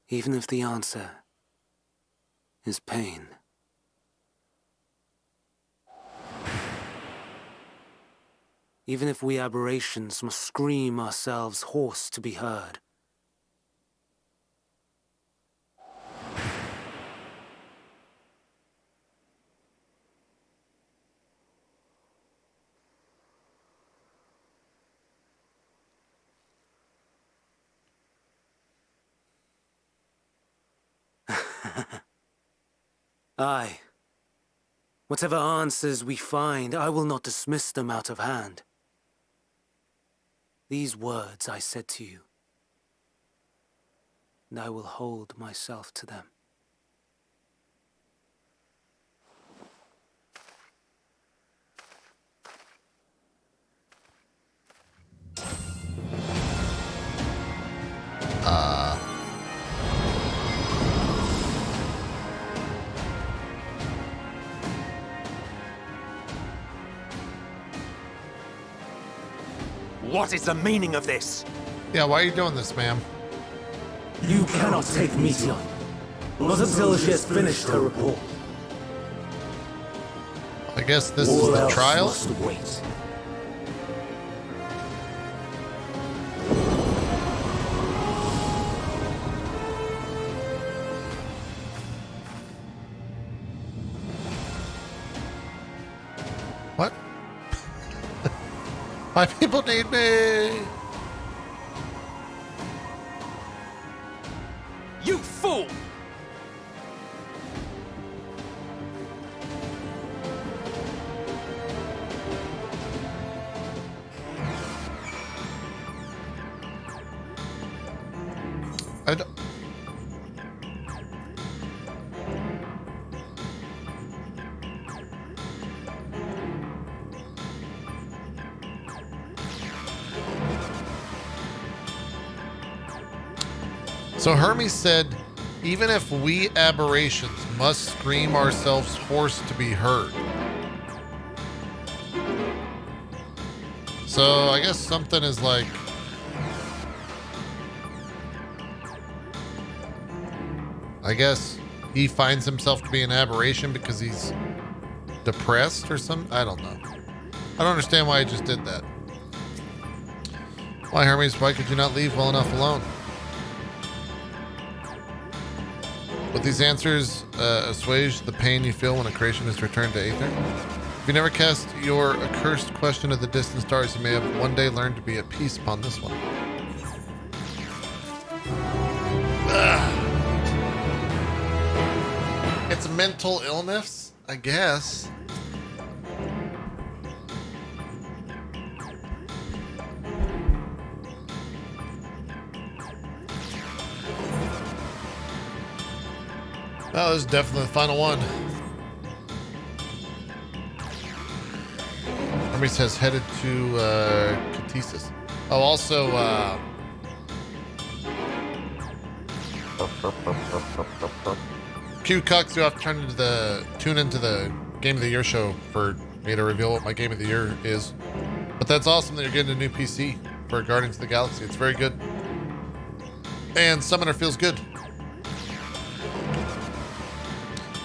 B: Even if the answer is pain. Even if we aberrations must scream ourselves hoarse to be heard. Aye. Whatever answers we find, I will not dismiss them out of hand. These words I said to you, and I will hold myself to them.
E: What is the meaning of this?
A: Yeah, why are you doing this, ma'am?
B: You cannot take Meteon. Not until she has finished her report.
A: I guess this is
B: All
A: the
B: else
A: trial.
B: must wait.
A: What? My people need me.
E: You fool!
A: I don't... So Hermes said, even if we aberrations must scream ourselves hoarse to be heard. So I guess something is like, I guess he finds himself to be an aberration because he's depressed or something. I don't know. I don't understand why he just did that. Why, Hermes, why could you not leave well enough alone? Would these answers assuage the pain you feel when a creation is returned to Aether? If you never cast your accursed question at the distant stars, you may have one day learned to be at peace upon this one. Ugh. It's mental illness, I guess. Oh, this is definitely the final one. Hermes has headed to Catesis. Oh, also, Q Cucks, you have to tune into the Game of the Year show for me to reveal what my Game of the Year is. But that's awesome that you're getting a new PC for Guardians of the Galaxy. It's very good. And Summoner feels good.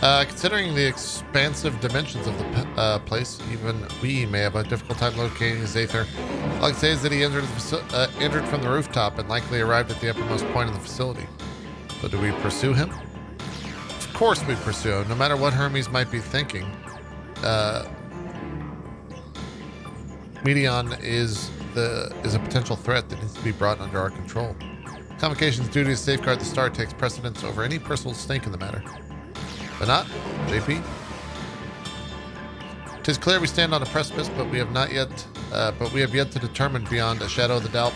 A: Considering the expansive dimensions of the place, even we may have a difficult time locating his Aether. All I can say is that he entered from the rooftop and likely arrived at the uppermost point of the facility. So do we pursue him? Of course we pursue him, no matter what Hermes might be thinking. Meteon is a potential threat that needs to be brought under our control. Convocation's duty to safeguard the star takes precedence over any personal stake in the matter. But not, JP. 'Tis clear we stand on a precipice, but we have yet to determine beyond a shadow of the doubt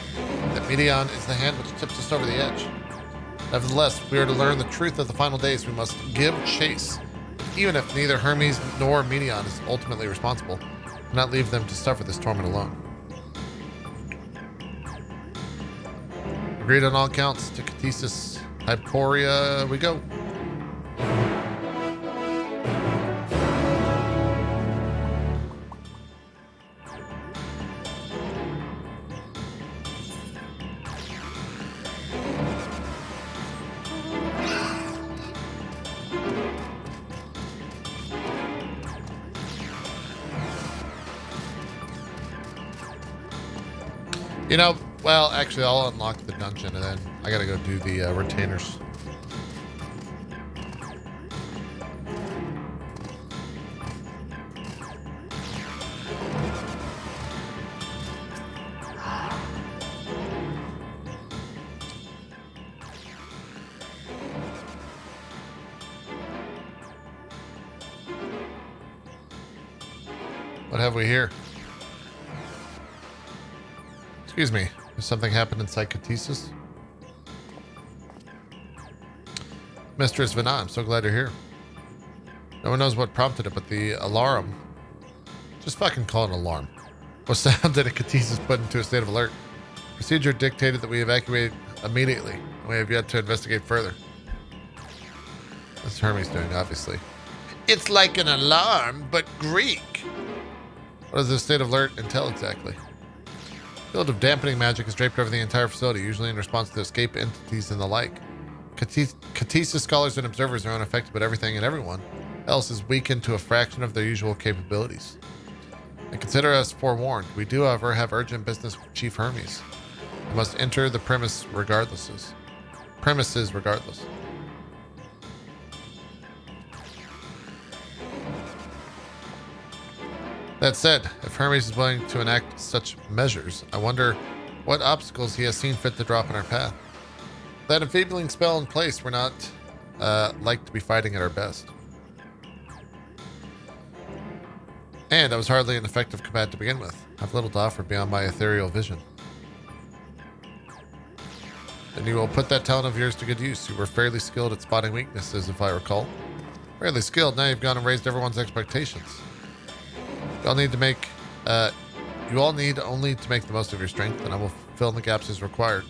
A: that Meteon is the hand which tips us over the edge. Nevertheless, if we are to learn the truth of the final days, we must give chase, even if neither Hermes nor Meteon is ultimately responsible. Do not leave them to suffer this torment alone. Agreed on all counts. To Catesis Hyporia we go. You know, well, actually, I'll unlock the dungeon and then I gotta go do the retainers. What have we here? Excuse me, has something happened inside Catesis? Mistress Vana, I'm so glad you're here. No one knows what prompted it, but the alarm, just fucking call it an alarm, was sounded at Catesis put into a state of alert. Procedure dictated that we evacuate immediately, and we have yet to investigate further. That's Hermes doing, obviously. It's like an alarm, but Greek. What does the state of alert entail exactly? Field of dampening magic is draped over the entire facility, usually in response to escape entities and the like. Katisa scholars and observers are unaffected, but everything and everyone else is weakened to a fraction of their usual capabilities. And consider us forewarned. We do, however, have urgent business with Chief Hermes. We must enter the premises regardless. That said, if Hermes is willing to enact such measures, I wonder what obstacles he has seen fit to drop in our path. That enfeebling spell in place, we're not like to be fighting at our best. And I was hardly an effective combatant to begin with. I've little to offer beyond my ethereal vision. And you will put that talent of yours to good use. You were fairly skilled at spotting weaknesses, if I recall. Fairly skilled. Now you've gone and raised everyone's expectations. You all need only to make the most of your strength, and I will fill in the gaps as required.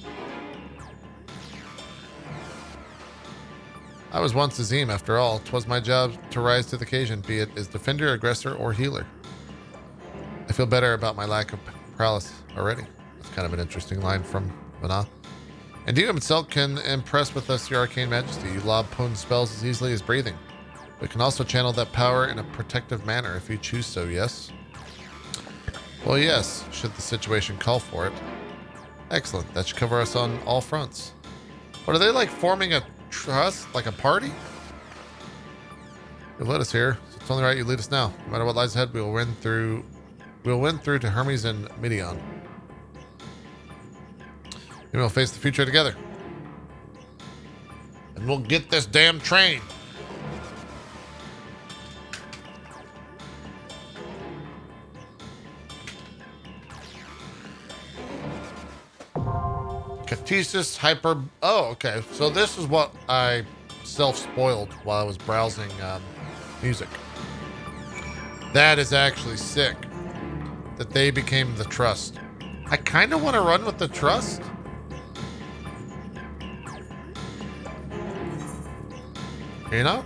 A: I was once Azim, after all. 'Twas my job to rise to the occasion, be it as defender, aggressor, or healer. I feel better about my lack of prowess already. That's kind of an interesting line from Vana. And you himself can impress with us your arcane majesty. You lob potent spells as easily as breathing. We can also channel that power in a protective manner if you choose so, yes? Well, yes, should the situation call for it. Excellent. That should cover us on all fronts. What are they like, forming a trust? Like a party? You've led us here, so it's only right you lead us now. No matter what lies ahead, we will win through to Hermes and Midian. And we'll face the future together. And we'll get this damn train. Catesis hyper... Oh, okay. So this is what I self-spoiled while I was browsing music. That is actually sick. That they became the Trust. I kind of want to run with the Trust. You know?